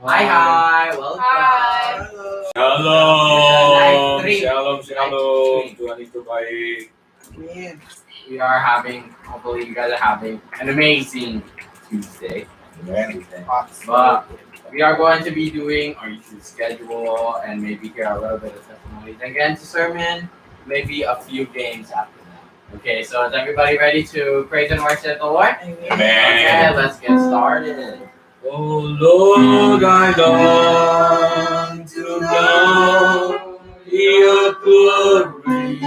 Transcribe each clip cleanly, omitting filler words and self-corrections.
Hi, welcome. Hi. Shalom, Three. shalom, shalom. Tuhan itu baik. We are having, hopefully you guys are having an amazing Tuesday. Amen. But we are going to be doing our usual schedule and maybe hear a little bit of testimonies and get into sermon, maybe a few games after that. Okay, so is everybody ready to praise and worship the Lord? Okay, Amen. let's get started. Oh Lord, I long to know your glory.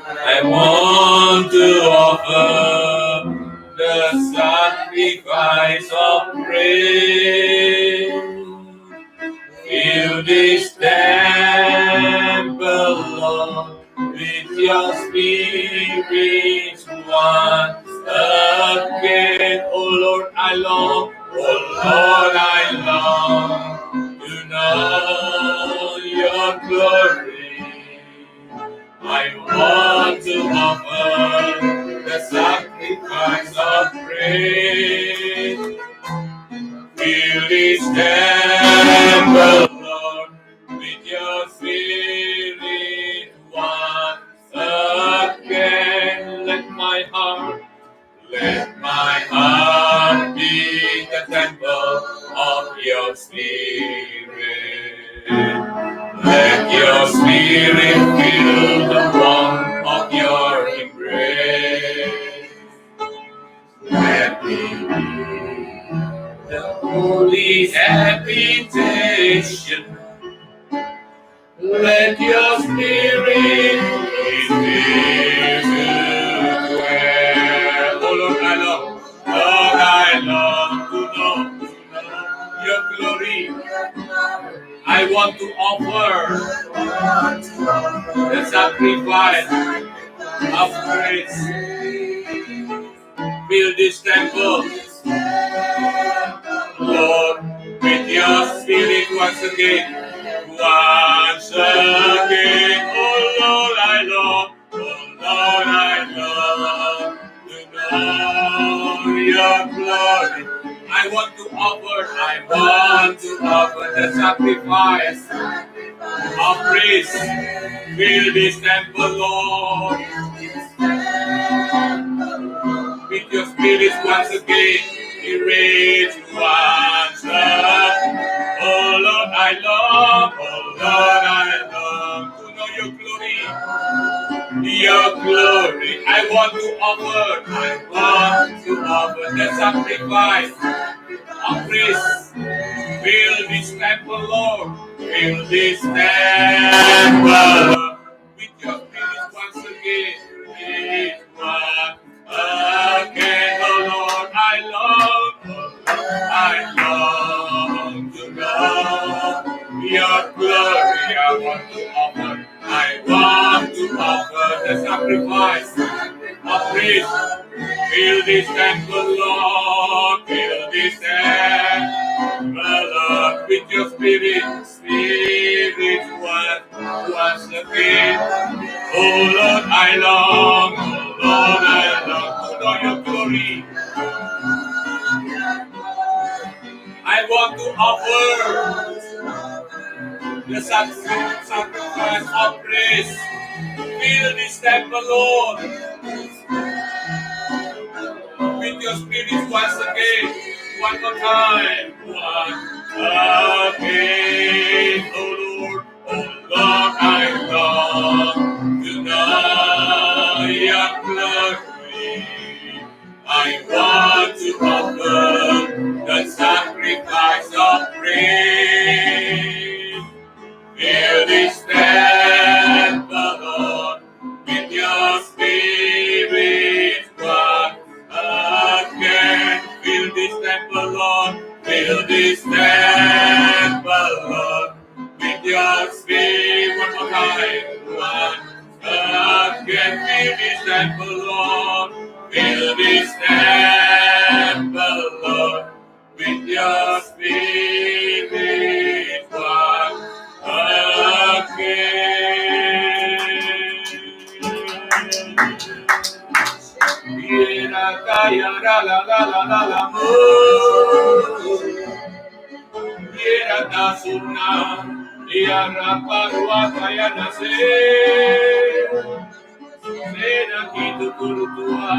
I want to offer the sacrifice of praise. Fill this temple, Lord, with your spirit once again. Oh Lord, I long, oh Lord, I long to know your glory. I want to offer the sacrifice of praise. Fill this temple, Lord, with your spirit once again. Let my heart be the temple of your spirit. Let your spirit fill the warmth of your embrace. Let me be the holy habitation. Let your spirit be here to dwell. Oh Lord, I long to know your glory. I want to offer the sacrifice of praise. Fill this temple, Lord, with your spirit once again. Once again, oh Lord, I long to know your glory. I want to offer the sacrifice of praise. Fill this temple, Lord, with your spirit once again. Erase once again. Oh Lord, I long to know your glory. Your glory. I want to offer the sacrifice of praise. Fill this temple, Lord. Fill this temple with your spirit once again. Once again, oh Lord, I long to know your glory. I want to offer the sacrifice of praise. Fill this temple, Lord. Fill this temple, Lord, with your spirit once again. Oh Lord, I long to know your glory. I want to offer the sacrifice of praise. Fill this temple, Lord, with your spirit once again. One more time. Once again, oh Lord, I long to know your glory. I want to offer the sacrifice of praise. Fill this temple, Lord, with your spirit once again. Fill this temple, Lord. Fill this temple, Lord, with your spirit. One more time. Once again, fill this temple, Lord. Fill this temple, Lord, with your spirit once again. Ayana Suna, Iara Parua Ayana Se, Sena Kitu Kurutua,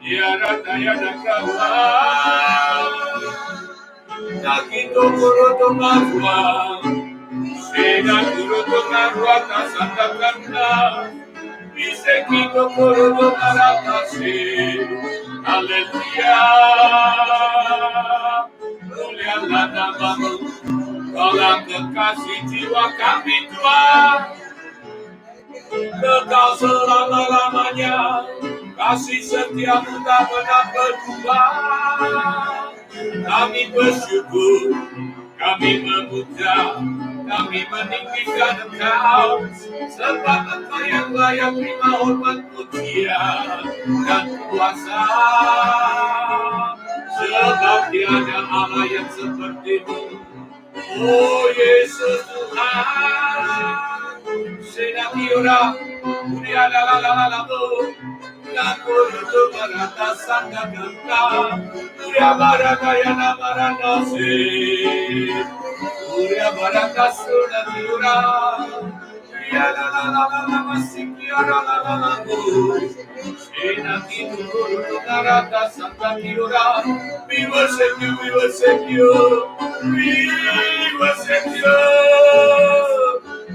Iara Ayana Kawa, Nakito Kurutu Marua, Sena Kurutu Marua Kasanda Kanda, Isekito Kurutu Maratasi, Haleluya. Mulialah namamu, Kaulah kekasih jiwa kami Tuhan, kekal selama-lamanya, kasih setiamu tak pernah berubah. Kami bersyukur, kami memuja, kami meninggikan Engkau, sebab Engkau yang layak terima hormat pujian dan kuasa. Sebab tiada Allah yang seperti-Mu, oh Yesus Tuhan. Senakiora, Uriada Lalalamu, Nakuru Marata Santa Ganta, Uria Barata Yana Maranasi, Uria Barata Sunakiora, Uriada Lalalamu, Sikiara Lalalamu, Senakiora Marata Santa Kiora. We worship you, we worship you, we worship you,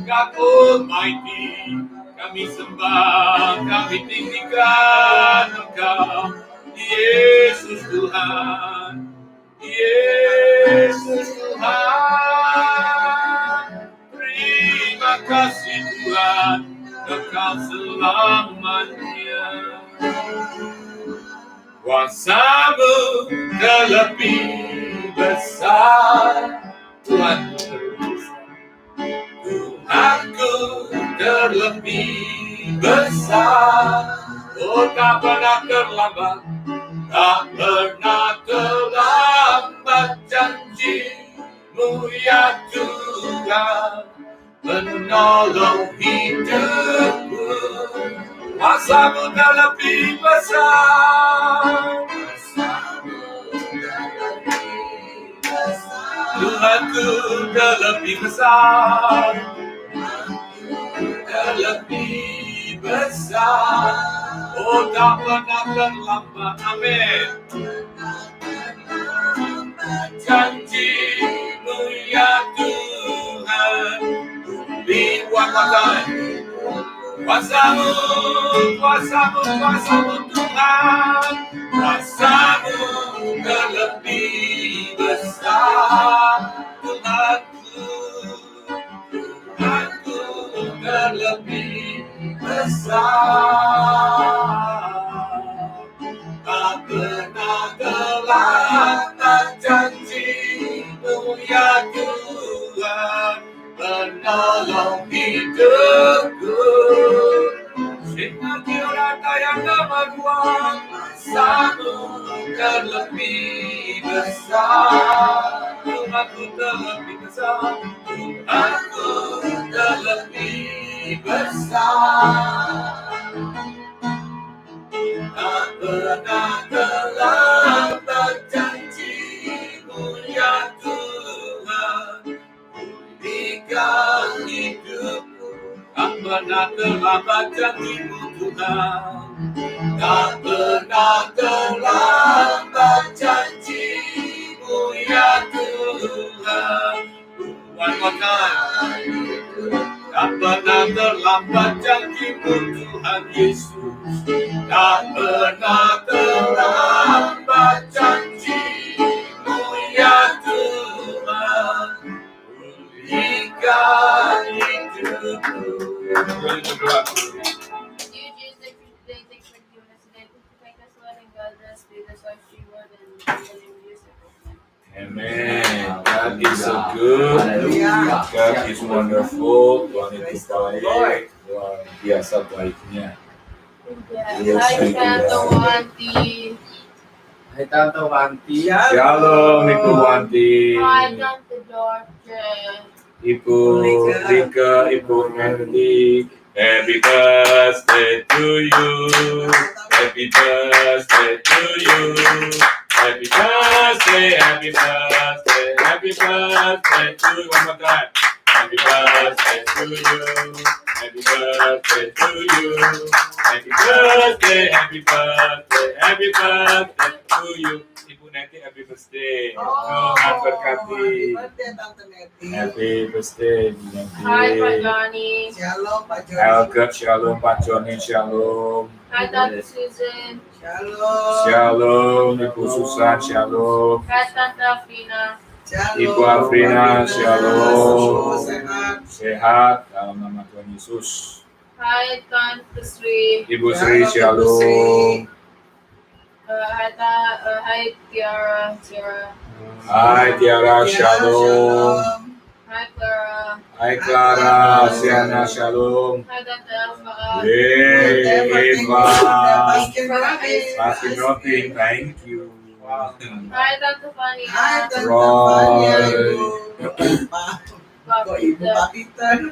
God Almighty. Kami sembah, kami tinggikan Engkau, Yesus Tuhan, Yesus Tuhan. Terima kasih Tuhan, kekal selamanya. Kuasa-Mu terlebih besar, Tuhan Tuhanku terlebih besar. Oh tak pernah terlambat, tak pernah terlambat janji-Mu ya Tuhan, menolong hidupku. Kuasa-Mu terlebih besar, Tuhanku terlebih besar, terlebih besar. Oh tak pernah terlambat, amin. Janji-Mu ya Tuhan, be one more time. Kuasa-Mu, kuasa-Mu, kuasa-Mu Tuhan, kuasa-Mu terlebih besar. Tuhanku, Tuhanku terlebih besar. Tak pernah terlambat janji-Mu ya Tuhan, menolong hidupku. Senakiora yang nama dua, kuasa-Mu terlebih besar. Tuhanku terlebih besar, Tuhanku terlebih besar. Tak pernah terlambat janji-Mu ya Tuhan, pulihkan hidupku. Tak pernah terlambat janji-Mu Tuhan, tak pernah terlambat janji-Mu ya Tuhan. One more time. Tak pernah terlambat janji-Mu Tuhan Yesus, tak pernah terlambat janji-Mu ya Tuhan, pulihkan hidupku. Dear Jesus, thank you for giving us today. Thank us, Lord, and God us, lead us, our steward, and Amen. God is so good. God is wonderful. Tuhan itu baik. Luar biasa baiknya. Hai Tante Wanti. Hai Tante Wanti. Shalom Ibu Wanti. Hai Tante George. Ibu Rika, Ibu Mendy. Happy birthday to you. Happy birthday to you. Happy birthday, happy birthday, happy happy birthday to you. One more time. Happy birthday to you. Happy birthday to you. Happy birthday, happy birthday, happy birthday to you. Ibu Neti, happy birthday. Tuhan berkati. Happy birthday, Ibu Neti. Hi, Pak Johnny. Shalom, Pak Joni. Helga, shalom, Pak Joni, shalom. Hi, Tante Susan. Shalom. Shalom, Ibu Susan, shalom. Hi, Tante Afrina. Shalom. Ibu Afrina, shalom. Sehat. Sehat dalam nama Tuhan Yesus. Hi, Tante Sri. Ibu Sri, shalom. Hi, Tiara. Hai Tiara, shalom. Hi, Clara. Hai Clara, Siana, shalom. Hi, Tante Alfa. Hey, Eva. Masih Masih nothing, thank you. Hi, Tante Fania. Hai, Tante Roy. Fania, Ibu Pak Peter.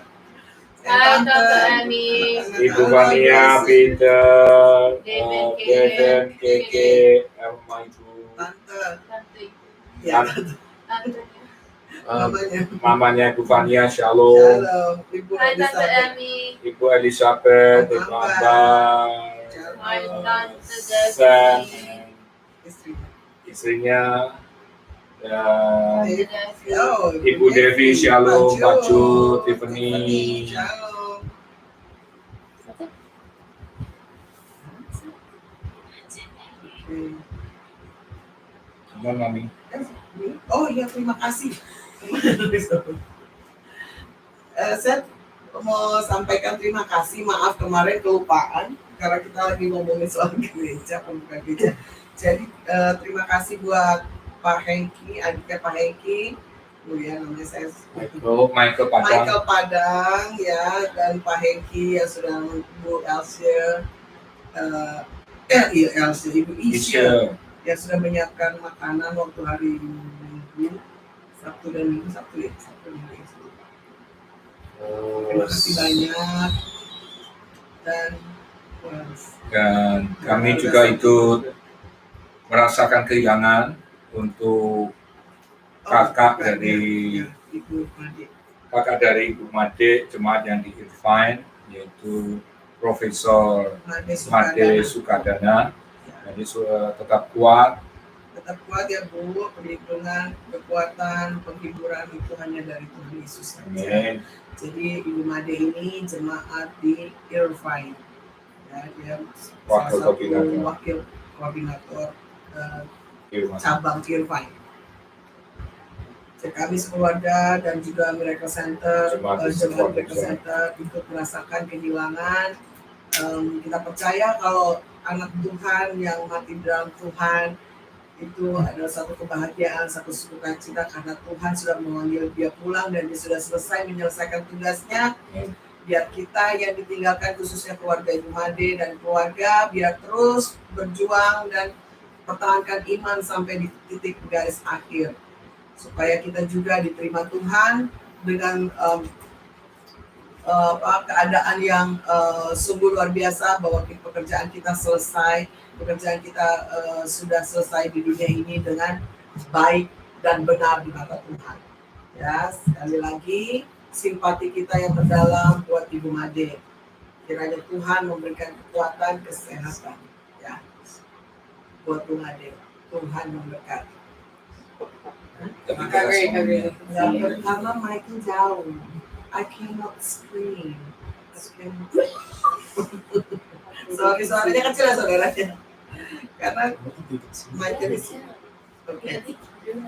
Hi, Tante Amy. Ibu Vania, Peter, Devin, Keke, Emma Ibu, Tante. Tante. Ya, Tante. mamanya Ibu Vania, shalom. Shalom. Ibu Hi, Tante Elizabeth. Amy. Ibu Elizabeth, Ibu Abang, Hi, Tante Sam, Debbie. istrinya, dan Oh, Ibu Devi, shalom, Pak Ju, Tiffany. Shalom. Gimana Mami? Oh iya, terima kasih. Saya mau sampaikan terima kasih. Maaf kemarin kelupaan karena kita lagi ngomongin soal gereja, pembukaan gereja. Jadi terima kasih buat Pak Hengki, adiknya Pak Hengki. Ya, namanya saya Michael Padang. Michael Padang ya, dan Pak Hengki yang sudah Bu Elsie, Elsie, Ibu Isya yang sudah menyiapkan makanan waktu hari Minggu, Sabtu dan Minggu, Sabtu ya, Sabtu dan Minggu. Terima kasih banyak Dan kami juga ikut merasakan kehilangan untuk kakak dari Ibu Made, jemaat yang di Irvine, yaitu Profesor Made Sukadana. Jadi tetap kuat ya Bu, perlindungan, kekuatan, penghiburan itu hanya dari Tuhan Yesus saja. Amin. Jadi Ibu Made ini jemaat di Irvine, ya, dia Wakil salah satu koordinator. wakil koordinator cabang Irvine. Jadi kami sekeluarga dan juga Miracle Center, jemaat Miracle Center ikut merasakan kehilangan. Kita percaya kalau anak Tuhan yang mati dalam Tuhan itu adalah satu kebahagiaan, satu sukacita karena Tuhan sudah memanggil dia pulang dan dia sudah selesai menyelesaikan tugasnya. Biar kita yang ditinggalkan, khususnya keluarga Ibu Made dan keluarga, biar terus berjuang dan pertahankan iman sampai di titik garis akhir, supaya kita juga diterima Tuhan dengan keadaan yang sungguh luar biasa, bahwa pekerjaan kita selesai, pekerjaan kita sudah selesai di dunia ini dengan baik dan benar di mata Tuhan. Ya, sekali lagi simpati kita yang terdalam buat Ibu Made. Kiranya Tuhan memberikan kekuatan, kesehatan, ya, buat Ibu Made. Tuhan memberkati. Yang pertama, Michael jauh. I cannot scream. Suaranya kecil ya saudaranya. Karena Michael is okay.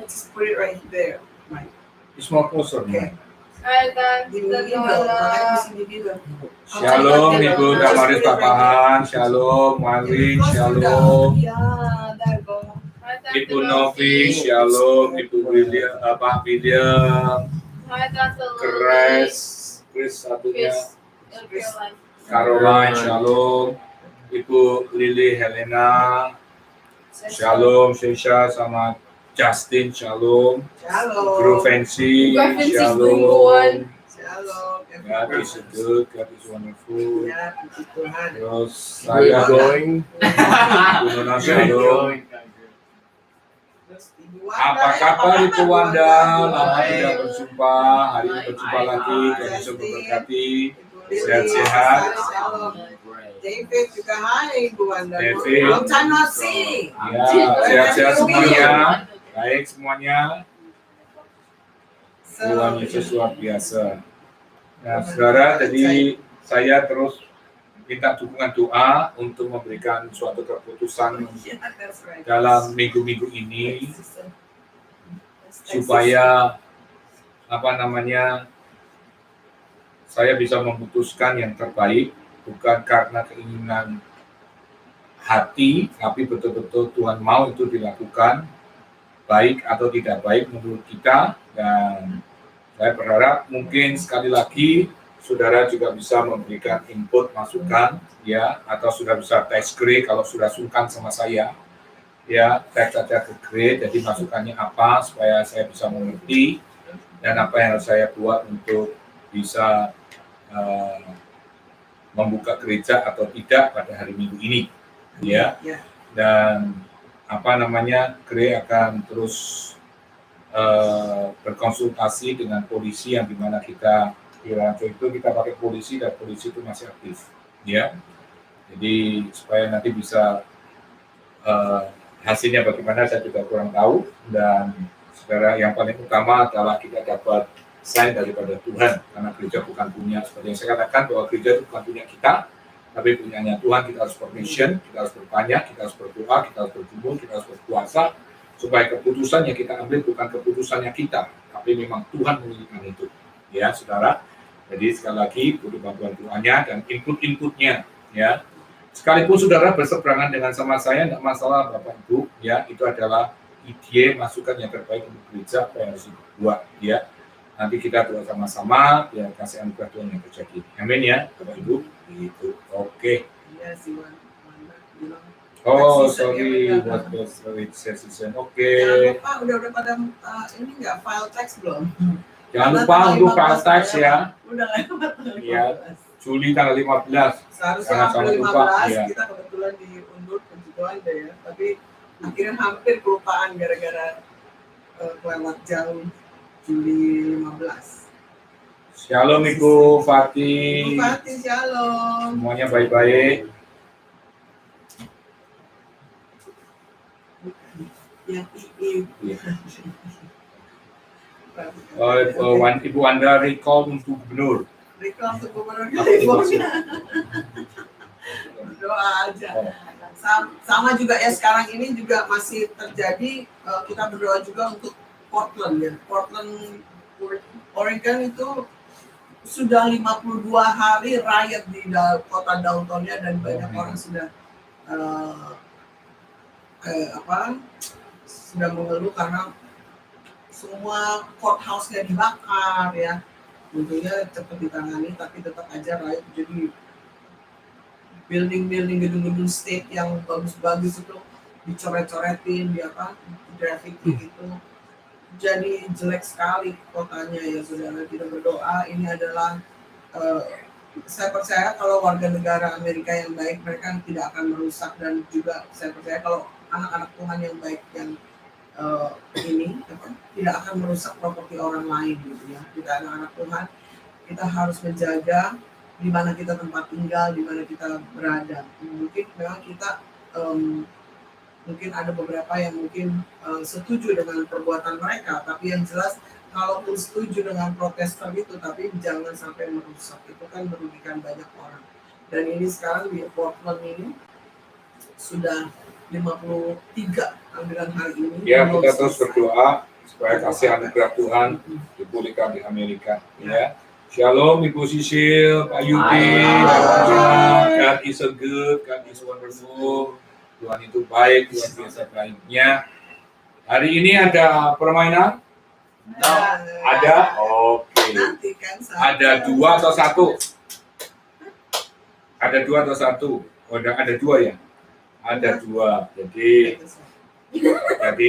Just put it right there, Mike. It's more closer. Okay. Hi, Tante Lola. Shalom Ibu Damaris Papahan, Shalom Malin, Shalom Ibu Novi, Shalom Ibu William, Pak William, Hi, Tante Chris satunya, Caroline, Shalom Ibu Lily Helena, Shalom Sesha sama Justin, Shalom. Guru Fancy, Shalom. God is good, God is wonderful. Terus saya going, Gunung Shalom. Terus Ibu Wanda, Apa kabar Ibu Wanda? Lama tidak berjumpa. Hari ini berjumpa lagi. Tuhan Yesus memberkati. Sehat-sehat. Shalom. David juga hai Ibu Wanda. David. Long time no see. Ya, sehat-sehat semuanya. Baik semuanya. Tuhan Yesus luar biasa. Nah, saudara, jadi saya terus minta dukungan doa untuk memberikan suatu keputusan dalam minggu-minggu ini supaya saya bisa memutuskan yang terbaik, bukan karena keinginan hati, tapi betul-betul Tuhan mau itu dilakukan, baik atau tidak baik menurut kita. Dan saya berharap mungkin sekali lagi saudara juga bisa memberikan input, masukan, ya, atau sudah bisa text grade kalau sudah sungkan sama saya, ya, text saja ke grade, jadi masukannya apa supaya saya bisa mengerti dan apa yang harus saya buat untuk bisa membuka gereja atau tidak pada hari Minggu ini, ya. Dan Grey akan terus berkonsultasi dengan polisi yang dimana kita di Rancho itu kita pakai polisi dan polisi itu masih aktif, ya. Jadi supaya nanti bisa hasilnya bagaimana saya juga kurang tahu. Dan saudara, yang paling utama adalah kita dapat sign daripada Tuhan, karena gereja bukan punya, seperti yang saya katakan bahwa gereja itu bukan punya kita, tapi punyanya Tuhan. Kita harus permission, kita harus berbanyak, kita harus berdoa, kita harus berjumur, kita harus berpuasa, supaya keputusan yang kita ambil bukan keputusannya kita, tapi memang Tuhan menginginkan itu, ya saudara. Jadi sekali lagi butuh bantuan Tuhannya dan input-inputnya, ya. Sekalipun saudara berseberangan dengan sama saya, tidak masalah Bapak Ibu, ya, itu adalah ide masukan yang terbaik untuk gereja apa yang harus dibuat, ya. Nanti kita doa sama-sama biar kasih anugerah Tuhan yang terjadi. Amin ya, Bapak Ibu. Gitu. Oke. Iya sih, Wanda bilang. Oh, sorry, buat season. Oke. Jangan lupa, udah pada ini nggak file teks belum? Jangan lupa untuk file teks ya. Udah lewat. Iya. Juli tanggal 15. Seharusnya April 15 ya. kita kebetulan diundur puji Tuhan deh ya. Tapi akhirnya hampir kelupaan gara-gara kelewat jauh Juli 15. Shalom Ibu Fatih. Ibu Fatih, shalom. Semuanya baik-baik. Yang ibu. Ibu Anda recall untuk gubernur. Recall untuk gubernur California. Berdoa aja. Sama juga ya, sekarang ini juga masih terjadi, kita berdoa juga untuk Portland ya. Portland, Oregon itu sudah 52 hari riot di kota downtown-nya dan banyak orang sudah sudah mengeluh karena semua courthouse-nya dibakar ya. Tentunya cepat ditangani, tapi tetap aja riot. Jadi building-building, gedung-gedung state yang bagus-bagus itu dicoret-coretin, graffiti gitu. Jadi jelek sekali kotanya ya saudara. Kita berdoa, ini adalah saya percaya kalau warga negara Amerika yang baik, mereka tidak akan merusak. Dan juga saya percaya kalau anak-anak Tuhan yang baik yang tidak akan merusak properti orang lain gitu ya. Kita anak-anak Tuhan, kita harus menjaga di mana kita tempat tinggal, di mana kita berada. Mungkin memang kita mungkin ada beberapa yang mungkin setuju dengan perbuatan mereka, tapi yang jelas kalaupun setuju dengan protester itu, tapi jangan sampai merusak, itu kan merugikan banyak orang. Dan ini sekarang di Portland ini sudah 53 ambilan hari ini. Ya, kita terus berdoa supaya kasih anugerah Tuhan dipulihkan di Amerika. Ya. Shalom Ibu Sisil, Pak Yudi, God is so good, God is wonderful. Tuhan itu baik, Tuhan biasa baiknya. Hari ini ada permainan? Ada? Oke. Ada 2 atau 1? Ada 2 atau 1? Oh, ada 2 ya? Ada 2. Jadi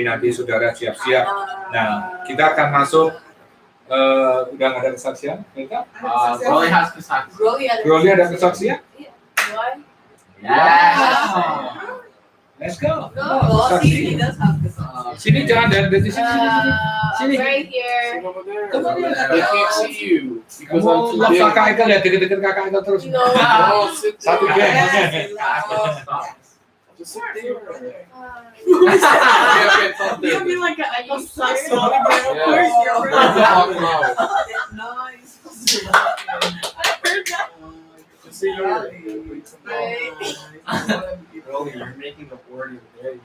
nanti saudara siap-siap. Nah, kita akan masuk. Udah ada kesaksian? Rolly has kesaksian. Rolly ada kesaksian? Yes. Let's go. He does have kesaksian. Sini jangan dari sini. Sini. Right here. Come on, They can't see you because Kamu I'm too love big. kakak Eka lihat deket-deket kakak Eka terus. No. Oh, sit Satu down. geng. Just sit there. You'll be like a you so serious? small, but of Yeah. course you're Talk right. loud. Nice. I heard that. Just sit here. Really, you're making the board very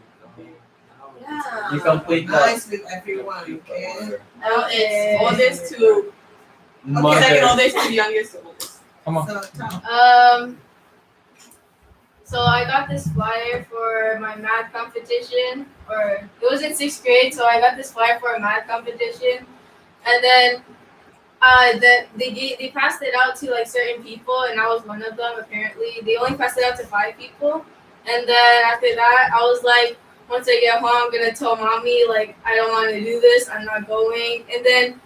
Yeah. You complete the Nice with everyone, okay? Now it's Oldest to second mother. oldest to youngest oldest. Come on. So, ciao. So I got this flyer for my math competition, or it was in 6th grade. So I got this flyer for a math competition, and then they passed it out to like certain people, and I was one of them. Apparently, they only passed it out to 5 people, and then after that, I was like, once I get home, I'm gonna tell mommy like I don't want to do this. I'm not going, and then.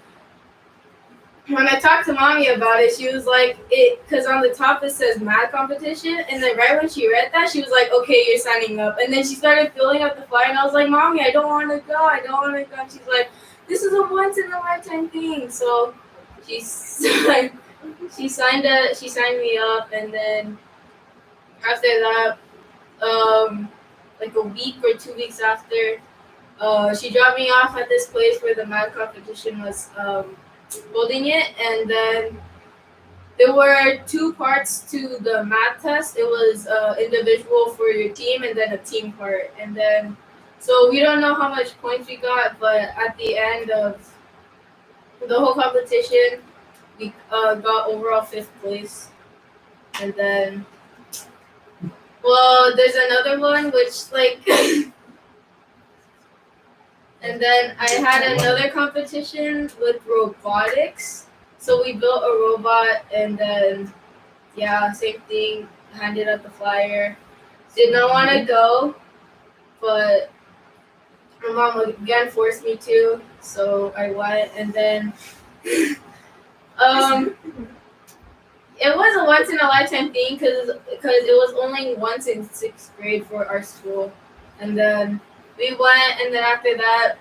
When I talked to mommy about it, she was like, because on the top it says math competition, and then right when she read that, she was like, okay, you're signing up. And then she started filling out the flyer, and I was like, mommy, I don't want to go. I don't want to go. And she's like, this is a once in a lifetime thing. So she signed me up, and then after that, like a week or 2 weeks after, she dropped me off at this place where the math competition was holding it, and then there were 2 parts to the math test. It was individual for your team, and then a team part. And then, so we don't know how much points we got, but at the end of the whole competition, we got overall 5th place. And then, well, there's another one which like. And then I had another competition with robotics. So we built a robot, and then, yeah, same thing, handed out the flyer. Did not want to go, but my mom again forced me to, so I went. And then, it was a once in a lifetime thing because it was only once in 6th grade for our school. And then we went, and then after that,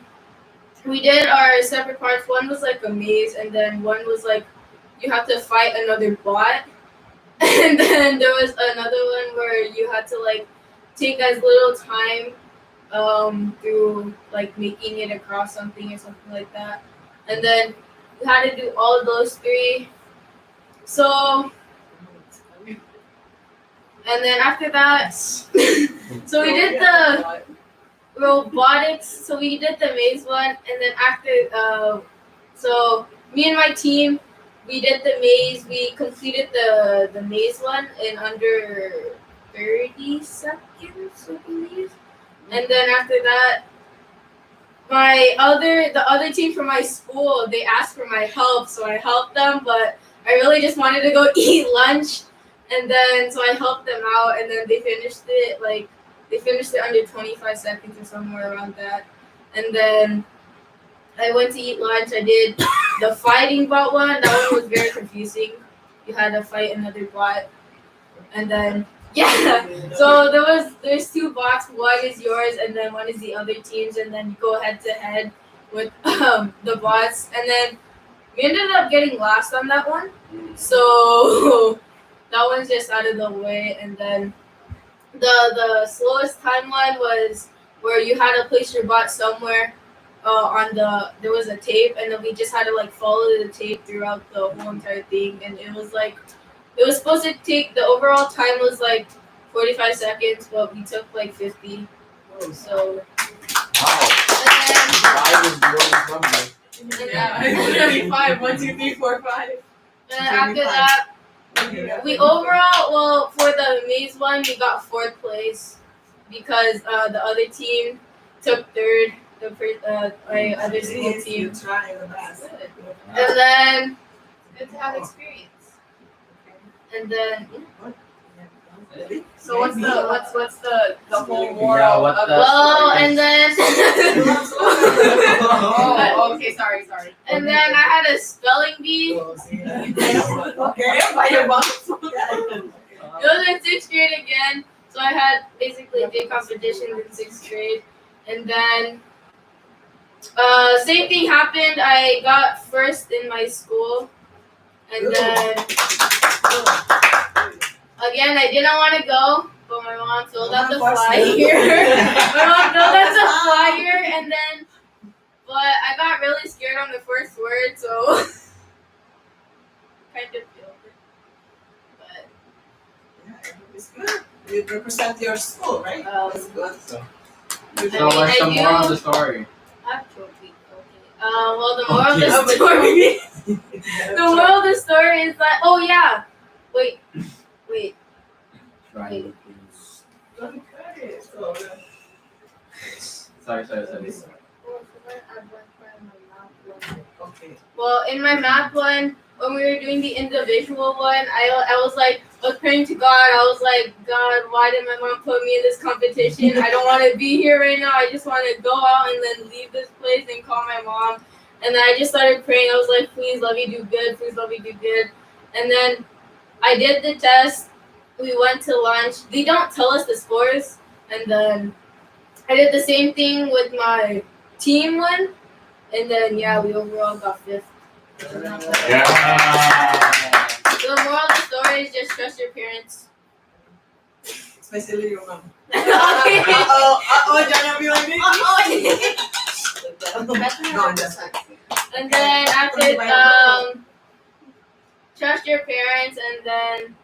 we did our separate parts. One was like a maze, and then one was like you have to fight another bot. And then there was another one where you had to like take as little time through like making it across something or something like that. And then we had to do all of those 3. So, and then after that, so we did the robotics. So we did the maze one, and then after, so me and my team, we did the maze. We completed the maze one in under 30 seconds, I believe. And then after that, the other team from my school, they asked for my help, so I helped them. But I really just wanted to go eat lunch, and then so I helped them out, and then they finished it under 25 seconds or somewhere around that. And then I went to eat lunch. I did the fighting bot one. That one was very confusing. You had to fight another bot. And then, yeah. So there's 2 bots. One is yours, and then one is the other team's. And then you go head to head with the bots. And then we ended up getting last on that one. So that one's just out of the way. And then the slowest time one was where you had to place your bot somewhere there was a tape, and then we just had to like follow the tape throughout the whole entire thing. And it was supposed to take, the overall time was like 45 seconds, but we took like 50. So Wow. and 5 is Jordan's number. then, Yeah, 5. 1, 2, 3, 4, 5. and then after that, we overall, well, for the maze one, we got 4th place because the other team took 3rd. My other school team. You try the best. And then, good to have experience. And then, So what's the whole moral Yeah, what of the- well, and then, Oh, okay, sorry. and then I had a spelling bee. Okay. By your mom. It was in 6th grade again, so I had basically big competitions in 6th grade. And then same thing happened. I got first in my school, and then again I didn't want to go, but my mom filled out the flyer. My mom filled out the flyer, and then, but I got really scared on the first word, so kind of failed it. But It's good. You represent your school, right? That's good. So I what's the mean, moral of the story? trophy. Okay. Well, the moral of the story. The moral of the story is that. Oh yeah. Wait. Right. Okay, so Sorry. okay. Well, in my math one, when we were doing the individual one, I was praying to God. I was like, God, why did my mom put me in this competition? I don't want to be here right now. I just want to go out and then leave this place and call my mom. And then I just started praying. I was like, please let me do good. Please let me do good. And then I did the test. We went to lunch. They don't tell us the scores. And then I did the same thing with my team one. And then, yeah, we overall got 5th. Ya. The moral of the story is just trust your parents. Especially your mom. Okay. Jangan bilang ini. No, just like. And then after trust your parents, and then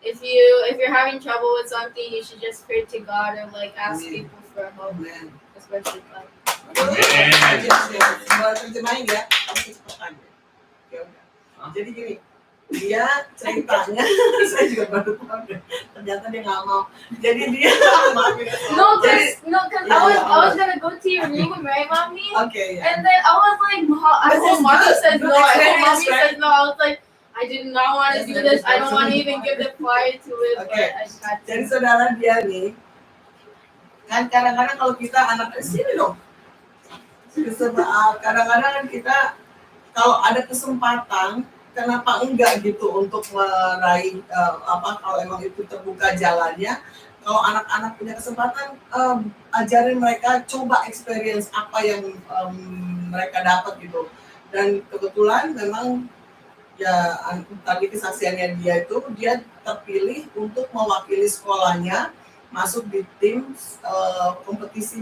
if you're having trouble with something, you should just pray to God or like ask people for help, Amen. especially God. Mau terjemahin ya? Aku cepetan ya. Ya udah. Jadi gini, dia ceritanya, saya juga baru tahu deh. Ternyata dia nggak mau. Jadi dia No, cause I was gonna go to your room, right, mommy? Okay, yeah. And then I was like, I This hope is mommy good. says Good no. I hope experience, mommy right? says no. I was like, I did not want to do this. I don't want to even give the flyer to it, Okay. but I just had Jadi to. saudara dia nih, kan kadang-kadang kalau kita anak sini dong, kadang-kadang kan kita kalau ada kesempatan, kenapa enggak gitu untuk meraih kalau emang itu terbuka jalannya. Kalau anak-anak punya kesempatan, ajarin mereka coba experience apa yang mereka dapat gitu. Dan kebetulan memang ya tadi kesaksiannya dia terpilih untuk mewakili sekolahnya masuk di tim kompetisi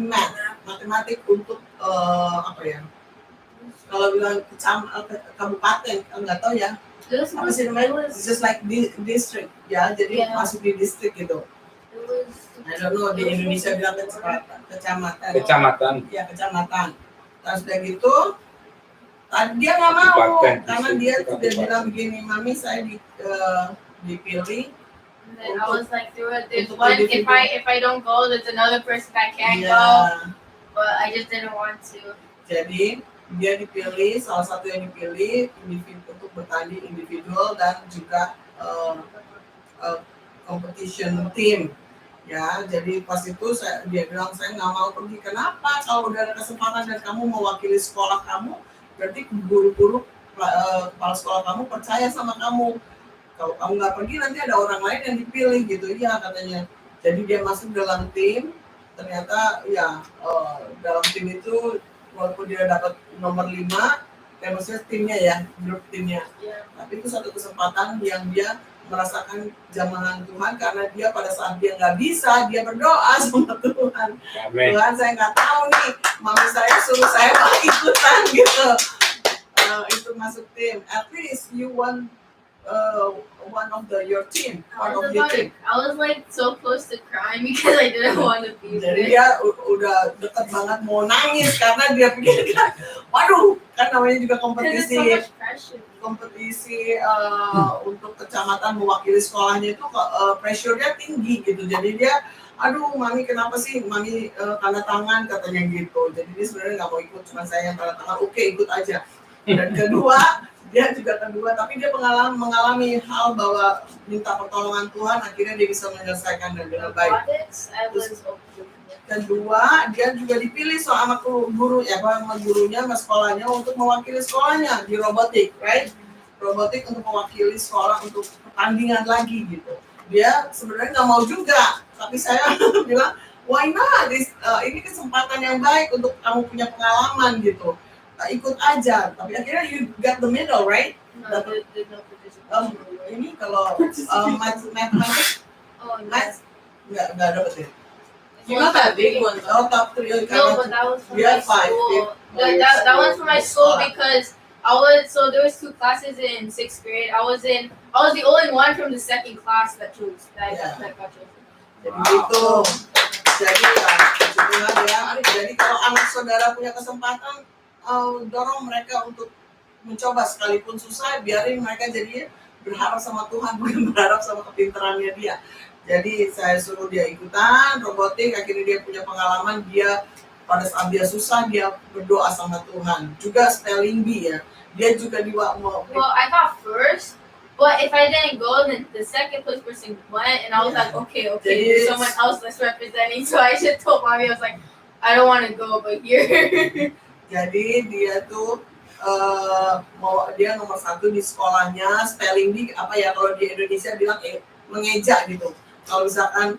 matematik untuk kalau bilang kabupaten nggak tahu ya apa sih namanya, just like district ya, jadi masuk di distrik gitu. I don't know, di Indonesia bilang kecamatan. Ya, kecamatan. Terus udah gitu dia nggak mau karena dia sudah bilang begini, mami saya dipilih. And then I was like, there's one. If I don't go, there's another person that can't go. But I just didn't want to. Jadi dia dipilih, salah satu yang dipilih untuk bertanding individual dan juga competition team. Ya, jadi pas itu dia bilang saya nggak mau pergi. Kenapa? Kalau udah ada kesempatan dan kamu mewakili sekolah kamu, berarti guru-guru kepala sekolah kamu percaya sama kamu. Kalau kamu nggak pergi nanti ada orang lain yang dipilih gitu, ya katanya. Jadi dia masuk dalam tim. Ternyata ya dalam tim itu walaupun dia dapat nomor 5, maksudnya timnya ya, grup timnya. Tapi itu satu kesempatan yang dia merasakan jamahan Tuhan karena dia pada saat dia nggak bisa, dia berdoa sama Tuhan. Amen. Tuhan saya nggak tahu nih, mami saya suruh saya mau ikutan gitu. Itu masuk tim. At least you want one of your team, part of your team. I was like so close to crying because I didn't want to be there. Jadi dia udah dekat banget mau nangis karena dia pikir kan, waduh, kan namanya juga kompetisi untuk kecamatan mewakili sekolahnya itu pressure-nya tinggi gitu. Jadi dia, aduh mami kenapa sih, mami tanda tangan katanya gitu. Jadi dia sebenarnya nggak mau ikut, cuma saya yang tanda tangan, oke ikut aja. Dan tapi dia mengalami hal bahwa minta pertolongan Tuhan, akhirnya dia bisa menyelesaikan dengan baik. Kedua, dia juga dipilih sama gurunya sama sekolahnya untuk mewakili sekolahnya di robotik, right? Robotik untuk mewakili sekolah untuk pertandingan lagi gitu. Dia sebenarnya nggak mau juga, tapi saya bilang, why not? Ini kesempatan yang baik untuk kamu punya pengalaman gitu. ikut aja, tapi akhirnya you got the medal, right? No, there's no participation. Ini kalau mathematics, Oh, no. maths nggak dapet ya. You got that big one though. Oh, top 3. No, but that was for You my had 5. school. That one's for my school because there was 2 classes in 6th grade. I was the only one from the 2nd class that got chosen. Jadi gitu. Jadi ya, itulah ya. Jadi kalau anak saudara punya kesempatan, dorong mereka untuk mencoba sekalipun susah, biarin mereka jadi berharap sama Tuhan, bukan berharap sama kepintarannya dia. Jadi saya suruh dia ikutan robotik, akhirnya dia punya pengalaman, dia pada saat dia susah dia berdoa sama Tuhan. Juga spelling bee ya, dia juga Well, I got first, but if I didn't go, then the second place person went, and I was like, okay, there's someone else that's representing, so I just told mommy, I was like, I don't want to go, but here. Jadi dia tuh dia nomor 1 di sekolahnya, spelling bee apa ya kalau di Indonesia bilang mengeja gitu. Kalau misalkan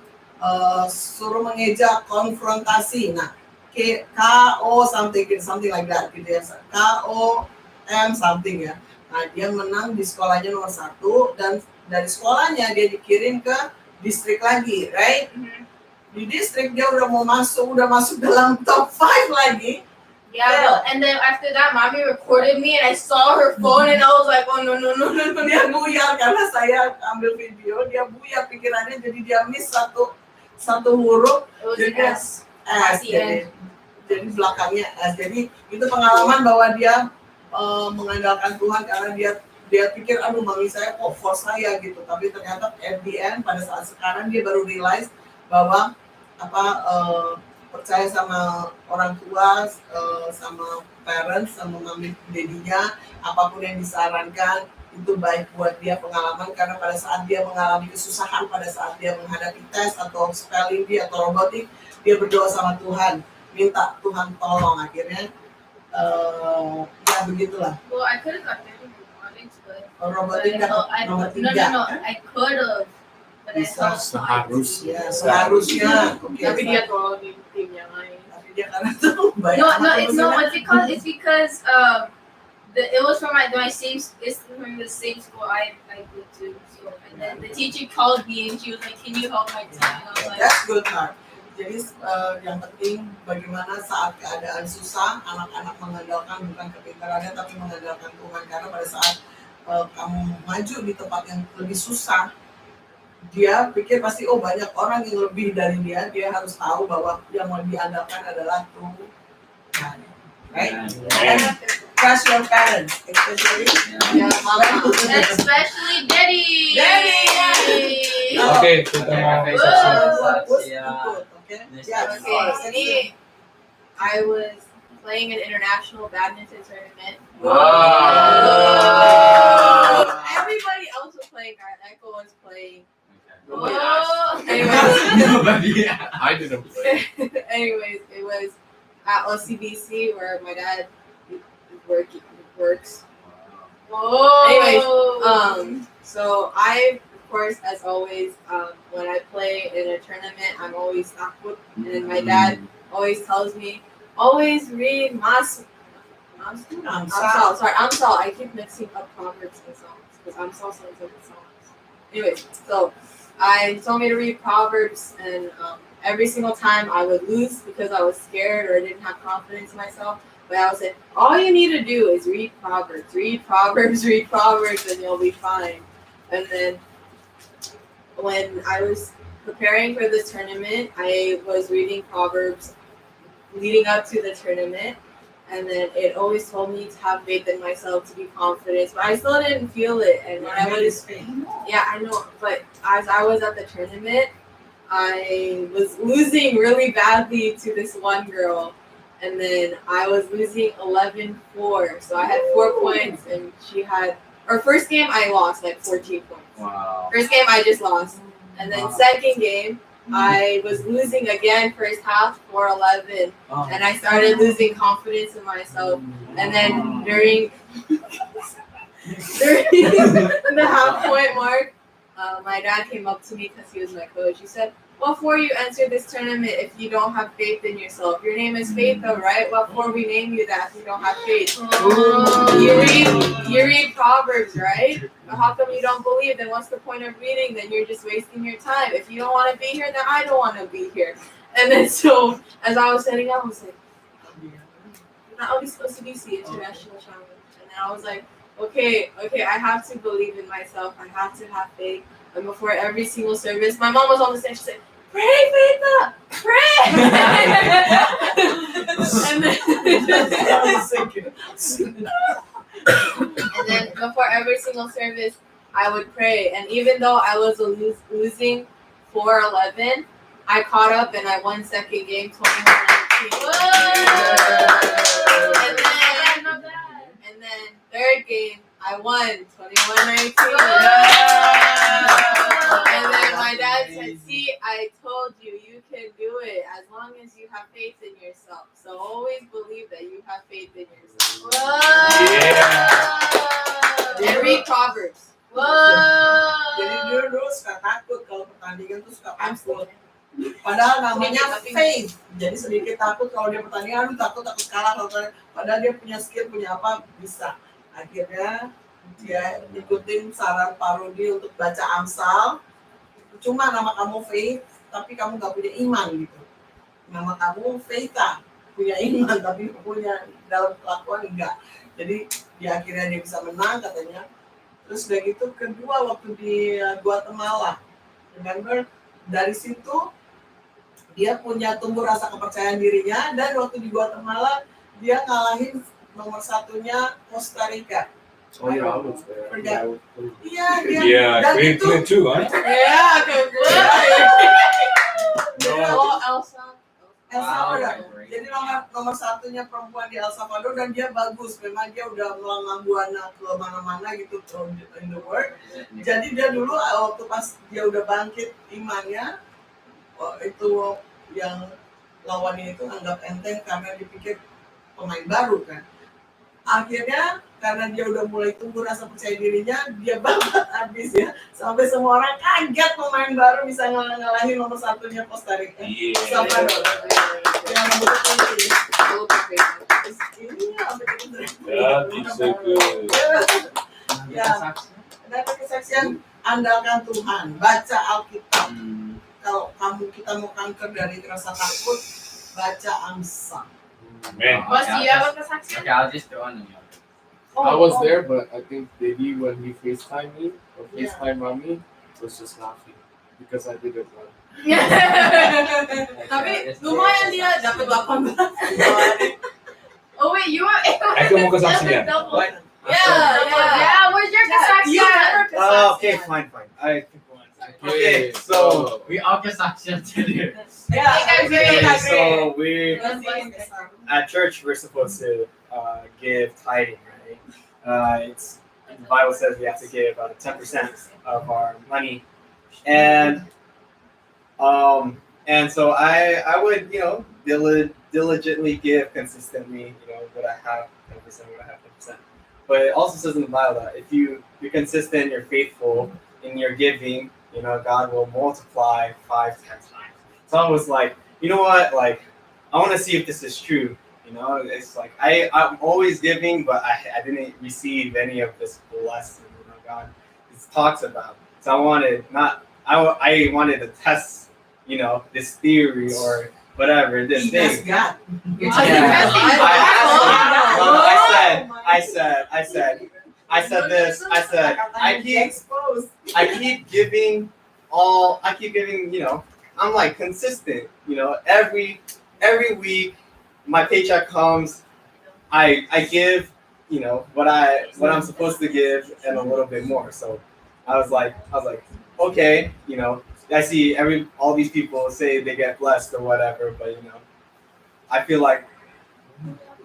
suruh mengeja konfrontasi, nah KO something like that gitu ya, KOM something ya. Nah dia menang di sekolahnya nomor 1 dan dari sekolahnya dia dikirim ke distrik lagi, right? Di distrik dia udah masuk dalam top 5 lagi. Yeah, and then after that, mommy recorded me, and I saw her phone, and I was like, oh no. Dia buyar karena saya ambil video, dia buyar pikirannya, jadi dia miss satu huruf. It was jadi an S. Jadi belakangnya S. Jadi itu pengalaman bahwa dia mengandalkan Tuhan karena dia pikir aduh mami saya kok force saya gitu, tapi ternyata at the end pada saat sekarang dia baru realize bahwa percaya sama orang tua, sama parents, sama mami dedinya, apapun yang disarankan itu baik buat dia pengalaman, karena pada saat dia mengalami kesusahan, pada saat dia menghadapi tes atau spelling bee atau robotik, dia berdoa sama Tuhan, minta Tuhan tolong, akhirnya ya begitulah. Well, I could have got there in robotics, but Robotik nomor 3. no, I could have. But Bisa seharusnya. Seharusnya. Tapi dia tolong di tim yang lain. Tapi dia karena tuh banyak. It's because it was from the same school I go to. So, and then the teacher called me and she was like, "Can you help my team?" And I was like, That's good, Mark. Jadi yang penting bagaimana saat keadaan susah, anak-anak mengandalkan bukan kepintarannya tapi mengandalkan Tuhan, karena pada saat kamu maju di tempat yang lebih susah, dia pikir pasti banyak orang yang lebih dari dia harus tahu bahwa yang mau diandalkan adalah Tuhan, right? And trust your parents, especially especially Daddy. Oke, kita mau Okay, I was playing an international badminton tournament. Everybody else was playing. Echo was playing. Anyways, I didn't play. Anyways, it was at OCBC where my dad works. Anyways, so I, of course, as always, when I play in a tournament, I'm always takut, and my dad always tells me, always read Amsal. I keep mixing up Proverbs and Psalms because Amsal sounds like a Psalms. Anyways, so I told me to read Proverbs, and every single time I would lose because I was scared or didn't have confidence in myself. But I would say, all you need to do is read Proverbs, and you'll be fine. And then when I was preparing for this tournament, I was reading Proverbs leading up to the tournament. And then it always told me to have faith in myself, to be confident, but I still didn't feel it. And when I was, I know, but as I was at the tournament, I was losing really badly to this one girl. And then I was losing 11-4. So I had 4 points and she had, or first game I lost like 14 points. Wow. First game I just lost. And then second game, I was losing again first half 4-11, and I started losing confidence in myself. And then during the half point mark, my dad came up to me because he was my coach. He said, what for you enter this tournament if you don't have faith in yourself? Your name is Faith, though, right? What for we name you that if you don't have faith? You read Proverbs, right? But how come you don't believe? Then what's the point of reading? Then you're just wasting your time. If you don't want to be here, then I don't want to be here. And then so as I was setting up, I was like, you're not only supposed to be International Challenge. And then I was like, okay, I have to believe in myself. I have to have faith. And before every single service, my mom was on the stage. She said, "Pray, Faitha, pray." And then before every single service, I would pray. And even though I was losing 4-11, I caught up and I won second game 21-19. And then third game, I won 21-19. And then my dad said, "See, I told you, you can do it as long as you have faith in yourself. So always believe that you have faith in yourself." And read Proverbs. Jadi dulu suka takut kalau pertandingan tuh suka takut. Padahal namanya faith. Jadi sedikit takut kalau dia pertandingan, aduh takut kalah. Padahal dia punya skill, punya apa, bisa. Akhirnya dia ikutin saran Pak Rudi untuk baca Amsal. Cuma nama kamu Faith, tapi kamu gak punya iman gitu. Nama kamu Faitha, punya iman tapi punya dalam kelakuan enggak. Jadi di akhirnya dia bisa menang katanya. Terus udah gitu kedua waktu di Guatemala, remember, dari situ dia punya tumbuh rasa kepercayaan dirinya, dan waktu di Guatemala dia ngalahin nomor satunya Costa Rica. Oh yeah, I was there. Iya, Yeah, great play too, huh? Ya, kebetulan. Oh, Elsa. El Salvador. Jadi nomor satunya perempuan di El Salvador, dan dia bagus. Memang dia udah melanglang buana ke mana-mana gitu in the world. Jadi dia dulu waktu pas dia udah bangkit imannya, itu yang lawannya itu anggap enteng karena dipikir pemain baru kan. Akhirnya karena dia udah mulai tumbuh rasa percaya dirinya, dia banget abis ya, sampai semua orang kaget pemain baru bisa ngalahin nomor satunya Costa Rica. Salvador. Yang ini sampai gitu. Yeah, it's so good. Ya, ada kesaksian andalkan Tuhan, baca Alkitab. Kalau kita mau kanker dari rasa takut, baca Amsal. Man. Mas, do you have a kesaksian? Okay, I'll just throw on you. I was there, but I think Baby, when he FaceTimed me or FaceTime mommy, was just laughing because I did it wrong. Tapi lumayan dia dapat 18. Oh wait, you were Aku mau kesaksian. What? Yeah. Where's your You kesaksian? never Okay, fine. I think one. Okay, so we all get suction to do. so we at church we're supposed to give tithing, right? It's the Bible says we have to give 10% of our money, and so I would diligently give consistently, what I have 10%, what I have 10%. But it also says in the Bible that if you're consistent, you're faithful in your giving, God will multiply 5-10 times. So I was like, you know what? Like, I want to see if this is true. It's like I'm always giving, but I didn't receive any of this blessing. God talks about. So I wanted to test, this theory or whatever this thing. God. I said this. I said I keep giving. I'm like consistent. Every week, my paycheck comes. I give. What I'm supposed to give and a little bit more. So I was like, okay. I see all these people say they get blessed or whatever, but I feel like,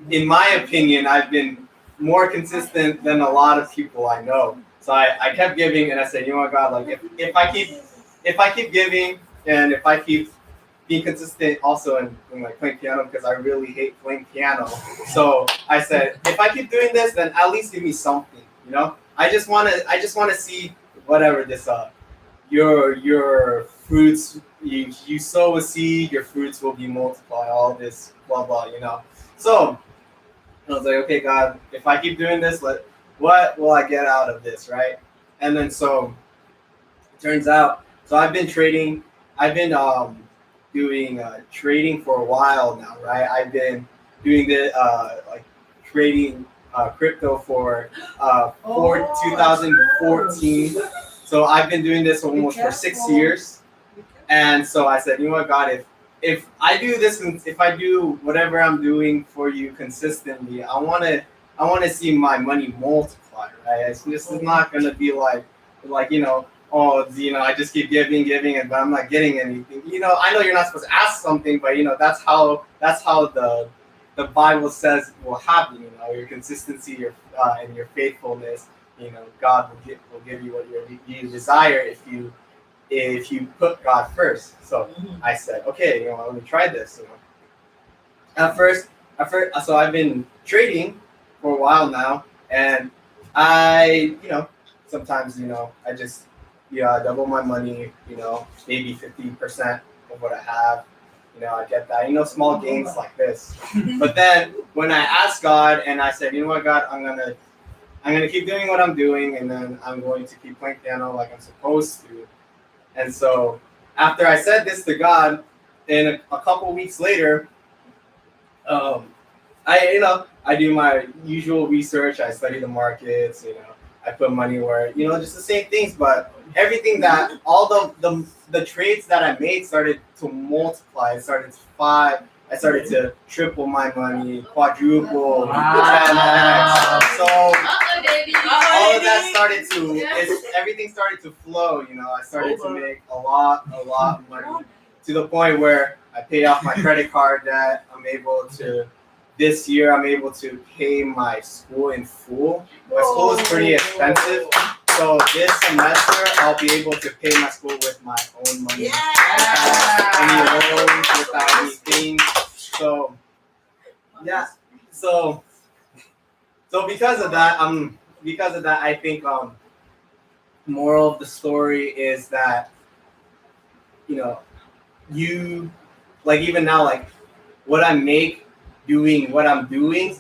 in my opinion, I've been more consistent than a lot of people I know. So I kept giving, and I said, you know what, God, like if I keep giving, and if I keep being consistent also in like playing piano, because I really hate playing piano. So I said, if I keep doing this, then at least give me something. I just want to see whatever this your fruits you sow a seed, your fruits will be multiplied. All this blah blah, you know. So I was like, okay, God, if I keep doing this, what will I get out of this, right? And then so it turns out, so I've been trading. I've been doing trading for a while now, right? I've been doing the like trading crypto for 2014. So I've been doing this almost for 6 years. And so I said, you know what, God, if I do this, if I do whatever I'm doing for you consistently, I want to see my money multiply, right? It's just not gonna be like you know, oh, you know, I just keep giving, but I'm not getting anything. You know, I know you're not supposed to ask something, but you know, that's how the Bible says will happen. You know, your consistency, your and your faithfulness. You know, God will give you what you desire if you put God first. So I said, okay, you know, let me try this. You know, at first, so I've been trading for a while now, and I, you know, sometimes, you know, I just, I double my money, you know, maybe 50% of what I have. You know, I get that, you know, small gains like this. But then when I asked God and I said, you know what, God, I'm gonna keep doing what I'm doing, and then I'm going to keep playing piano like I'm supposed to. And so after I said this to God, and a couple weeks later, I do my usual research. I study the markets, you know, I put money where, you know, just the same things, but everything that all the trades that I made started to multiply. It started to I started to triple my money, quadruple, 10x. So all of that started to, everything started to flow. You know, I started to make a lot of money to the point where I paid off my credit card debt. This year I'm able to pay my school in full. My school is pretty expensive. So this semester I'll be able to pay my school with my own money. Without any loans, without anything. So yeah. So because of that, I think moral of the story is that, you know, you, like, even now, like what I make doing what I'm doing,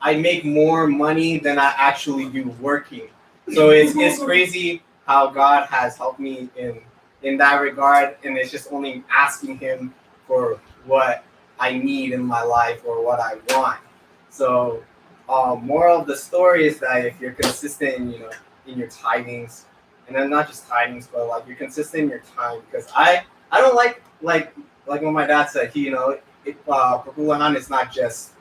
I make more money than I actually do working. So it's crazy how God has helped me in that regard, and it's just only asking Him for what I need in my life or what I want. So moral of the story is that if you're consistent in, you know, in your tithings, and then not just tithings, but like you're consistent in your time, because I don't like what my dad said. He, you know, penghargaan is not just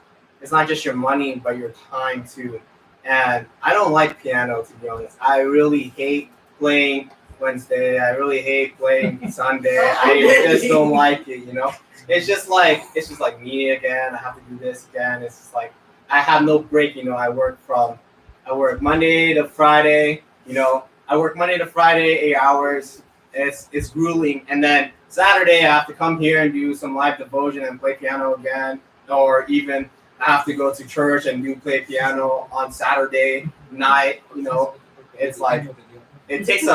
your money, but your time too. And I don't like piano, to be honest. I really hate playing Wednesday. I really hate playing Sunday. I just don't like it, you know. It's just like me again. I have to do this again. It's just like I have no break, you know. I work Monday to Friday, you know. I work Monday to Friday, 8 hours. It's grueling. And then Saturday I have to come here and do some live devotion and play piano again, or even I have to go to church and play piano on Saturday night. You know, it's like it takes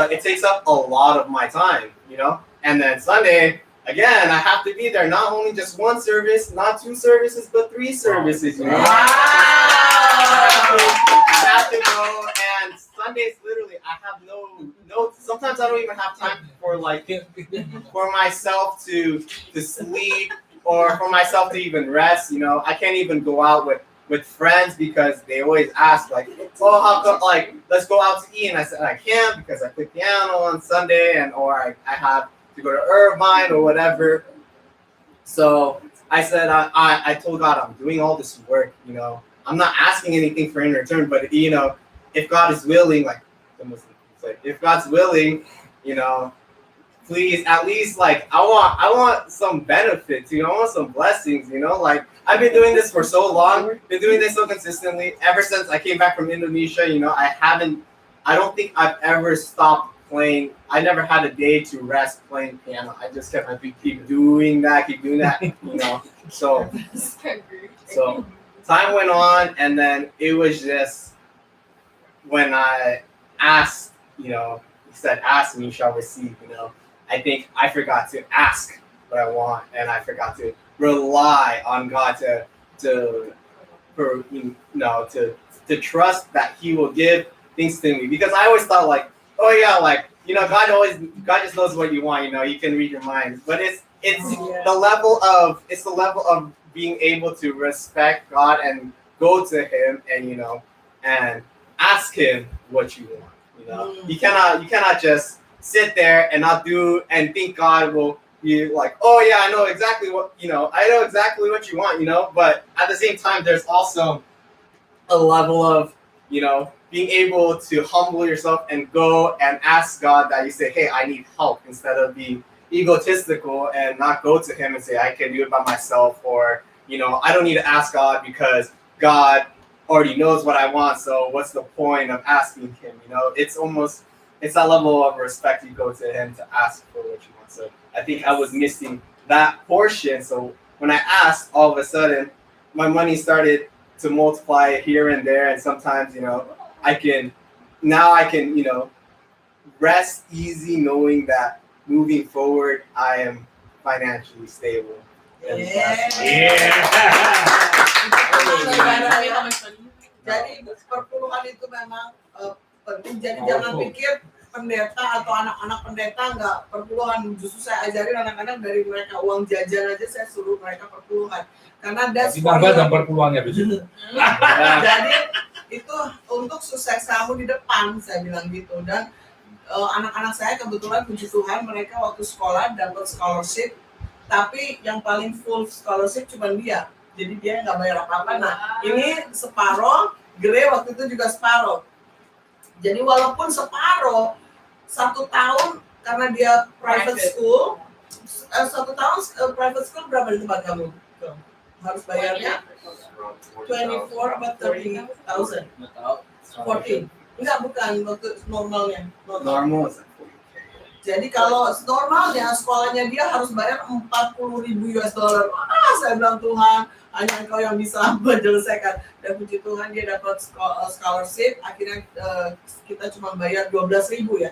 up a lot of my time, you know. And then Sunday again, I have to be there. Not only just one service, not 2 services, but 3 services. You know? Wow! I have to go, and Sundays literally I have no. Sometimes I don't even have time for myself to sleep, or for myself to even rest. You know, I can't even go out with friends because they always ask, like, oh, how come, like, let's go out to eat, and I said I can't because I play piano on Sunday, or I have to go to Irvine or whatever. So I said I told God, I'm doing all this work, you know, I'm not asking anything for in return, but, you know, if God is willing, like the Muslims say, if God's willing, you know, please, at least, like, I want some benefits, you know, I want some blessings, you know, like, I've been doing this for so long, been doing this so consistently, ever since I came back from Indonesia, you know, I don't think I've ever stopped playing. I never had a day to rest playing piano. I just kept keep doing that, you know, so time went on, and then it was just, when I asked, you know, He said, ask and you shall receive, you know. I think I forgot to ask what I want, and I forgot to rely on God to trust that He will give things to me. Because I always thought like, oh yeah, like God just knows what you want. He can read your mind. But it's the level of being able to respect God and go to Him and ask Him what you want. You cannot just sit there and not do and think God will be like, oh yeah, I know exactly what you want, but at the same time there's also a level of being able to humble yourself and go and ask God that you say, hey, I need help, instead of being egotistical and not go to Him and say, I can do it by myself, or I don't need to ask God because God already knows what I want, so what's the point of asking Him? It's that level of respect you go to Him to ask for what you want. So I think I was missing that portion. So when I asked, all of a sudden my money started to multiply here and there, and sometimes I can rest easy knowing that moving forward I am financially stable. Jadi perpuluhan itu memang penting. Jadi jangan pikir pendeta atau anak-anak pendeta nggak perpuluhan. Justru saya ajarin anak-anak dari mereka uang jajan aja saya suruh mereka perpuluhan. Karena that's dan perpuluhannya begitu. Jadi itu untuk sukses kamu di depan, saya bilang gitu. Dan anak-anak saya kebetulan puji Tuhan mereka waktu sekolah dapat scholarship, tapi yang paling full scholarship cuma dia. Jadi dia nggak bayar apa-apa. Nah, ini separoh, Gre waktu itu juga separoh. Jadi walaupun separoh, 1 tahun karena dia private school, 1 tahun private school berapa di tempat kamu? Harus bayarnya 24 about 30,000. 14. Enggak, bukan waktu normalnya. Normal. Jadi kalau normalnya sekolahnya dia harus bayar $40,000. Saya bilang Tuhan, hanya Engkau yang bisa menyelesaikan. Dan puji Tuhan dia dapat scholarship. Akhirnya kita cuma bayar 12,000 ya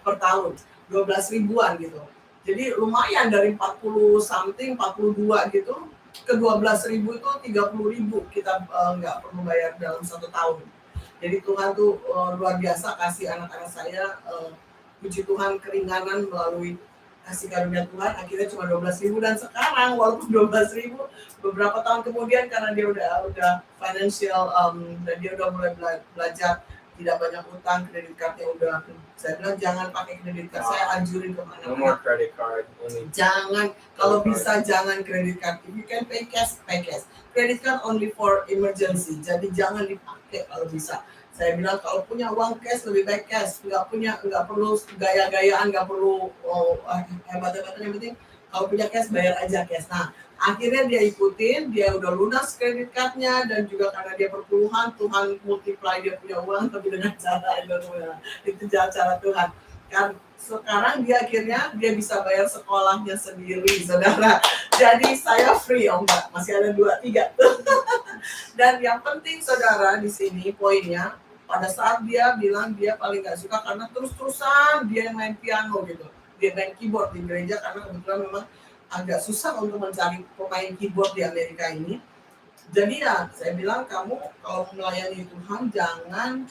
per tahun, 12,000-an gitu. Jadi lumayan dari 40 something, 42 gitu ke 12,000 itu 30,000 kita nggak perlu bayar dalam 1 tahun. Jadi Tuhan tuh luar biasa kasih anak-anak saya. Puji Tuhan keringanan melalui kasih karunia Tuhan, akhirnya cuma 12,000. Dan sekarang walaupun 12,000, beberapa tahun kemudian karena dia udah financial dan dia udah mulai belajar tidak banyak utang, kredit cardnya udah, saya bilang jangan pakai kredit card. Saya anjurin ke mana-mana. No more credit card. Jangan, kalau bisa jangan kredit card. If you can pay cash, pay cash. Credit card only for emergency, jadi jangan dipakai kalau bisa. Saya bilang kalau punya uang cash lebih baik cash, nggak perlu gaya-gayaan, nggak perlu hebat-hebatan, yang penting kalau punya cash bayar aja cash. Nah akhirnya dia ikutin, dia udah lunas kredit cardnya, dan juga karena dia perpuluhan, Tuhan multiply dia punya uang, tapi dengan cara itu cara Tuhan. Kan sekarang dia akhirnya dia bisa bayar sekolahnya sendiri, saudara. Jadi saya free, enggak, masih ada 2-3 Dan yang penting saudara di sini poinnya, pada saat dia bilang dia paling nggak suka karena terus-terusan dia main piano gitu, dia main keyboard di gereja, karena kebetulan memang agak susah untuk mencari pemain keyboard di Amerika ini. Jadi ya saya bilang kamu kalau melayani Tuhan jangan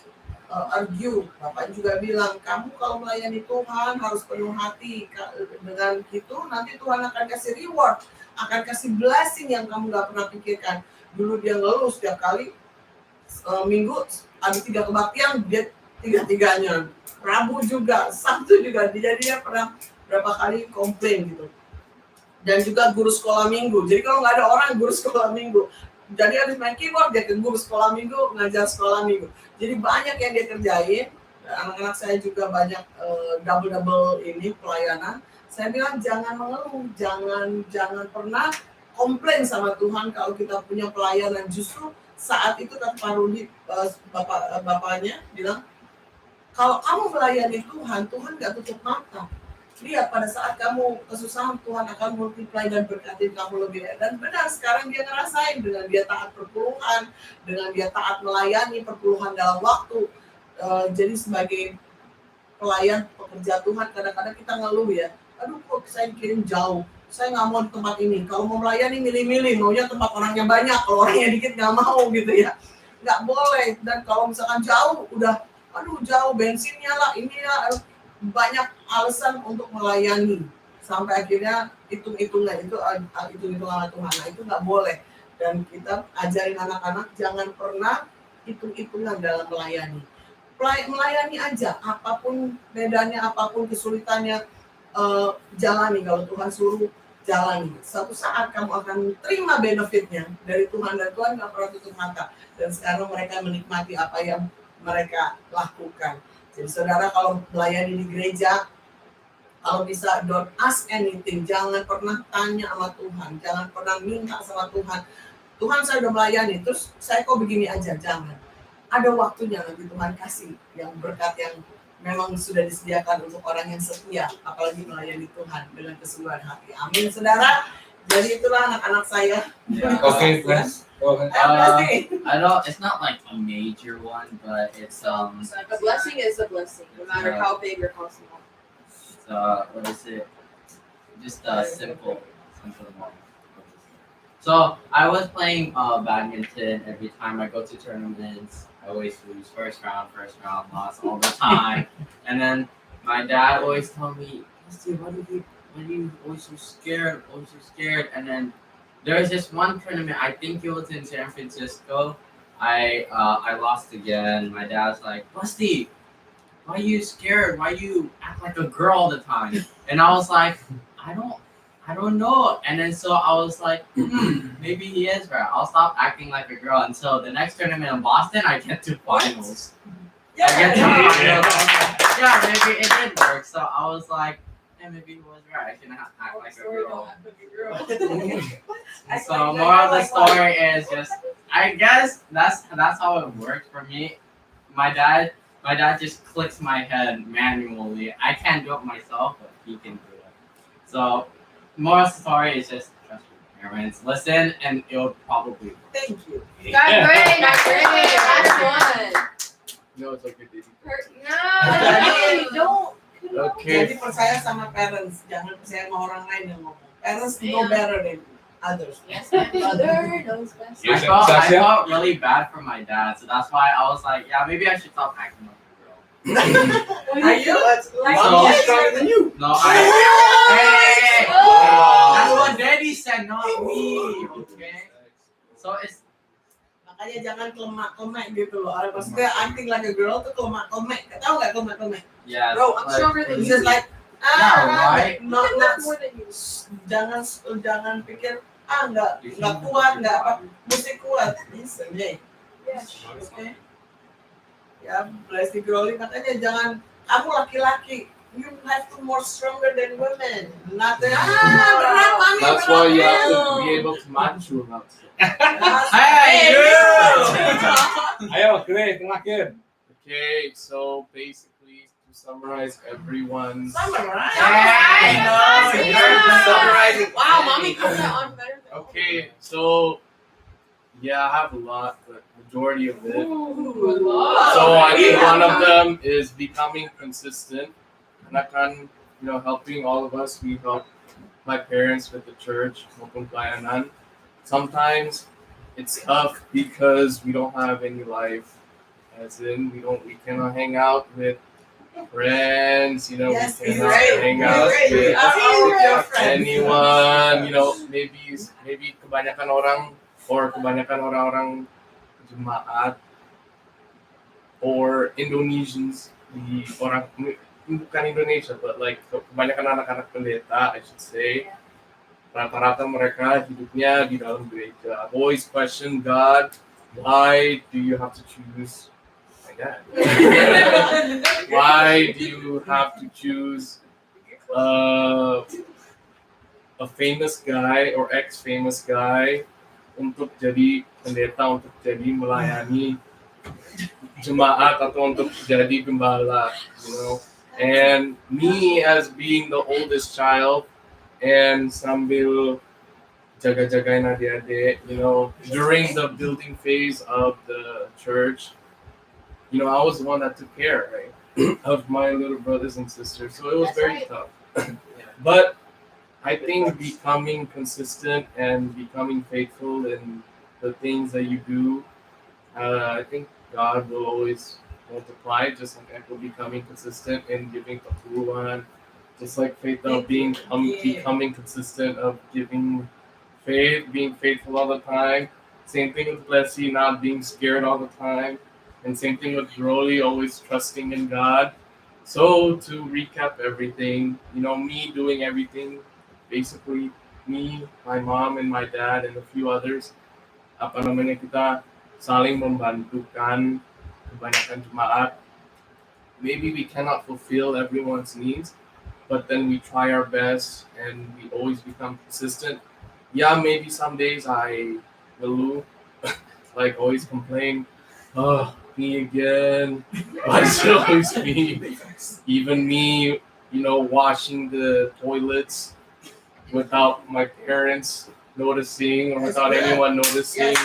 argue. Bapak juga bilang kamu kalau melayani Tuhan harus penuh hati, dengan gitu nanti Tuhan akan kasih reward, akan kasih blessing yang kamu nggak pernah pikirkan. Dulu dia ngeluh setiap kali minggu ada 3 kebaktian, dia 3-3-nya. Rabu juga, Sabtu juga. Jadi dia pernah berapa kali komplain gitu. Dan juga guru sekolah minggu. Jadi kalau nggak ada orang, guru sekolah minggu. Jadi harus main keyboard, dia ke guru sekolah minggu, ngajar sekolah minggu. Jadi banyak yang dia kerjain. Anak-anak saya juga banyak double ini pelayanan. Saya bilang jangan mengeluh, jangan pernah komplain sama Tuhan kalau kita punya pelayanan. Justru saat itu kata Pak Rudi, bapaknya bilang, kalau kamu melayani Tuhan, Tuhan gak tutup mata. Lihat pada saat kamu kesusahan, Tuhan akan multiply dan berkati kamu lebih. Dan benar, sekarang dia ngerasain dengan dia taat perpuluhan, dengan dia taat melayani perpuluhan dalam waktu. Jadi sebagai pelayan pekerja Tuhan, kadang-kadang kita ngeluh ya, aduh kok saya dikirim jauh, saya nggak mau di tempat ini. Kalau mau melayani milih-milih, maunya tempat orangnya banyak, kalau orangnya dikit nggak mau gitu ya. Nggak boleh. Dan kalau misalkan jauh, udah aduh jauh, bensinnya lah, ini ya, banyak alasan untuk melayani. Sampai akhirnya hitung-hitungan itu hitung-hitungan Tuhan. Nah, itu nggak boleh. Dan kita ajarin anak-anak jangan pernah hitung-hitungan dalam melayani. Melayani aja, apapun medannya, apapun kesulitannya, jalani. Kalau Tuhan suruh, jalani. Suatu saat kamu akan terima benefitnya dari Tuhan, dan Tuhan nggak pernah tutup mata. Dan sekarang mereka menikmati apa yang mereka lakukan. Jadi saudara, kalau melayani di gereja, kalau bisa don't ask anything, jangan pernah tanya sama Tuhan, jangan pernah minta sama Tuhan. Tuhan, saya udah melayani, terus saya kok begini aja, jangan. Ada waktunya nanti Tuhan kasih yang berkat yang memang sudah disediakan untuk orang yang setia, apalagi melayani Tuhan dengan kesungguhan hati. Amin, saudara. Jadi itulah anak-anak saya. Okay, friends. I don't. It's not like a major one, but it's A blessing is a blessing, no matter how big or how small. What is it? Just simple one. So I was playing badminton. Every time I go to tournaments, I always lose first round, lost all the time. And then my dad always told me, "Steve, why do you always so scared? And then there was this one tournament. I think it was in San Francisco. I lost again. My dad's like, "Busty, why are you scared? Why you act like a girl all the time?" And I was like, I don't know. And then so I was like, maybe he is right. I'll stop acting like a girl. And so the next tournament in Boston, I get to finals. Yeah, maybe it did work. So I was like, yeah, maybe he was right. I shouldn't act like a girl. So more of the story is just, I guess that's how it worked for me. My dad just clicks my head manually. I can't do it myself, but he can do it. So more of the story is just trust your parents, listen, and it'll probably work. Thank you. Got great. Last one. No, it's okay, baby. Don't. Jadi Okay. percaya sama parents, jangan percaya sama orang lain yang ngomong. Parents know better than others. Yes, my mother knows best. Yes. I felt really bad for my dad, so that's why I was like, yeah, maybe I should stop acting like a girl. Are you? Mommy is stronger than you. No, hey, that's what Daddy said, not me. Okay. So it's Makanya jangan kelemak-kelemek gitu loh. Maksudnya acting like a girl tuh kelemak-kelemek. Tahu nggak kelemak-kelemek? yeah. Bro, I'm stronger than It's you. just like right? not more than you. jangan pikir nggak kuat, nggak apa, mesti kuat. Listen, hey. Okay. Ya, Lesti Growly katanya jangan, kamu laki-laki, you have to more stronger than women. Nothing. Berat mami. That's why you have to be able to mature now. Hey, you! Ayo, Gre, terakhir. Okay, so basically to summarize everyone's Summarize. Hey, no, Summarizing. Wow, mommy put that on better than okay, so yeah, I have a lot, but majority of it. So I think one of them is becoming consistent. And helping all of us. We help my parents with the church, maupun pelayanan. Sometimes it's tough because we don't have any life, as in we cannot hang out with friends. Yes, we he's cannot right. hang out with Your friends. anyone. Maybe kebanyakan orang-orang jemaat or Indonesians di orang bukan Indonesia, but like kebanyakan anak-anak pendeta, I should say, rata-rata mereka hidupnya di dalam gereja. I've always questioned God, why do you have to choose my dad? Why do you have to choose a famous guy or ex-famous guy untuk jadi pendeta, untuk jadi melayani jemaat atau untuk jadi gembala, And me as being the oldest child and sambil jaga-jagain adik-adik, during the building phase of the church, I was the one that took care, right, of my little brothers and sisters. So it was very tough. But I think becoming consistent and becoming faithful in the things that you do, I think God will always multiply, just like Echo becoming consistent in giving Paturuan, just like Faith of becoming consistent of giving faith, being faithful all the time. Same thing with Leslie, not being scared all the time. And same thing with Broly, always trusting in God. So to recap everything, me doing everything, basically me, my mom, and my dad, and a few others, apa namanya kita saling membantukan kebanyakan jemaat. Maybe we cannot fulfill everyone's needs, but then we try our best and we always become consistent. Yeah, maybe some days I will like always complain, oh, me again. Why is it always me? Even me, washing the toilets without my parents noticing or without anyone noticing.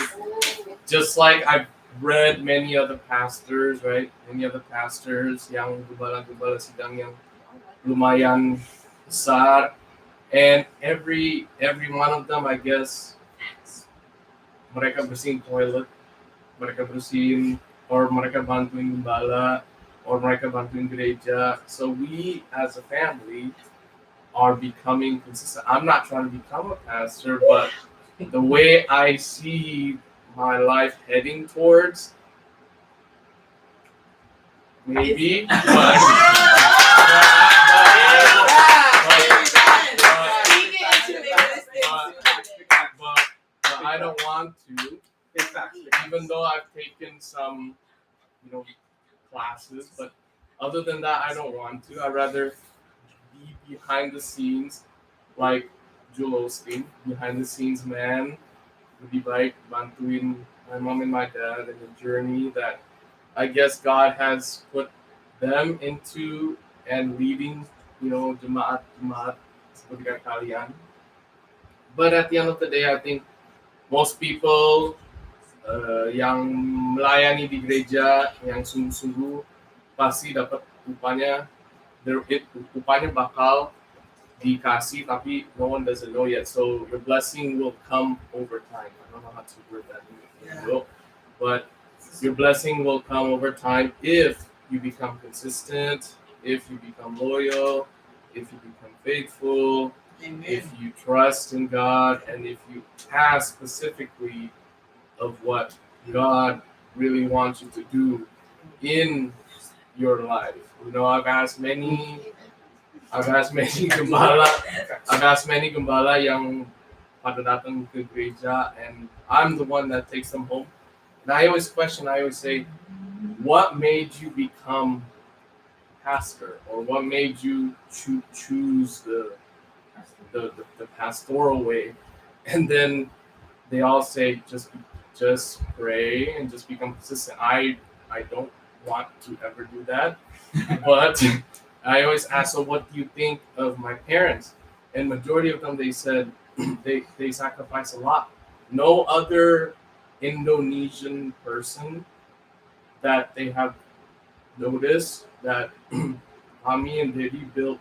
Just like I've read many other pastors, right? Many other pastors yang gembala-gembala sidang yang lumayan besar, and every one of them, I guess, mereka bersihin toilet, mereka bersihin, or mereka bantuin gembala, or mereka bantuin gereja. So we as a family are becoming consistent. I'm not trying to become a pastor, but the way I see my life heading towards, maybe, but I don't want to, even though I've taken some, classes, but other than that, I don't want to. I'd rather be behind the scenes, like Joel Osteen, behind the scenes man, lebih baik bantuin my mom and my dad in the journey that I guess God has put them into and leading, jemaat seperti kalian. But at the end of the day, I think most people yang melayani di gereja yang sungguh-sungguh pasti dapat upahnya. Upahnya bakal dikasih, tapi no one doesn't know yet. So your blessing will come over time. I don't know how to word that in English, but your blessing will come over time if you become consistent, if you become loyal, if you become faithful, Amen. if you trust in God, and if you ask specifically of what God really wants you to do in your life. I've asked many gembala yang pada datang ke gereja, and I'm the one that takes them home. And I always say, what made you become pastor, or what made you choose the pastoral way? And then they all say, just pray and just become consistent. I don't want to ever do that, but I always ask, so what do you think of my parents? And majority of them, they said they sacrifice a lot. No other Indonesian person that they have noticed that Ami and Didi built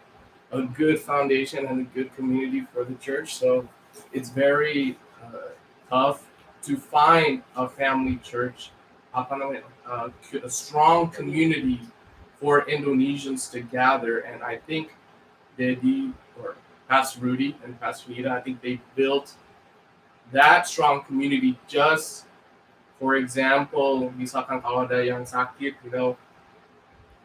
a good foundation and a good community for the church. So it's very tough to find a family church, a strong community for Indonesians to gather. And I think Dedi, or Pastor Rudi and Pastor Nita, I think they built that strong community. Just, for example, misalkan kalau ada yang sakit,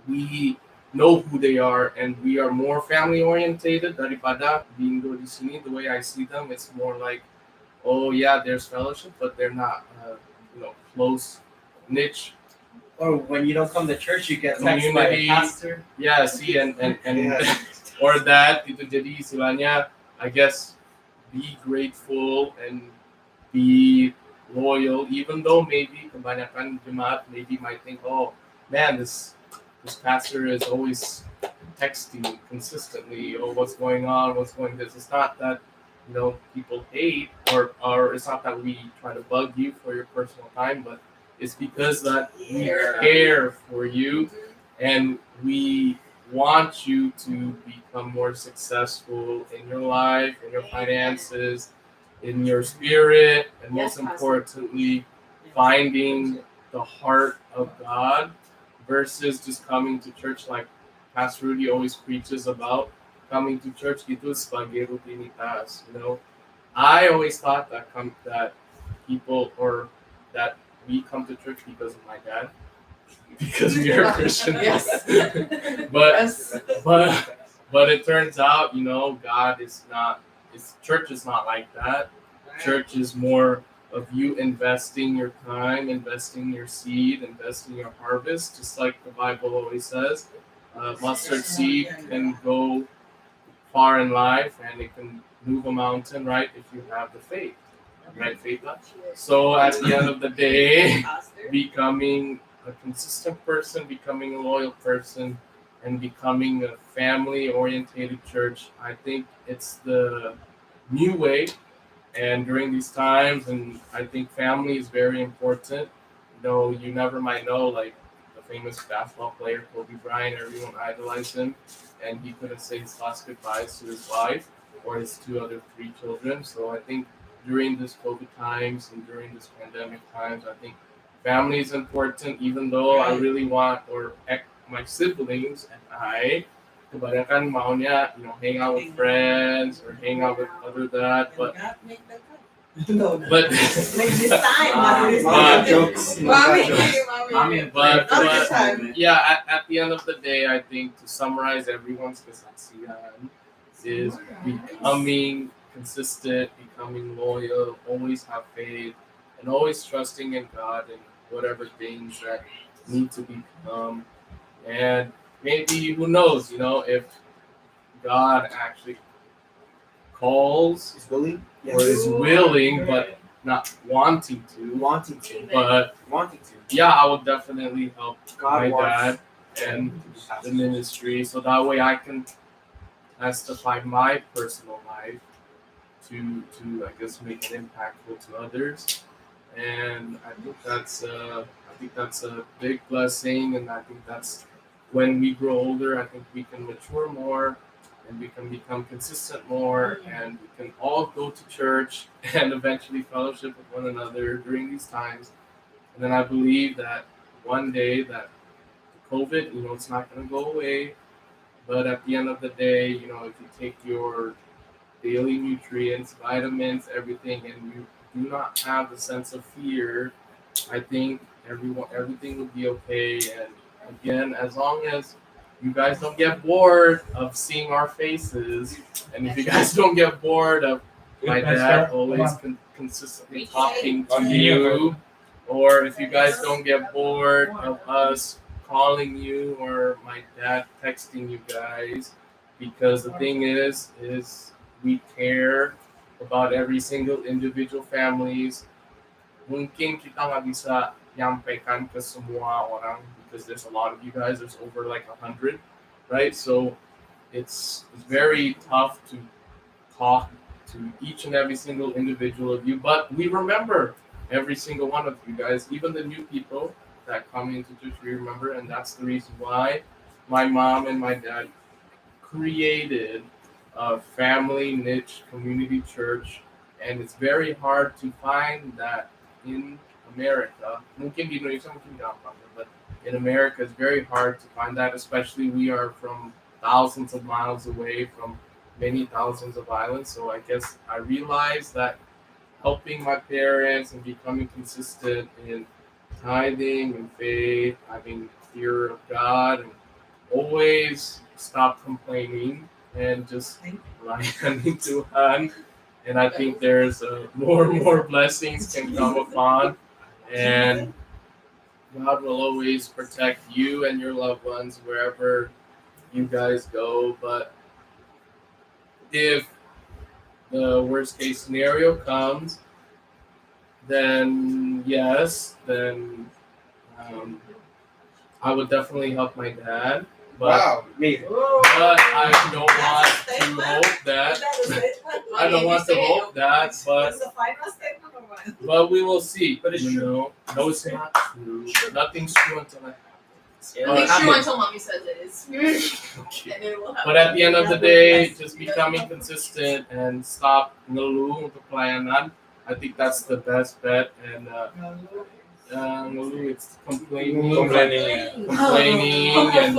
we know who they are, and we are more family orientated daripada di Indo di sini. The way I see them, it's more like, oh yeah, there's fellowship, but they're not, close niche. Or when you don't come to church, you get texted by a pastor. Yeah, see, and or that itu jadi istilahnya, I guess, be grateful and be loyal, even though maybe kebanyakan jemaat maybe might think, oh man, this pastor is always texting consistently, or what's going on, this. It's not that people hate, or it's not that we try to bug you for your personal time, but it's because that we care for you, and we want you to become more successful in your life, in your finances, in your spirit, and most importantly, finding the heart of God versus just coming to church like Pastor Rudi always preaches about. Coming to church itu sebagai rutinitas, you know. I always thought that people or that we come to church because of my dad, because we are Christian. Yes. but it turns out, you know, God is not. Church is not like that. Church is more of you investing your time, investing your seed, investing your harvest, just like the Bible always says. Mustard seed can go far in life and it can move a mountain, right, if you have the faith. Right, faith? So at the end of the day, becoming a consistent person, becoming a loyal person, and becoming a family-oriented church, I think it's the new way. And during these times, and I think family is very important. You know, you never might know, like the famous basketball player Kobe Bryant, everyone idolized him, and he couldn't say his last goodbyes to his wife or his three children. So I think during this COVID times and during this pandemic times, I think family is important, even though I really want, or my siblings and I, kebanyakan maunya, you know, hang out with friends or hang out with other that, but yeah, at the end of the day, I think to summarize everyone's kesaksian is becoming consistent, becoming loyal, always have faith, and always trusting in God and whatever things that need to become. And maybe, who knows, you know, if God actually calls Is willing? or is willing, but not wanting to. But yeah, I would definitely help my dad and the ministry, so that way I can testify my personal life to I guess make it impactful to others. And I think that's a big blessing, and I think that's when we grow older, I think we can mature more and we can become consistent more, and we can all go to church and eventually fellowship with one another during these times. And then I believe that one day that COVID, you know, it's not going to go away, but at the end of the day, you know, if you take your daily nutrients, vitamins, everything, and you do not have the sense of fear, I think everything will be okay. And again, as long as you guys don't get bored of seeing our faces, and if you guys don't get bored of my dad always consistently talking to you, or if you guys don't get bored of us calling you or my dad texting you guys, because the thing is we care about every single individual families. Mungkin kita nggak bisa nyampaikan ke semua orang because there's a lot of you guys. There's over like 100, right? So it's very tough to talk to each and every single individual of you. But we remember every single one of you guys, even the new people that come into church. We remember, and that's the reason why my mom and my dad created a family niche community church, and it's very hard to find that in America. Mungkin di Indonesia mungkin gampang, but in America it's very hard to find that, especially we are from thousands of miles away from many thousands of islands. So I guess I realized that helping my parents and becoming consistent in tithing and faith, having fear of God, and always stop complaining and just relying to Tuhan. And I think there's more and more blessings can come upon, and God will always protect you and your loved ones wherever you guys go. But if the worst case scenario comes, then yes, then I would definitely help my dad. But, wow, amazing. But I don't want to hope that. I don't want to hope that, but we will see. But it's true. No, it's not true. Nothing's true until I. Make sure until mommy says it is. Okay. And then we'll have But at the end of the day, just becoming consistent and stop ngeluh untuk pelayanan. I think that's the best bet. And ngeluh, it's complaining, Complaining. and Okay.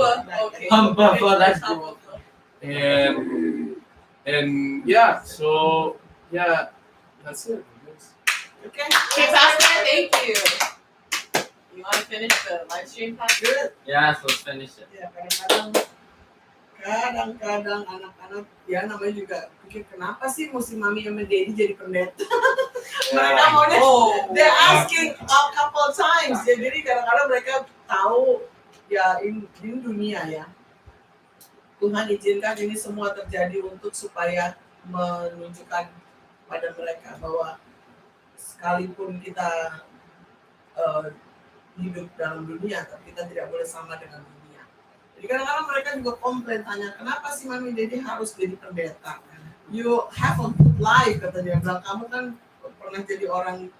That's cool. and yeah. So yeah, that's it. Okay. Okay, Pastor, thank you. You want to finish the live stream, Pastor? Good. Yeah, so let's finish it. Ya, kadang-kadang anak-anak ya namanya juga pikir kenapa sih mesti mami sama daddy jadi pendeta. Mereka maunya they're asking a couple times ya, jadi kadang-kadang mereka tahu ya ini dunia ya, Tuhan izinkan ini semua terjadi untuk supaya menunjukkan pada mereka bahwa sekalipun kita hidup dalam dunia, tapi kita tidak boleh sama dengan dunia. Jadi kadang-kadang mereka juga komplain, tanya, kenapa sih mami daddy harus jadi pendeta? You have a good life, kata dia bilang. Kamu kan pernah jadi orang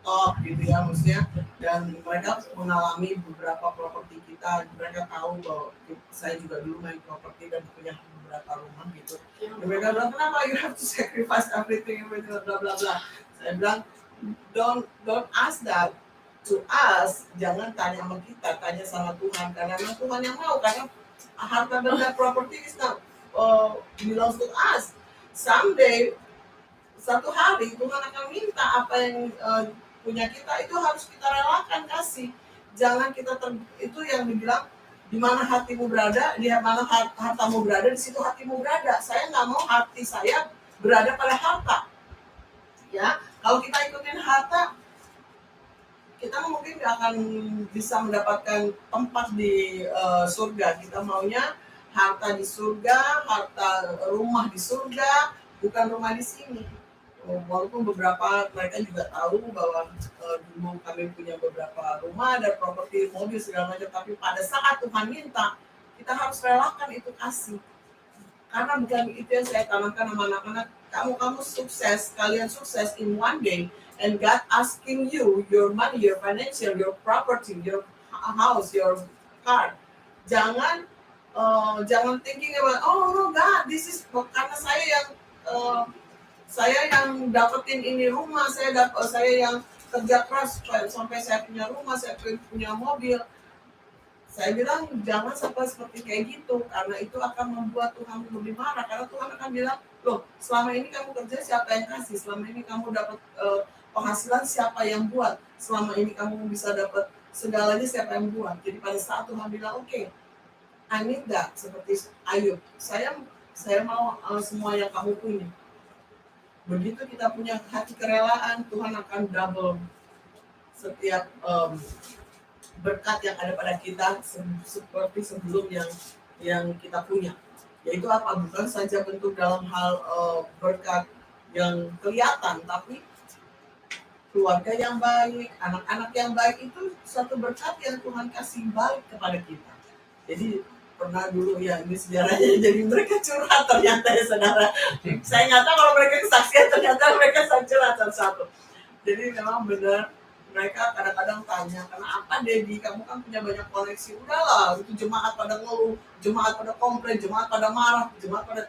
top gitu ya, maksudnya. Dan mereka mengalami beberapa properti kita. Mereka tahu bahwa saya juga dulu main properti dan punya beberapa rumah gitu. Dan mereka bilang, kenapa you have to sacrifice everything, bla bla bla. Saya bilang, don't ask that to us, jangan tanya sama kita, tanya sama Tuhan, karena memang Tuhan yang mau, karena harta benda properti is not belongs to us. Someday, satu hari Tuhan akan minta apa yang punya kita, itu harus kita relakan kasih. Jangan kita itu yang dibilang di mana hatimu berada, di mana hartamu berada, di situ hatimu berada. Saya nggak mau hati saya berada pada harta. Ya, kalau kita ikutin harta, kita mungkin nggak akan bisa mendapatkan tempat di surga. Kita maunya harta di surga, harta rumah di surga, bukan rumah di sini. Walaupun beberapa mereka juga tahu bahwa dulu kami punya beberapa rumah dan properti, mobil segala macam, tapi pada saat Tuhan minta, kita harus relakan itu kasih. Karena bukan itu yang saya tanamkan sama anak-anak. Kamu sukses, kalian sukses in one day, and God asking you, your money, your financial, your property, your house, your car. Jangan thinking about, oh no God, this is karena saya yang dapetin ini rumah, saya yang kerja keras sampai saya punya rumah, saya punya mobil. Saya bilang jangan sampai seperti kayak gitu, karena itu akan membuat Tuhan lebih marah. Karena Tuhan akan bilang, loh selama ini kamu kerja siapa yang kasih, selama ini kamu dapat penghasilan siapa yang buat, selama ini kamu bisa dapat segalanya siapa yang buat. Jadi pada saat Tuhan bilang, oke, I need that, seperti Ayub, saya mau semua yang kamu punya. Begitu kita punya hati kerelaan, Tuhan akan double setiap berkat yang ada pada kita seperti sebelum yang kita punya. Yaitu apa? Bukan saja bentuk dalam hal berkat yang kelihatan, tapi keluarga yang baik, anak-anak yang baik, itu satu berkat yang Tuhan kasih balik kepada kita. Jadi pernah dulu ya, ini sejarahnya, jadi mereka curhat ternyata ya saudara. Saya nggak tahu kalau mereka kesaksian, ternyata mereka curhat satu-satu. Jadi memang benar, mereka kadang-kadang tanya, kenapa Dedi, kamu kan punya banyak koleksi. Udahlah, itu jemaat pada ngeluh, jemaat pada komplain, jemaat pada marah, jemaat pada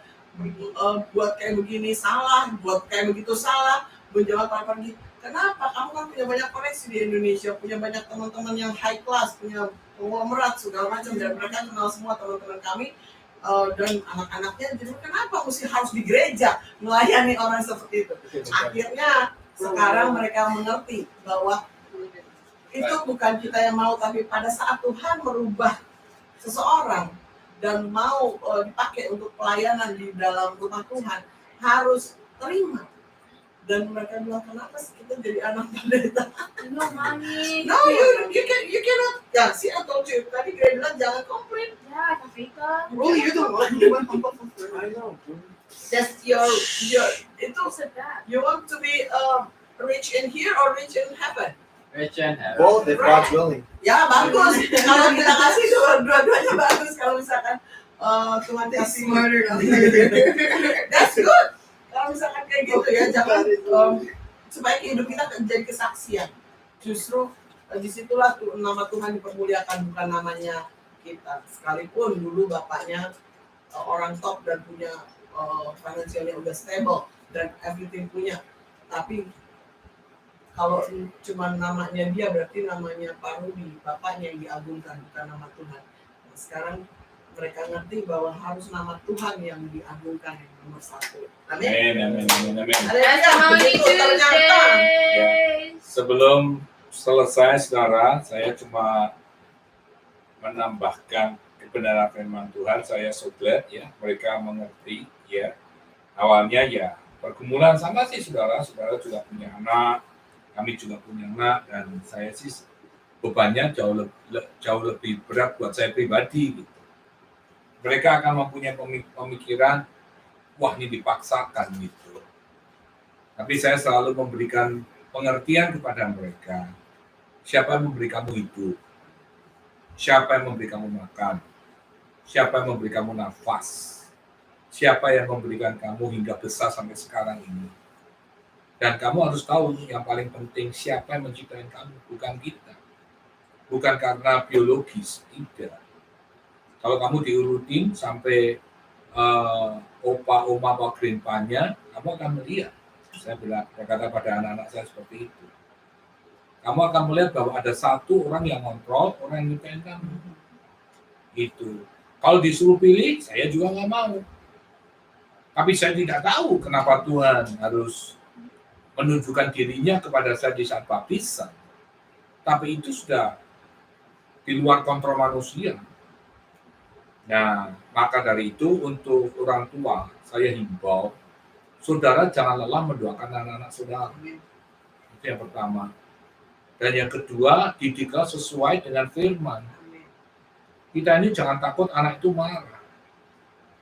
buat kayak begini salah, buat kayak begitu salah, jemaat pada pergi. Kenapa? Kamu kan punya banyak koleksi di Indonesia, punya banyak teman-teman yang high class, punya konglomerat segala macam, dan mereka kenal semua teman-teman kami dan anak-anaknya. Jadi kenapa mesti harus di gereja melayani orang seperti itu? Akhirnya sekarang mereka mengerti bahwa itu bukan kita yang mau, tapi pada saat Tuhan merubah seseorang dan mau dipakai untuk pelayanan di dalam rumah Tuhan, harus terima. Dan mereka bilang, kenapa sih kita jadi anak pendeta? No, mommy. No, you cannot. Ya, see, I told you. Tadi Greg bilang jangan komplain. Yeah, Kafika. Oh, you don't want. You want I know. That's your. Itu. Who said that? You want to be rich in here or rich in heaven? Rich and heaven. Both if God's willing. Ya, bagus. Kalau kita kasih dua-duanya bagus. Kalau misalkan Tuhan kasih murder. That's good. Kalau misalkan kayak gitu ya, jangan supaya hidup kita jadi kesaksian. Justru disitulah nama Tuhan dipermuliakan, bukan namanya kita. Sekalipun dulu bapaknya orang top dan punya finansialnya udah stable dan everything punya, tapi kalau cuma namanya dia berarti namanya Pak Rudi, bapaknya yang diagungkan, bukan nama Tuhan. Nah, sekarang mereka ngerti bahwa harus nama Tuhan yang diagungkan yang nomor satu. Amin. Amin. Testimony Tuesday. Sebelum selesai, saudara, saya cuma menambahkan kebenaran firman Tuhan. Saya so glad ya mereka mengerti ya. Awalnya ya pergumulan sama sih saudara juga punya anak, kami juga punya anak, dan saya sih bebannya jauh lebih berat buat saya pribadi gitu. Mereka akan mempunyai pemikiran, wah ini dipaksakan gitu. Tapi saya selalu memberikan pengertian kepada mereka. Siapa yang memberi kamu hidup? Siapa yang memberi kamu makan? Siapa yang memberi kamu nafas? Siapa yang memberikan kamu hingga besar sampai sekarang ini? Dan kamu harus tahu yang paling penting, siapa yang menciptakan kamu, bukan kita. Bukan karena biologis, tidak. Kalau kamu diurutin sampai opa, oma, atau grandpa-nya, kamu akan melihat. Saya berkata pada anak-anak saya seperti itu. Kamu akan melihat bahwa ada satu orang yang kontrol, orang yang nyiptain kamu. Itu. Kalau disuruh pilih, saya juga nggak mau. Tapi saya tidak tahu kenapa Tuhan harus menunjukkan dirinya kepada saya di saat baptisan. Tapi itu sudah di luar kontrol manusia. Nah, maka dari itu untuk orang tua, saya himbau, saudara jangan lelah mendoakan anak-anak saudara. Itu yang pertama. Dan yang kedua, didiklah sesuai dengan firman. Kita ini jangan takut anak itu marah.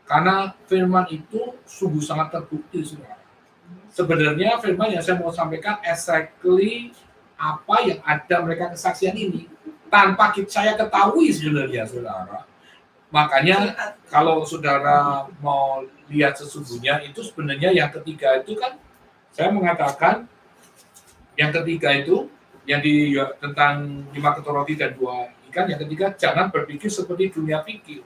Karena firman itu sungguh sangat terbukti, saudara. Sebenarnya firman yang saya mau sampaikan exactly apa yang ada mereka kesaksian ini. Tanpa saya ketahui sebenarnya, saudara. Makanya kalau saudara mau lihat sesungguhnya itu sebenarnya yang ketiga itu kan saya mengatakan yang ketiga itu yang tentang 5 ketoro roti dan 2 ikan, yang ketiga jangan berpikir seperti dunia pikir.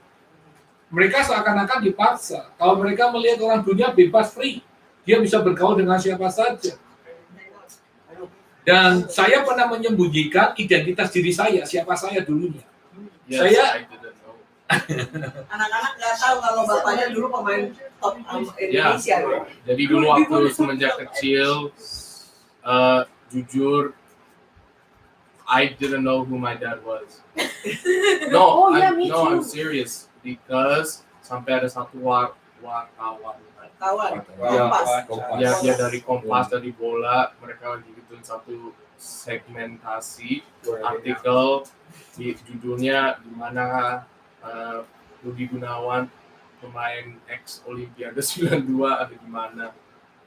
Mereka seakan-akan dipaksa. Kalau mereka melihat orang dunia bebas free, dia bisa bergaul dengan siapa saja. Dan saya pernah menyembunyikan identitas diri saya, siapa saya dulunya. Yes, Saya anak-anak nggak tahu kalau bapaknya dulu pemain top Indonesia. Jadi dulu waktu semenjak kecil, jujur, I didn't know who my dad was. No, I'm serious, because sampai ada satu wartawan. Dia dari Kompas, dari bola, mereka lagi bikin satu segmentasi artikel di judulnya dimana Rudi Gunawan pemain ex Olimpiade 92 ada di mana.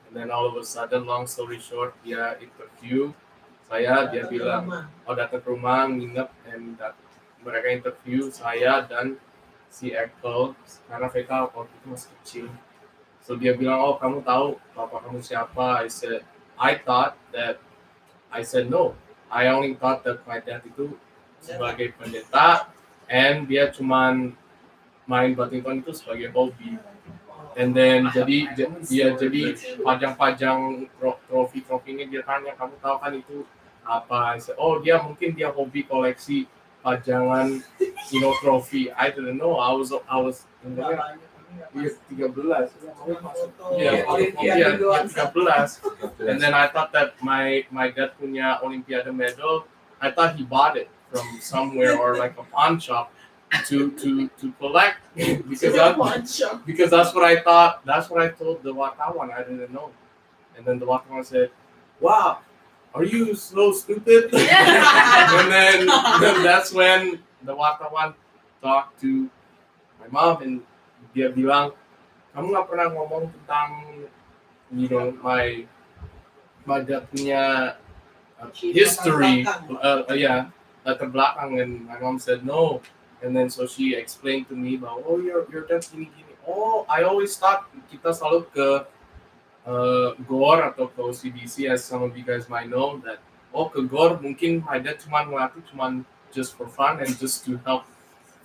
And then all of a sudden, long story short, dia interview saya, dia bilang, datang ke rumah, nginep, and mereka interview saya dan si Ekel, karena mereka waktu itu masih kecil. So dia bilang, kamu tahu papa kamu siapa? I said no. I only thought that my dad itu sebagai pendeta, and dia cuman main badminton itu sebagai hobi. And then jadi pajang-pajang trofi-trofinya, dia tanya, kamu tahu kan itu apa? I said, dia mungkin dia hobi koleksi pajangan trofi. I didn't know. I was 13. Iya, 13. And then I thought that my dad punya Olimpiade medal. I thought he bought it from somewhere or like a pawn shop to collect, because that's what I thought. That's what I told the wartawan. I didn't know. And then the wartawan said, "Wow, are you so stupid?" And then that's when the wartawan talked to my mom, and dia bilang, kamu nggak pernah ngomong tentang my dad punya history, latar belakang. And my mom said no. And then so she explained to me about, your dad's gini. I always thought kita selalu ke GOR atau ke OCBC, as some of you guys might know, that ke GOR mungkin my dad cuman ngelatih cuman just for fun and just to help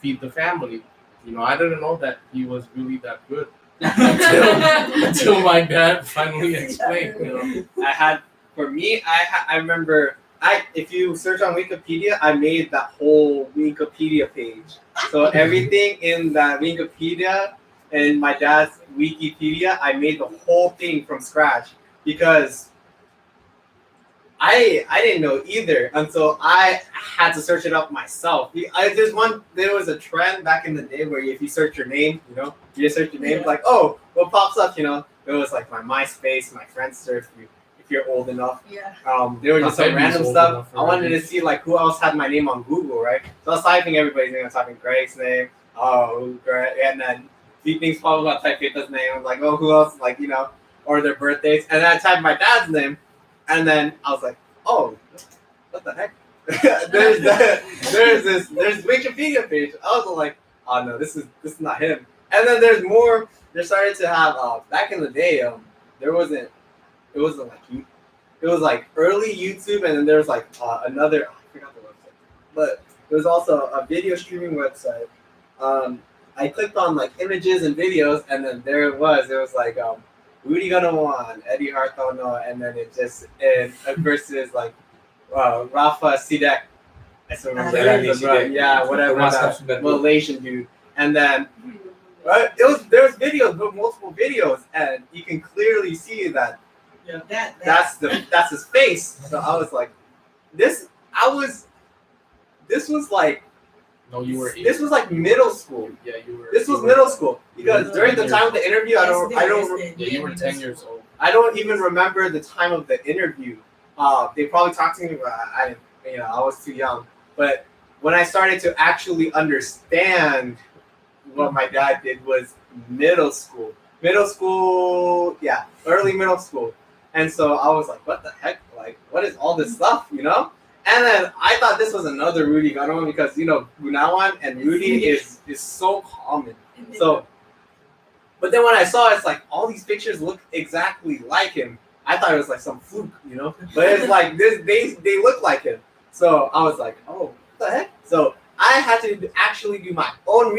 feed the family. I didn't know that he was really that good until my dad finally explained. I remember if you search on Wikipedia, I made that whole Wikipedia page. So everything in that Wikipedia and my dad's Wikipedia, I made the whole thing from scratch because I didn't know either until I had to search it up myself. There was a trend back in the day where if you search your name, you just search your name, like, oh, what pops up, It was like my MySpace, my Friendster, if you're old enough. Yeah. There was just some random stuff. I wanted to see like who else had my name on Google, right? So I was typing everybody's name. I was typing Greg's name. Oh, Greg, and then few things pop up. I type Peter's name. I was like, oh, who else? Like, or their birthdays. And then I typed my dad's name. And then I was like, oh, what the heck? there's Wikipedia page. I was like, oh no, this is not him. And then there's more. They started to have back in the day. It wasn't like it was like early YouTube, and then there was like another. I forgot the website, but there was also a video streaming website. I clicked on like images and videos, and then there it was. It was like Rudi Gunawan, Eddie Hartono, and then versus like Rafa Sidek. I still remember that. Yeah, whatever, that Malaysian dude. And then there's videos, but multiple videos, and you can clearly see that that's his face. So I was like, this was like. No, you were. This was like middle school. Yeah, you were. This was middle school because during the time of the interview, I don't. Yeah, you were 10 years old. I don't even remember the time of the interview. They probably talked to me, but I was too young. But when I started to actually understand what my dad did was middle school. Early middle school. And so I was like, what the heck? Like, what is all this stuff, And then I thought this was another Rudi Gunawan because, Gunawan and Rudi is so common. So, but then when I saw it's like all these pictures look exactly like him, I thought it was like some fluke, But it's like they look like him. So I was like, oh, what the heck? So I had to actually do my own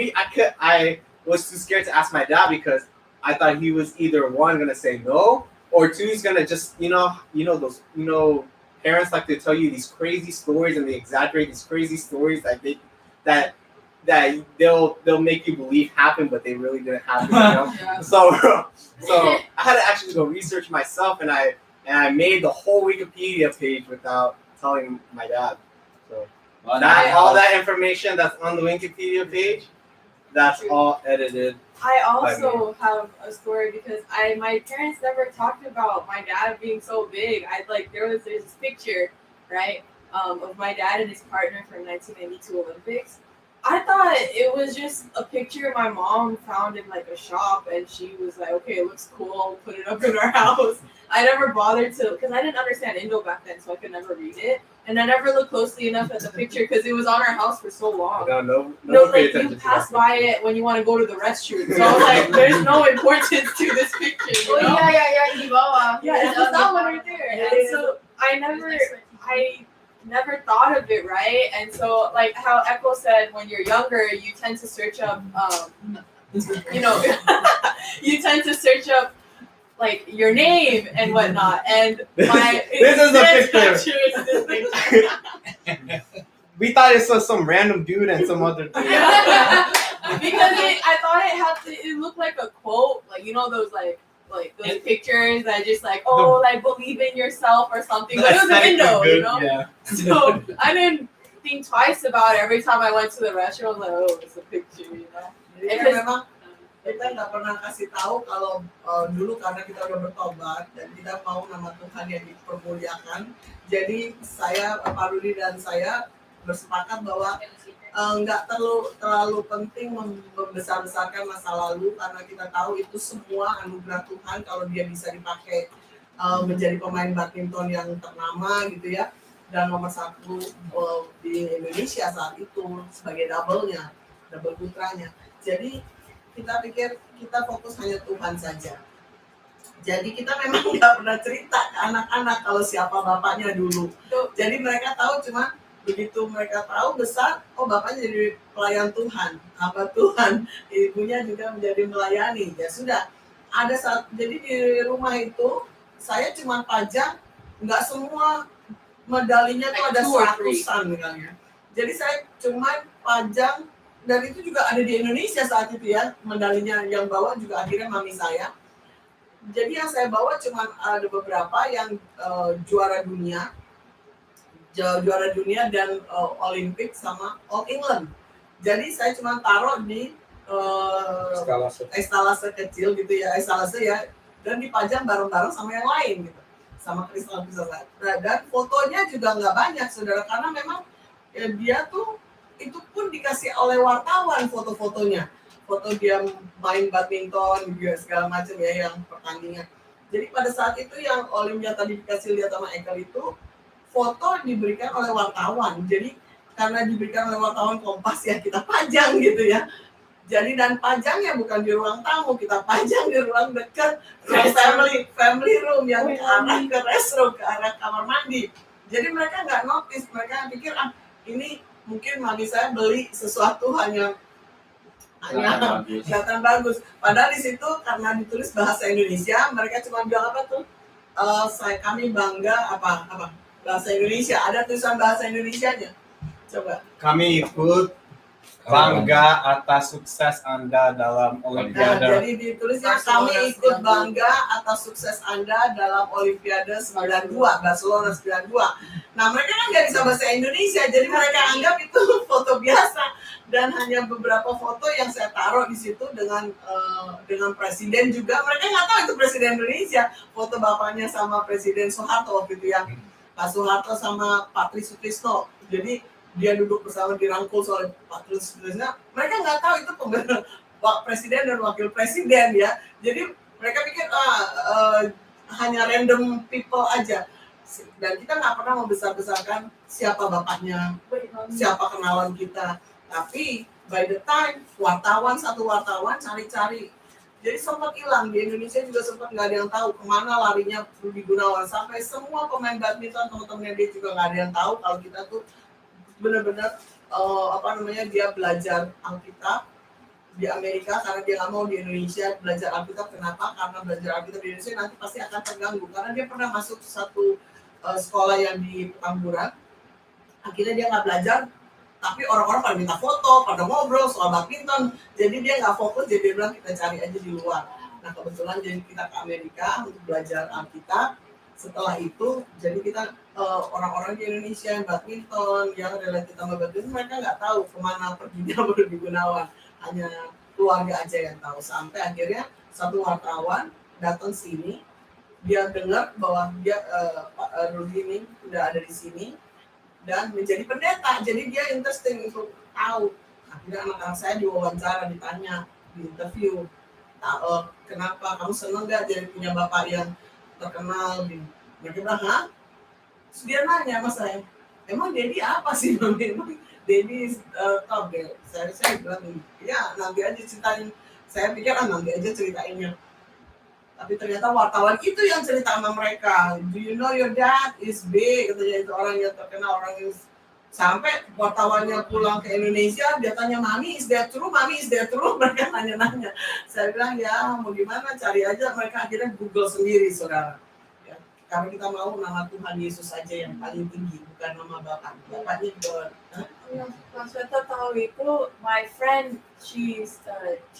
I was too scared to ask my dad because I thought he was either one gonna say no or two he's gonna just those parents like to tell you these crazy stories and they exaggerate these crazy stories that they'll make you believe happened, but they really didn't happen. Yeah. So I had to actually go research myself, and I made the whole Wikipedia page without telling my dad. So all that information that's on the Wikipedia page, that's all edited. I also have a story because my parents never talked about my dad being so big. There's this picture, right, of my dad and his partner from 1992 Olympics. I thought it was just a picture my mom found in like a shop, and she was like, "Okay, it looks cool. Put it up in our house." I never bothered to because I didn't understand Indo back then, so I could never read it, and I never looked closely enough at the picture because it was on our house for so long. No, like you pass by it when you want to go to the restroom. So I was like, "There's no importance to this picture." You know? Yeah, It's just that one right there. And so I never thought of it, right? And so, like how Echo said, when you're younger, you tend to search up, you tend to search up like your name and whatnot. And this is a picture. We thought it was some random dude and some other dude. Yeah. Because I thought it looked like a quote, like those those pictures that just like believe in yourself or something. But it was a window, Yeah. So I didn't think twice about it. Every time I went to the restaurant, I was like, oh, it's a picture, Jadi kan memang kita nggak pernah kasih tahu kalau dulu karena kita udah bertobat dan kita mau nama Tuhan yang dipermuliakan. Jadi saya, Pak Rudi dan saya bersepakat bahwa nggak terlalu penting membesar-besarkan masa lalu karena kita tahu itu semua anugerah Tuhan kalau dia bisa dipakai menjadi pemain badminton yang ternama gitu ya, dan nomor 1 di Indonesia saat itu sebagai double putranya. Jadi kita pikir kita fokus hanya Tuhan saja. Jadi kita memang nggak pernah cerita ke anak-anak kalau siapa bapaknya dulu. Jadi mereka tahu cuma begitu mereka tahu besar, oh bapaknya jadi pelayan Tuhan, hamba Tuhan, ibunya juga menjadi melayani. Ya sudah, ada saat jadi di rumah itu saya cuma pajang, nggak semua medalinya tuh ada 100-an misalnya. Jadi saya cuma pajang, dan itu juga ada di Indonesia saat itu ya, medalinya yang bawa juga akhirnya mami saya. Jadi yang saya bawa cuma ada beberapa yang juara dunia dan Olimpik sama All England. Jadi saya cuma taruh di estalase kecil gitu ya, estalase ya, dan dipajang bareng-bareng sama yang lain gitu, sama kristal-kristal. Nah, dan fotonya juga nggak banyak saudara, karena memang ya, dia tuh itu pun dikasih oleh wartawan foto-fotonya, foto dia main badminton juga segala macam ya yang pertandingan. Jadi pada saat itu yang Olimnya tadi dikasih lihat sama Ekel itu foto diberikan oleh wartawan. Jadi karena diberikan oleh wartawan Kompas ya kita pajang gitu ya. Jadi dan pajangnya bukan di ruang tamu, kita pajang di ruang dekat family room yang ke arah ke restroom, ke arah kamar mandi. Jadi mereka nggak notice, mereka pikir ini mungkin mami saya beli sesuatu hanya kelihatan bagus. Padahal di situ karena ditulis bahasa Indonesia, mereka cuma bilang apa tuh? Kami bangga apa bahasa Indonesia. Ada tulisan bahasa Indonesianya. Coba. Kami ikut bangga atas sukses Anda dalam Olimpiade. Nah, jadi ditulisnya kami ikut bangga atas sukses Anda dalam Olimpiade 92, Barcelona 92. Nah, mereka kan nggak bisa bahasa Indonesia, jadi mereka anggap itu foto biasa. Dan hanya beberapa foto yang saya taruh di situ dengan presiden juga. Mereka nggak tahu itu presiden Indonesia. Foto bapaknya sama Presiden Soeharto waktu itu yang Pak Soeharto sama Pak Trisutrisno. Jadi dia duduk bersama dirangkul oleh Pak Trisutrisno. Mereka nggak tahu itu Pak Presiden dan Wakil Presiden ya. Jadi mereka pikir hanya random people aja. Dan kita nggak pernah membesar-besarkan siapa bapaknya, siapa kenalan kita. Tapi by the time satu wartawan cari-cari, jadi sempat hilang di Indonesia juga, sempat nggak ada yang tahu kemana larinya Rudi Gunawan, sampai semua pemain badminton teman-temannya dia juga nggak ada yang tahu kalau kita tuh benar-benar dia belajar Alkitab di Amerika karena dia nggak mau di Indonesia belajar Alkitab. Kenapa? Karena belajar Alkitab di Indonesia nanti pasti akan terganggu, karena dia pernah masuk satu sekolah yang di Petamburan, akhirnya dia nggak belajar. Tapi orang-orang pada minta foto, pada ngobrol soal badminton, jadi dia nggak fokus, jadi dia bilang kita cari aja di luar. Nah kebetulan jadi kita ke Amerika untuk belajar Alkitab. Setelah itu, jadi kita orang-orang di Indonesia yang badminton, yang relatif sama badminton, mereka nggak tahu kemana perginya Rudi Gunawan, hanya keluarga aja yang tahu. Sampai akhirnya satu wartawan datang sini, dia dengar bahwa dia Rudi ini udah ada di sini dan menjadi pendeta, jadi dia interesting untuk tahu. Akhirnya anak-anak saya diwawancara, ditanya, di interview, kenapa kamu seneng nggak jadi punya bapak yang terkenal? Mereka bilang, terus dia nanya sama saya, emang Dedi apa sih? Emang Dedi top deh. Saya bilang, ya nanti aja ceritain. Saya pikir nanti aja ceritainnya. Tapi ternyata wartawan itu yang cerita sama mereka. Do you know your dad is big? Katanya itu orang yang terkenal, orang yang sampai wartawannya pulang ke Indonesia, dia tanya, Mami is that true? Mami is that true? Mereka nanya-nanya. Saya bilang, ya mau gimana, cari aja. Mereka akhirnya Google sendiri, saudara. Ya, karena kita mau nama Tuhan Yesus saja yang paling tinggi, bukan nama Bapak. Bapaknya God. Pas Sweta tahu itu, my friend, she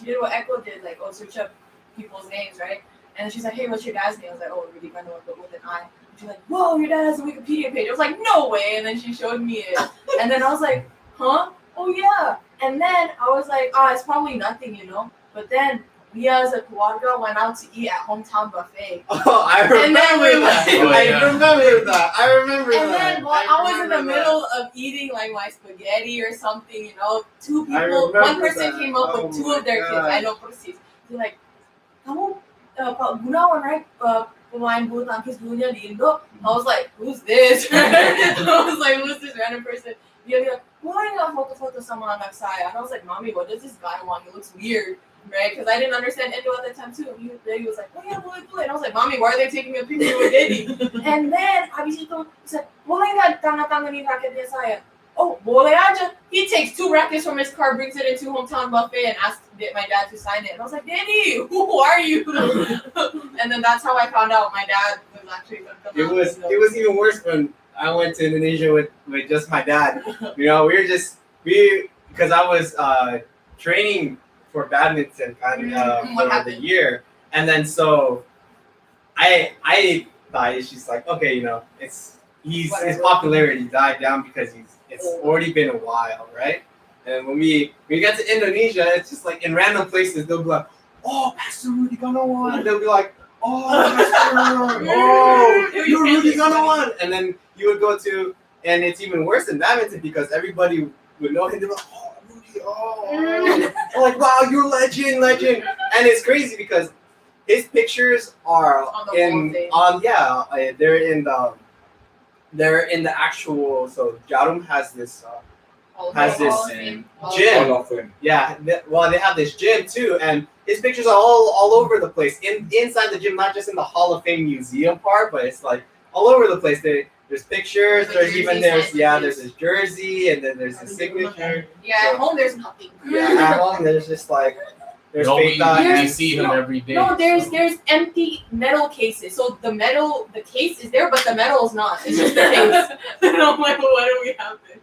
did what Echo did, like search up people's names, right? And she's like, hey, what's your dad's name? I was like, oh, Rudi Gunawan, but with an I. She's like, whoa, your dad has a Wikipedia page. I was like, no way. And then she showed me it. And then I was like, huh? Oh, yeah. And then I was like, it's probably nothing, you know? But then we as a keluarga went out to eat at hometown buffet. Oh, I remember that. I remember that. And then I was in the middle of eating like my spaghetti or something, you know? Two people, one person came up with two of their kids. I know persis. They're like, kamu Pak Gunawan, right? Pemain bulutangkis dulunya di Indo. I was like, who's this? I was like, who's this random person? dia bilang, boleh nggak foto-foto sama anak saya? And I was like, Mommy, what does this guy want? He looks weird, right? Because I didn't understand Indo at the time too. He was like, oh yeah, boleh. And I was like, Mommy, why are they taking a picture with Daddy? And then habis itu he said, boleh nggak tanda-tanganin raketnya saya? Oh, boleh aja. He takes 2 rackets from his car, brings it into hometown buffet, and asks my dad to sign it. And I was like, Daddy, who are you? And then that's how I found out my dad was actually going to come out. It was even worse when I went to Indonesia with just my dad. You know, because I was training for badminton for the year, and then so I thought she's like, okay, you know, his popularity died down because it's already been a while, right? And when we get to Indonesia, it's just like in random places they'll be like, oh, Pastor Rudi Gunawan. They'll be like, oh, Pastor, oh, you're Rudi Gunawan. And then you would go to, and it's even worse than badminton because everybody would know him. They're like, oh, Rudi, oh, like wow, you're legend. And it's crazy because his pictures are they're in the actual. So Jarum has this gym. Yeah, they have this gym too, and his pictures are all over the place. Inside the gym, not just in the Hall of Fame museum part, but it's like all over the place. There's pictures. There's his jersey, and then there's his signature. Yeah, at home there's nothing. Yeah, at home there's just like there's fake you see him every day. No, there's empty metal cases. So the case is there, but the metal is not. It's just the case. And I'm like, well, why do we have this?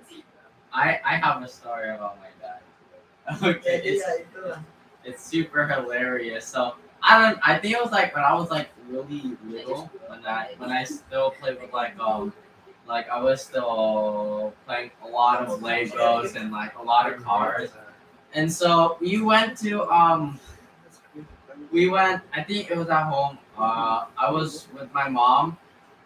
I have a story about my dad. Okay, it's super hilarious. So I think it was like when I was like really little, when I still played with like I was still playing a lot of Legos and like a lot of cars. And so I think it was at home. I was with my mom,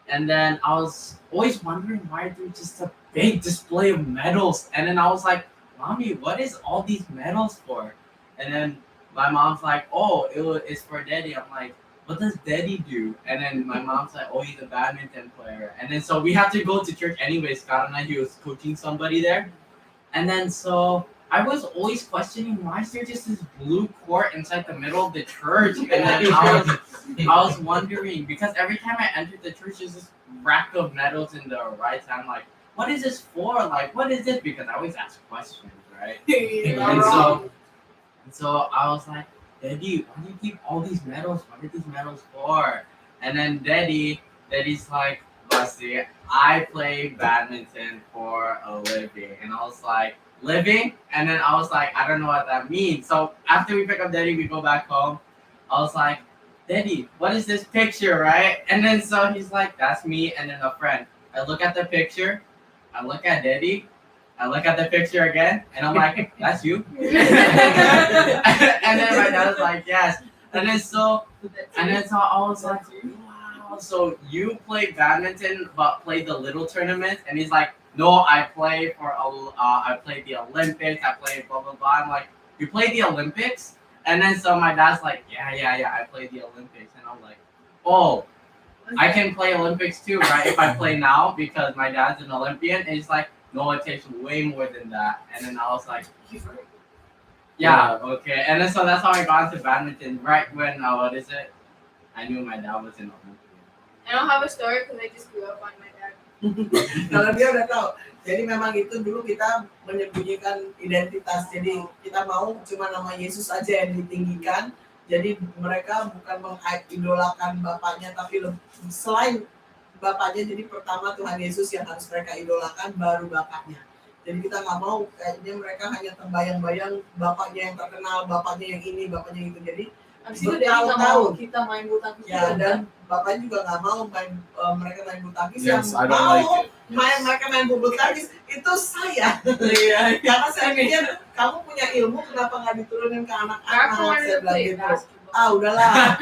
and then I was always wondering why there's just a big display of medals. And then I was like, Mommy, what is all these medals for? And then my mom's like, oh, it's for Daddy. I'm like, what does Daddy do? And then my mom's like, oh, he's a badminton player. And then so we have to go to church anyways. Clara, he was coaching somebody there. And then so I was always questioning, why is there just this blue court inside the middle of the church? And then I was wondering, because every time I entered the church, there's this rack of medals in the right side. I'm like, what is this for? Like, what is this? Because I always ask questions, right? And so I was like, Daddy, why do you keep all these medals? What are these medals for? And then Daddy's like, Busty, I play badminton for a living. And I was like, living? And then I was like, I don't know what that means. So after we pick up Daddy, we go back home. I was like, Daddy, what is this picture, right? And then so he's like, that's me and then a friend. I look at the picture, I look at Daddy, I look at the picture again, and I'm like, that's you? And then my dad was like, yes. And then so I was like, wow, so you play badminton but play the little tournaments? And he's like, no, I play the Olympics, I play blah blah blah. I'm like, you play the Olympics? And then so my dad's like, yeah, I play the Olympics. And I'm like, oh, I can play Olympics too, right? If I play now, because my dad's an Olympian. And he's like, no, it takes way more than that. And then I was like, yeah, okay. And then so that's how I got into badminton. Right when I knew my dad was an Olympian. I don't have a story because I just grew up on my dad. Kalau dia udah tahu. Jadi memang itu dulu kita menyembunyikan identitas. Jadi kita mau cuma nama Yesus aja yang ditinggikan. Jadi mereka bukan mengidolakan bapaknya, tapi selain bapaknya, jadi pertama Tuhan Yesus yang harus mereka idolakan, baru bapaknya. Jadi kita nggak mau kayaknya mereka hanya terbayang-bayang bapaknya yang terkenal, bapaknya yang ini, bapaknya yang itu. Jadi Abis itu dia nggak mau kita main bulutangkis. Ya, dan bapaknya juga nggak mau mereka main bulutangkis. Yes, yang mau mereka main bulutangkis itu saya. Iya. Karena saya pikir kamu punya ilmu, kenapa nggak diturunin ke anak-anak? Saya bilang gitu. Udahlah.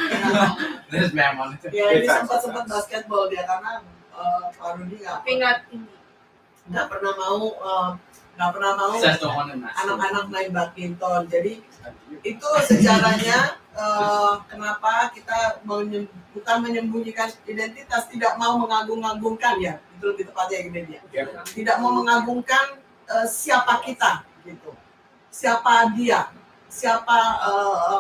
This man wanted to. Ya, ini sempat basketball dia karena Pak Rudi nggak pernah mau anak-anak main badminton. Jadi itu sejarahnya kenapa kita bukan menyembunyikan identitas, tidak mau mengagung-agungkan, ya itu lebih tepatnya gini dia. Tidak mau mengagungkan siapa kita gitu, siapa dia, siapa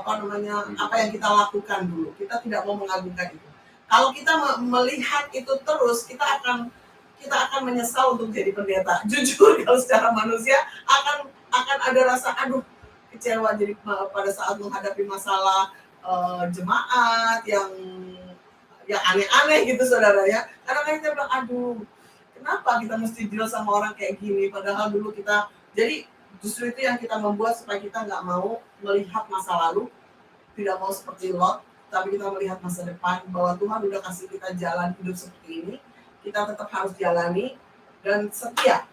apa yang kita lakukan dulu. Kita tidak mau mengagungkan itu. Kalau kita melihat itu terus, kita akan menyesal untuk jadi pendeta. Jujur, kalau secara manusia akan ada rasa aduh kecewa jadi pada saat menghadapi masalah jemaat yang aneh-aneh gitu saudara ya. Karena kita bilang aduh kenapa kita mesti deal sama orang kayak gini, padahal dulu kita, jadi justru itu yang kita membuat supaya kita nggak mau melihat masa lalu, tidak mau seperti Lot, tapi kita melihat masa depan, bahwa Tuhan udah kasih kita jalan hidup seperti ini, kita tetap harus jalani dan setia,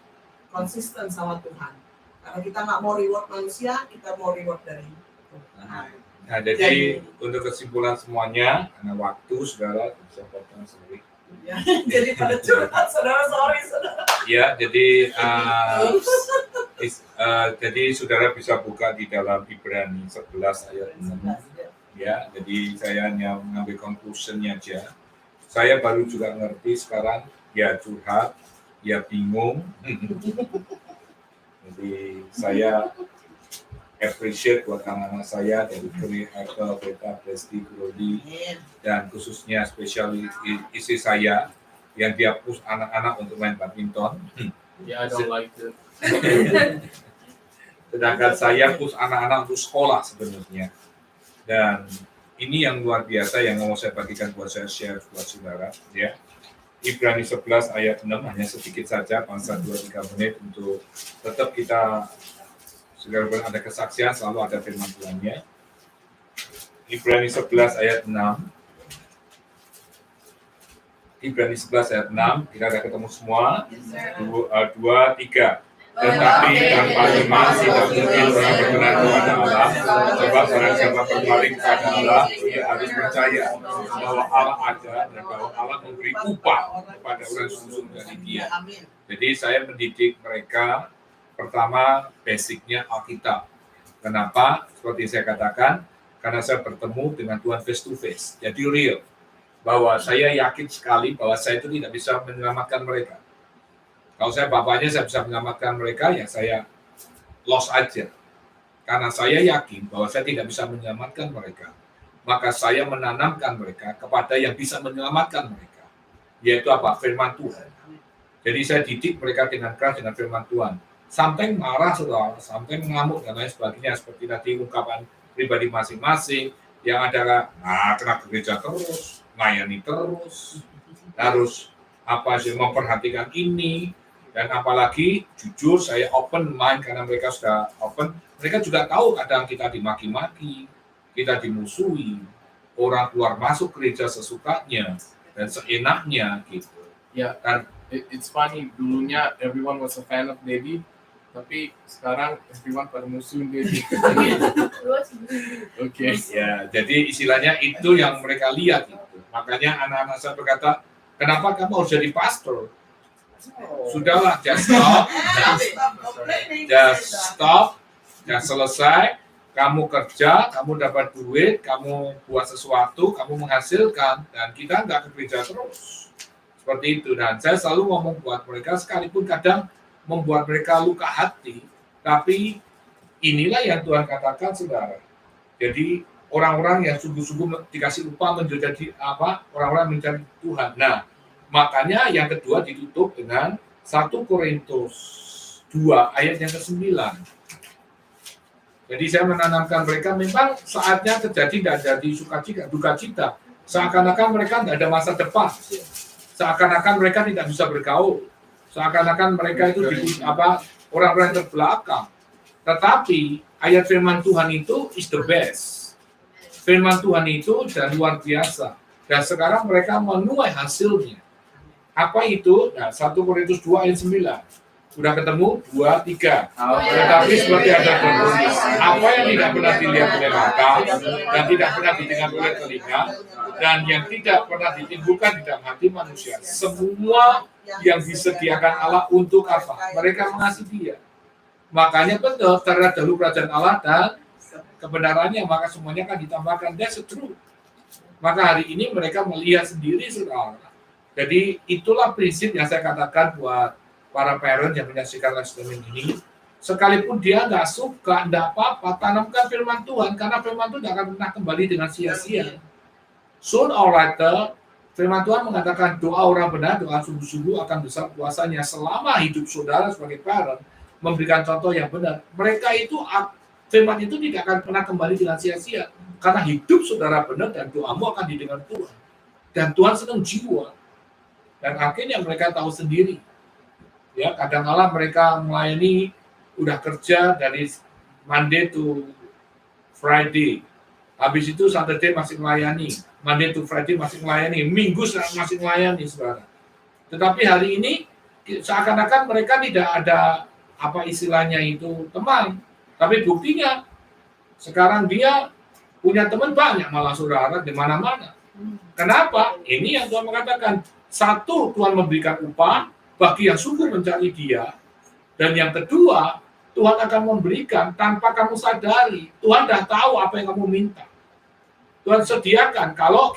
konsisten sama Tuhan. Karena kita nggak mau reward manusia, kita mau reward dari Tuhan. Nah, jadi untuk kesimpulan semuanya, karena waktu saudara bisa potong sendiri. Ya, jadi pada curhat saudara, sorry saudara. Ya, jadi jadi saudara bisa buka di dalam Ibrani 11 ayat 6. Ya, jadi saya hanya mengambil conclusion-nya aja. Saya baru juga ngerti sekarang, ya curhat, ya bingung. Jadi saya appreciate buat anak-anak saya dari Kota, Prestasi, Rudi, dan khususnya spesial istri saya yang dia push anak-anak untuk main badminton. Yeah, I don't like it. Sedangkan saya push anak-anak untuk sekolah sebenarnya. Dan ini yang luar biasa yang mau saya bagikan buat saya share buat saudara. Ya. Ibrani 11 ayat 6 hanya sedikit saja, bangsa 2-3 menit untuk tetap kita segala ada kesaksian, selalu ada firman Tuhan-nya. Ibrani 11 ayat 6. Ibrani 11 ayat 6, kita ada ketemu semua. 2, 3. Tetapi tanpa iman tidak mungkin orang berkenan kepada Allah. Sebab barang siapa berpaling kepada Allah, ia harus percaya bahwa Allah ada dan bahwa Allah memberi upah kepada orang sungguh dari Dia. Jadi saya mendidik mereka. Pertama, basicnya Alkitab. Kenapa? Seperti saya katakan, karena saya bertemu dengan Tuhan face to face. Jadi real. Bahwa saya yakin sekali bahwa saya itu tidak bisa menyelamatkan mereka. Kalau saya bapaknya, saya bisa menyelamatkan mereka, ya saya lost aja. Karena saya yakin bahwa saya tidak bisa menyelamatkan mereka. Maka saya menanamkan mereka kepada yang bisa menyelamatkan mereka. Yaitu apa? Firman Tuhan. Jadi saya didik mereka dengan keras dengan firman Tuhan. Sampai marah saudara, sampai mengamuk dan lain sebagainya, seperti tadi ungkapan pribadi masing-masing, yang ada kena gereja terus, melayani terus, harus sih memperhatikan ini, dan apalagi jujur saya open mind karena mereka sudah open, mereka juga tahu kadang kita dimaki-maki, kita dimusuhi, orang keluar masuk gereja sesukanya dan seenaknya gitu. Ya, dan it's funny, dulunya everyone was a fan of Debbie, tapi sekarang everyone pada musuhin Debbie. Oke. Ya, jadi istilahnya itu yang mereka lihat gitu. Makanya anak-anak saya berkata, kenapa kamu harus jadi pastor? Sudahlah, just stop, just selesai. Kamu kerja, kamu dapat duit, kamu buat sesuatu, kamu menghasilkan, dan kita nggak ke gereja terus. Seperti itu. Dan saya selalu ngomong buat mereka, sekalipun kadang membuat mereka luka hati, tapi inilah yang Tuhan katakan, saudara. Jadi orang-orang yang sungguh-sungguh dikasih upah menjadi orang-orang mencari Tuhan. Nah, makanya yang kedua ditutup dengan 1 Korintus 2 ayat yang ke-9. Jadi saya menanamkan mereka memang saatnya terjadi tidak jadi duka cita. Seakan-akan mereka tidak ada masa depan. Seakan-akan mereka tidak bisa bergaul. Seakan-akan mereka itu orang-orang terbelakang. Tetapi ayat firman Tuhan itu is the best. Firman Tuhan itu dan luar biasa. Dan sekarang mereka menuai hasilnya. Apa itu? Nah, 1 Korintus 2 ayat 9. Sudah ketemu? 2, 3. Tetapi seperti ada tertulis, apa yang tidak pernah dilihat oleh mata, dan tidak pernah didengar oleh telinga, dan yang tidak pernah ditimbulkan di dalam hati manusia. Semua yang disediakan Allah untuk apa? Mereka mengasihi Dia. Makanya betul, terhadap dahulu kerajaan Allah dan kebenarannya, maka semuanya akan ditambahkan. That's the truth. Maka hari ini mereka melihat sendiri, saudara. Jadi itulah prinsip yang saya katakan buat para parent yang menyaksikan live streaming ini, sekalipun dia nggak suka, nggak apa-apa, tanamkan firman Tuhan, karena firman Tuhan tidak akan pernah kembali dengan sia-sia. Soon or later, firman Tuhan mengatakan doa orang benar, doa sungguh-sungguh akan besar kuasanya. Selama hidup saudara sebagai parent memberikan contoh yang benar, mereka itu, firman itu tidak akan pernah kembali dengan sia-sia, karena hidup saudara benar dan doamu akan didengar Tuhan. Dan Tuhan senang jiwa. Dan akhirnya mereka tahu sendiri. Ya, kadang-kala mereka melayani udah kerja dari Monday to Friday. Habis itu Saturday masih melayani, Monday to Friday masih melayani, Minggu masih melayani, saudara. Tetapi hari ini seakan-akan mereka tidak ada apa istilahnya itu teman. Tapi buktinya sekarang dia punya teman banyak malah saudara di mana-mana. Kenapa? Ini yang Tuhan mengatakan. Satu, Tuhan memberikan upah bagi yang sungguh mencari Dia, dan yang kedua, Tuhan akan memberikan tanpa kamu sadari. Tuhan dah tahu apa yang kamu minta. Tuhan sediakan kalau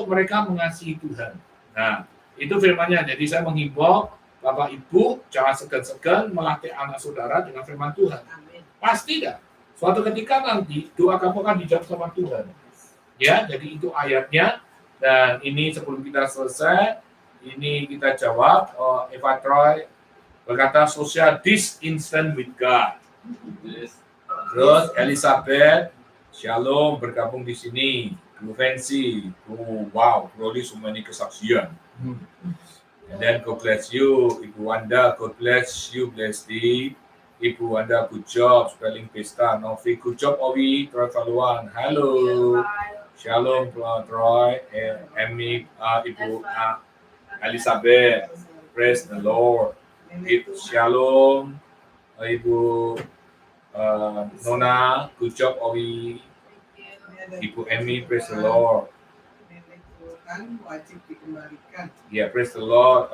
mereka mengasihi Tuhan. Nah, itu firman-Nya. Jadi saya menghimbau Bapak Ibu jangan segan-segan melatih anak saudara dengan firman Tuhan. Pasti dah. Suatu ketika nanti doa kamu akan dijawab sama Tuhan. Ya, jadi itu ayatnya. Dan ini sebelum kita selesai, ini kita jawab. Eva Troy berkata social distance with God. Terus Elizabeth, Shalom bergabung di sini. Fluency, wow, Rudi semua ini kesaksian. And then God bless you, Ibu Wanda, God bless you, Blessed. Ibu Wanda, good job, spelling pesta. Novi, good job, Owi, Troy Faluan, halo. Shalom, Troy, Emmy, Ibu Elizabeth, praise the Lord. Shalom, Ibu Nona, good job, Owi. Ibu Emmy, praise the Lord. Wajib dikembalikan. Ya, praise the Lord,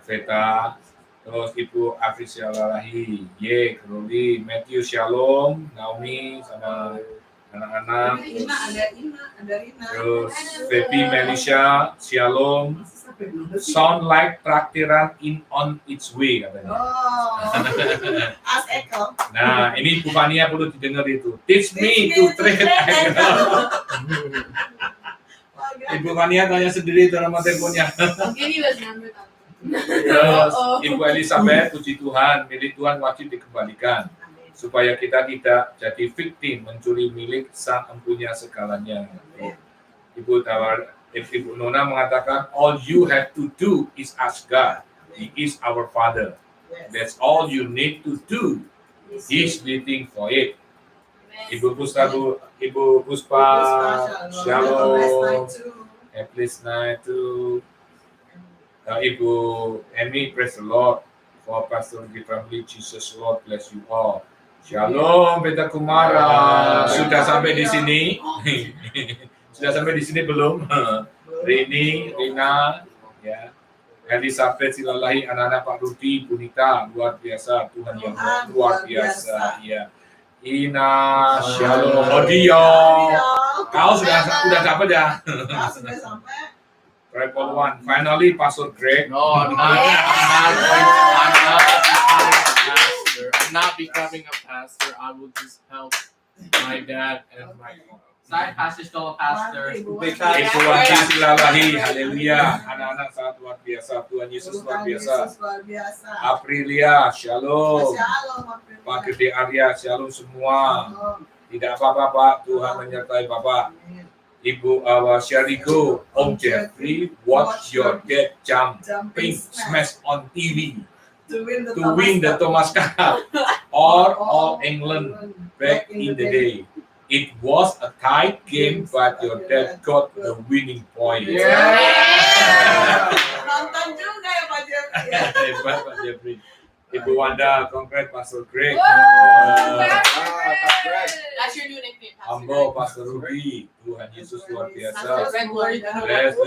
Veta. Terus Ibu Afrisia Lalahi, Rudi, Matthew, Shalom, Naomi, sama anak-anak. Ada Rina. Terus Baby Melisha, Shalom. Sound like traktiran on its way katanya. As Eko. Nah, ini Bu Fania perlu didengar itu. Teach me to trade Eko. Ibu Fania tanya sendiri itu nama teleponnya. Mungkin he was number one. Terus Ibu Elizabeth, puji Tuhan, milik Tuhan wajib dikembalikan. Supaya kita tidak jadi victim mencuri milik sang empunya segalanya. Ibu Nona mengatakan, all you have to do is ask God. He is our Father. That's all you need to do. He's waiting for it. Ibu Puspa, Shalom. Please night to Ibu Emmy, praise the Lord. For Pastor the family, Jesus Lord bless you all. Shalom, Beta Kumara. Sudah sampai di sini? Sudah sampai di sini belum? Rini, Rina, ya. Elizabeth, Silalahi, anak-anak Pak Rudi, Bunita, luar biasa. Tuhan yang luar biasa. Ya. Ina, Shalom, Odio. Kau sudah dapat ya? Sudah sampai. Triple one. Finally, Pastor Greg. No, I'm not becoming a pastor. I will just help my dad and my mom. Side pastor, still a pastor. Ibu Wanti Silalahi, haleluya. Anak-anak sangat luar biasa. Tuhan Yesus luar biasa. Aprilia, Shalom. Pak Gede Arya, Shalom semua. Tidak apa-apa Pak, Tuhan menyertai Bapak. Ibu Syarigo, Om Jeffrey, watch your dad jumping smash on TV to win the Thomas Cup or All England back in the day. It was a tight game, but your dad got the winning point. Nonton juga ya Pak Jeffrey. Hebat Pak Jeffrey. Ibu Wanda, congrats Pastor Greg. That's your new nickname. Ambo Pastor Rudi, Tuhan Yesus luar biasa. Bless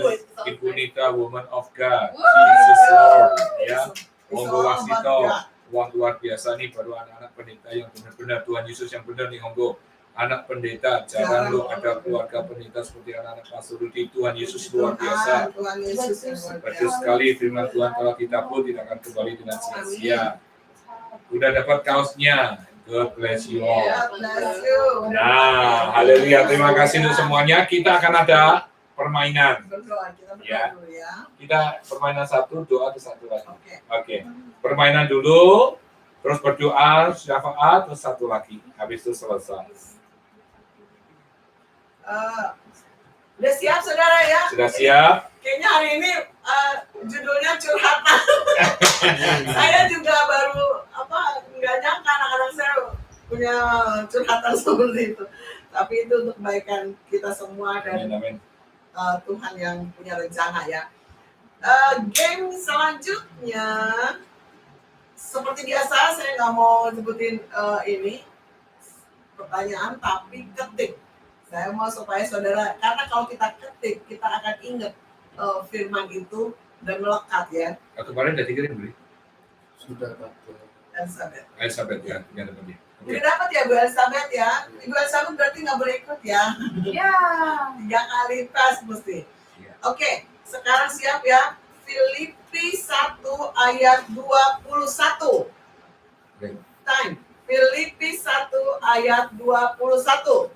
Ibu Nita, woman of God. Jesus Lord. Ya, Monggo Wasito, wah luar biasa nih baru anak-anak pendeta yang benar-benar Tuhan Yesus yang benar nih Monggo. anak pendeta, jarang lo ada keluarga pendeta seperti anak-anak Pastor Rudi. Tuhan Yesus luar biasa. Tuhan Yesus yang luar Betul biasa. sekali firman Tuhan, kalau kita pun tidak akan kembali dengan sia-sia. Udah dapat kaosnya. God bless you all. God bless you. Nah, haleluya. Terima kasih untuk semuanya. Kita akan ada permainan. Berdoa, kita berdoa Ya. dulu ya. Kita permainan satu, doa terus satu lagi. Oke. Oke. Permainan dulu, terus berdoa, syafaat, terus satu lagi. Habis itu selesai. Udah siap saudara ya? Sudah siap? Kayaknya hari ini judulnya curhatan. Saya juga baru nggak nyangka anak-anak saya punya curhatan seperti itu. Tapi itu untuk kebaikan kita semua dan Amin, amin. Tuhan yang punya rencana ya. Game selanjutnya seperti biasa saya nggak mau sebutin ini pertanyaan tapi ketik. Saya mau supaya saudara, karena kalau kita ketik kita akan ingat firman itu dan melekat ya. Kemarin udah dikirim beli. Sudah dapat. Elizabeth ya, tidak dapat dia. Udah dapat ya Bu Elizabeth ya. Ibu Elizabeth berarti nggak boleh ikut ya. Ya. 3 kali pas mesti. Iya. Oke, sekarang siap ya. Filipi 1 ayat 21. Oke. Time. Filipi 1 ayat 21.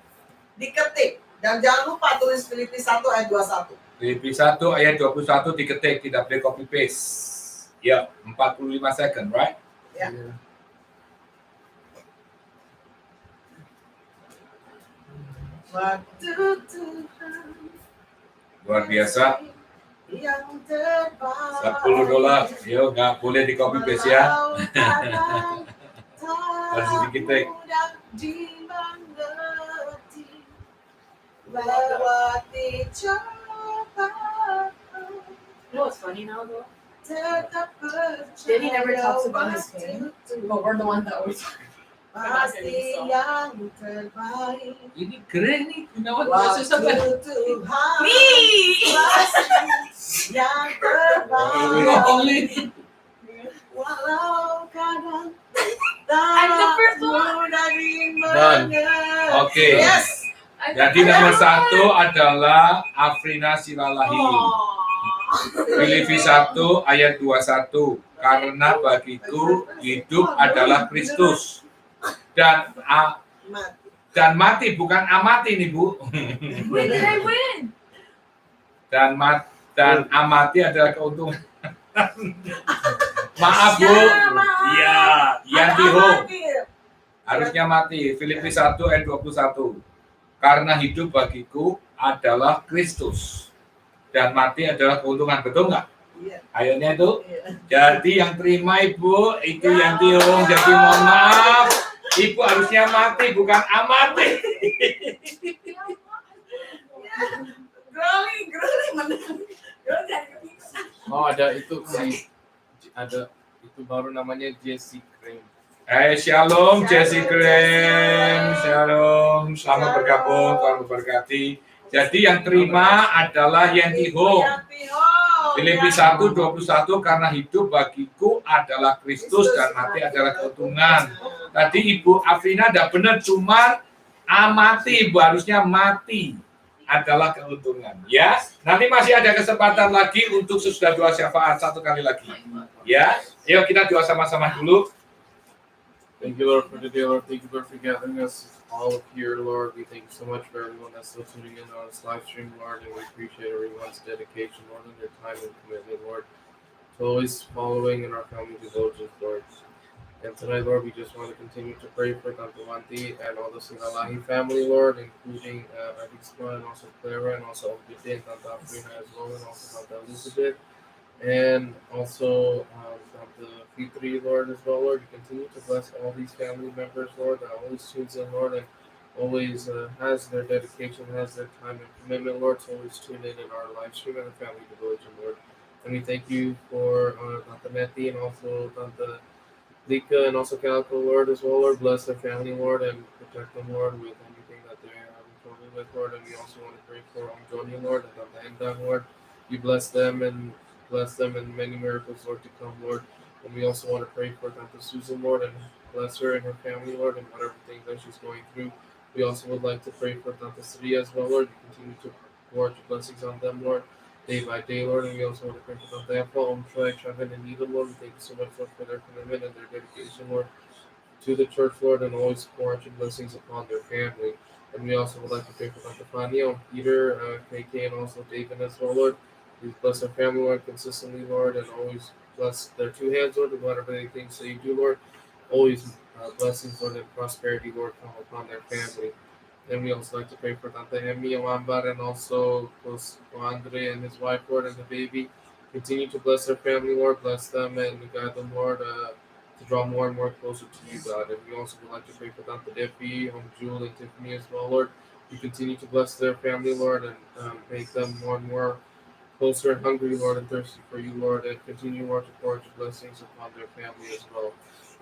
Diketik. Dan jangan lupa tulis Filipi 1 ayat 21. Filipi 1 ayat 21 diketik, tidak boleh copy paste. Ya, 45 second, right? Ya. Waktu Tuhan Luar biasa. yang terbaik. $10. Yo, nggak boleh di copy paste ya. Harus diketik. Lewati cobaan. You know what's funny now though? Tetap Daddy never talks about his pain, but we're the ones that always talk. pasti yang terbaik. Ini keren nih, Gunawan Waktu B.TH. Tuhan Me! pasti yang terbaik. Walau kadang I'm the first tak one. mudah Done. dimengerti. Oke. Yes. Jadi nomor 1 adalah Afrina Silalahi. Filipi 1 ayat 21. Karena bagiku hidup adalah Kristus. Dan mati bukan amati nih Bu. Wait, did I win? Dan amati adalah keuntungan. Maaf Bu. Iya, Yanti Ho. Harusnya mati. Filipi 1 ayat 21. Karena hidup bagiku adalah Kristus. Dan mati adalah keuntungan. Betul nggak? Iya. Ayatnya itu. Iya. Jadi yang terima Ibu, itu Yanti Ho. Jadi mohon maaf. Ibu harusnya mati, bukan amati. Growing menang. Oh, ada itu sih. Ada itu baru namanya Jesse Cream. Shalom, Jesse Kren. Shalom, selamat bergabung, Tuhan memberkati. Jadi yang terima adalah Yanti Ho. Filipi 1:21, karena hidup bagiku adalah Kristus dan mati adalah keuntungan. Tadi Ibu Afrina tidak benar, cuma amati, Ibu harusnya mati adalah keuntungan. Ya, nanti masih ada kesempatan lagi untuk sesudah doa syafaat 1 kali lagi. Ya, yuk kita doa sama-sama dulu. Thank you, Lord, for today, Lord. Thank you, Lord, for gathering us all here, Lord. We thank you so much for everyone that's listening in on this live stream, Lord, and we appreciate everyone's dedication, Lord, and their time and commitment, Lord, to always following in our family devotions, Lord. And tonight, Lord, we just want to continue to pray for Tante Wanti and all the Sinalahi family, Lord, including Adixma and also Clara and also Obite and Tante Afrina as well, and also Tante Elizabeth. And also the Fitri, Lord, as well, Lord. You continue to bless all these family members, Lord, that always tunes in, Lord, and always has their dedication, has their time and commitment, Lord, to always tune in our live stream and the family devotion, Lord. And we thank you for Tante Neti and also Tante Lika and also Calico, Lord, as well, Lord. Bless their family, Lord, and protect them, Lord, with anything that they're having trouble with, Lord. And we also want to pray for Johnny, Lord, and Tante Endang, Lord. You bless them and many miracles, Lord, to come, Lord. And we also want to pray for Tante Susan, Lord, and bless her and her family, Lord, and whatever things that she's going through. We also would like to pray for Tanta City as well, Lord. You continue to pour out your blessings on them, Lord, day by day, Lord. And we also want to pray for Tanta Apple, Troy, Trevin, and Needham, Lord. We thank you so much, Lord, for their commitment and their dedication, Lord, to the church, Lord, and always pour out your blessings upon their family. And we also would like to pray for Dr. Fania, Peter, KK, and also David as well, Lord. Please bless their family, Lord, consistently, Lord, and always bless their two hands, Lord, and whatever they think so you do, Lord. Always blessings, Lord, and prosperity, Lord, come upon their family. And we also like to pray for Tante Hemi Awambar and also Andre and his wife, Lord, and the baby. Continue to bless their family, Lord. Bless them and guide them, Lord, to draw more and more closer to you, God. And we also would like to pray for Tante Defi, Jewel, and Tiffany as well, Lord. You continue to bless their family, Lord, and make them more and more closer and hungry, Lord, and thirsty for you, Lord, and continue, Lord, to pour out your blessings upon their family as well.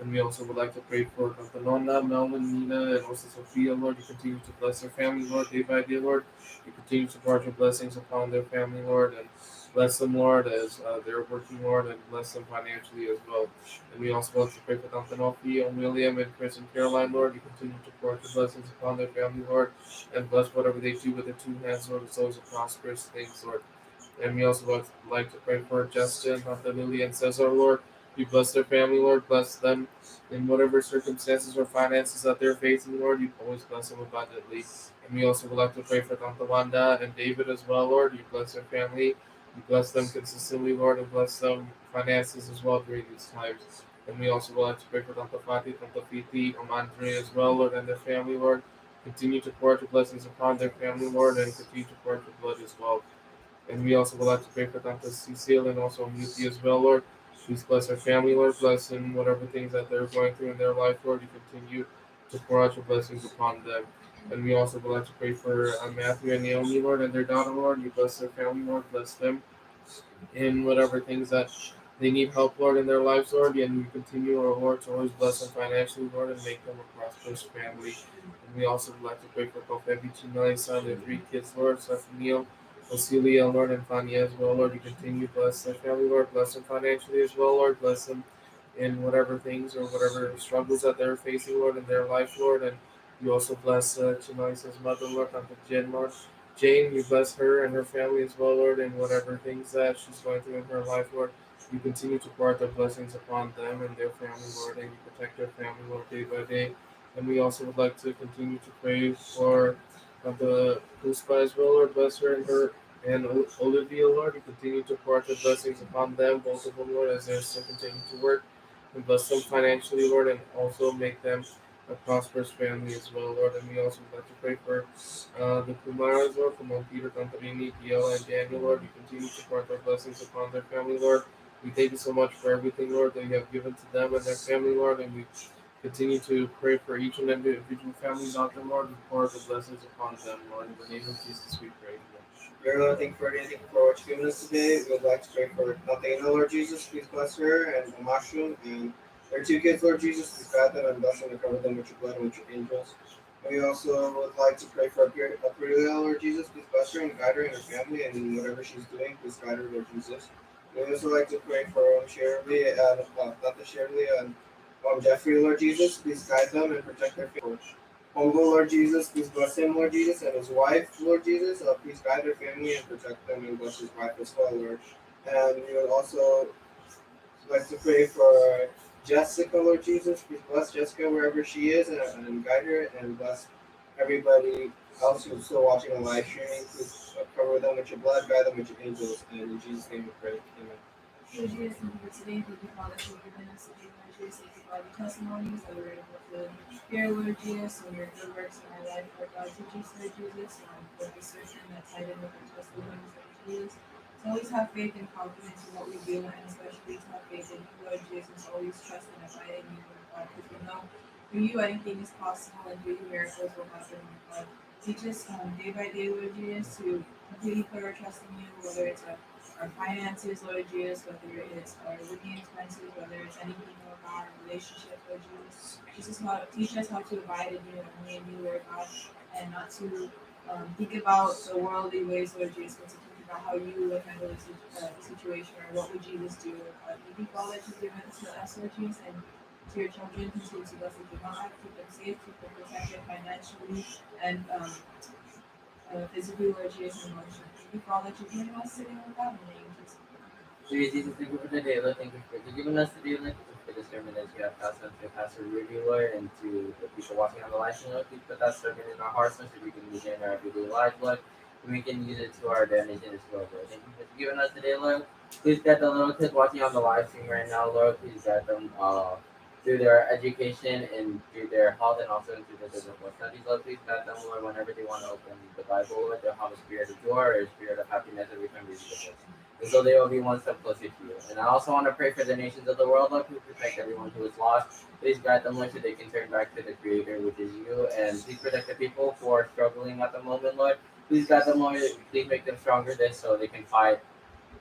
And we also would like to pray for Dr. Nonna, Melvin, Nina, and also Sophia, Lord. You continue to bless their family, Lord, day by day, Lord. You continue to pour out your blessings upon their family, Lord, and bless them, Lord, as they're working, Lord, and bless them financially as well. And we also want to pray for Dr. Nofi, and William, and Chris, and Caroline, Lord. You continue to pour out your blessings upon their family, Lord, and bless whatever they do with their two hands, Lord. It's always a prosperous thing, Lord. And we also would like to pray for Justin, Dr. Lily, and Cesar, Lord. You bless their family, Lord. Bless them in whatever circumstances or finances that they're facing, Lord. You always bless them abundantly. And we also would like to pray for Dr. Wanda and David as well, Lord. You bless their family. You bless them consistently, Lord, and bless them finances as well during these times. And we also would like to pray for Dr. Fatih, Dr. Fiti, Andre as well, Lord, and their family, Lord. Continue to pour out your blessings upon their family, Lord, and continue to pour out your blood as well. And we also would like to pray for Dr. Cecile and also Muti as well, Lord. Please bless our family, Lord. Bless in whatever things that they're going through in their life, Lord. You continue to pour out your blessings upon them. And we also would like to pray for Matthew and Naomi, Lord, and their daughter, Lord. You bless their family, Lord. Bless them in whatever things that they need help, Lord, in their lives, Lord. And you continue, our Lord, to always bless them financially, Lord, and make them a prosperous family. And we also would like to pray for Kofi Chinai, son, their three kids, Lord, Stephanie, Osilia, Lord, and Fania as well, Lord. You continue to bless their family, Lord. Bless them financially as well, Lord. Bless them in whatever things or whatever struggles that they're facing, Lord, in their life, Lord. And you also bless Chinai's mother, Lord, Dr. Jen, Lord. Jane, you bless her and her family as well, Lord, and whatever things that she's going through in her life, Lord. You continue to pour out their blessings upon them and their family, Lord, and you protect their family, Lord, day by day. And we also would like to continue to pray for the Puspa as well, Lord. Bless her and Olivia, Lord. You continue to pour out your blessings upon them, both of them, Lord, as they're still continuing to work. And bless them financially, Lord, and also make them a prosperous family as well, Lord. And we also would like to pray for the Kumaras, Lord, from Peter, Contarini, DL, and Daniel, Lord. You continue to pour out their blessings upon their family, Lord. We thank you so much for everything, Lord, that you have given to them and their family, Lord. And we continue to pray for each and every individual family, Doctor, Lord, and pour out the blessings upon them, Lord. In the name of Jesus, we pray. Dear Lord, thank you for anything for what you've given us today. We would like to pray for Nathaniel, Lord Jesus. Please bless her and Amashun and their two kids, Lord Jesus. Please guide them and bless them and cover them with your blood and with your angels. And we also would like to pray for Aprilia, Lord Jesus. Please bless her and guide her and her family and whatever she's doing. Please guide her, Lord Jesus. And we also like to pray for Shirley and Dr. Shirley and Jeffrey, Lord Jesus. Please guide them and protect their family. Humble, Lord Jesus, please bless him, Lord Jesus, and his wife, Lord Jesus. Please guide their family and protect them and bless his wife as well, Lord. And we would also like to pray for Jessica, Lord Jesus. Please bless Jessica wherever she is and guide her and bless everybody else who's still watching the live streaming. Please cover them with your blood, guide them with your angels. And in Jesus' name we pray. Amen. Lord Jesus, thank you for today. Thank you, Father, for giving us today. Lord Jesus, thank you for all the testimonies that we're able to hear, Lord Jesus, and your good works in our life, Lord God. Teach us, Lord Jesus, for the certain that tied in with our testimonies, Lord Jesus. To always have faith and confidence in what we do, and especially to have faith in you, Lord Jesus. Always trust and abide in you, Lord God, because we know through you anything is possible, and through you miracles will happen, Lord God. Teach us day by day, Lord Jesus, to completely put our trust in you, whether it's our finances, Lord Jesus, whether it's our living expenses, whether it's anything, Lord God, our relationship, Lord Jesus. Teach us how to abide in you and only in you, Lord God, and not to think about the worldly ways, Lord Jesus, but to think about how you would handle the situation or what would Jesus do, Lord God. Thank you for all that you've given to us, Lord Jesus, and to your children. Continue to bless them in life, keep them safe, keep them protected financially and physically, Lord Jesus, and emotionally. Thank you for all that you're doing us today, Lord God, in the name of Jesus. Jesus, thank you for the day, Lord. Thank you for giving us the day, Lord. Thank you for the sermon that you have passed on to Pastor Rudi, Lord, and to the people watching on the live stream, Lord. Please put that sermon in our hearts, Lord, so we can use it in our everyday lives, Lord. And we can use it to our advantage as well, Lord. Thank you for giving us the day, Lord. Please guide the little kids watching on the live stream right now, Lord. Please guide them through their education and through their health and also through their biblical studies, Lord. Please guide them, Lord, whenever they want to open the Bible, Lord. They'll have a spirit of joy or a spirit of happiness every time they read the book. And so they will be one step closer to you. And I also want to pray for the nations of the world, Lord. Please protect everyone who is lost. Please guide them, Lord, so they can turn back to the Creator, which is you. And please protect the people who are struggling at the moment, Lord. Please guide them, Lord. Please make them stronger this so they can fight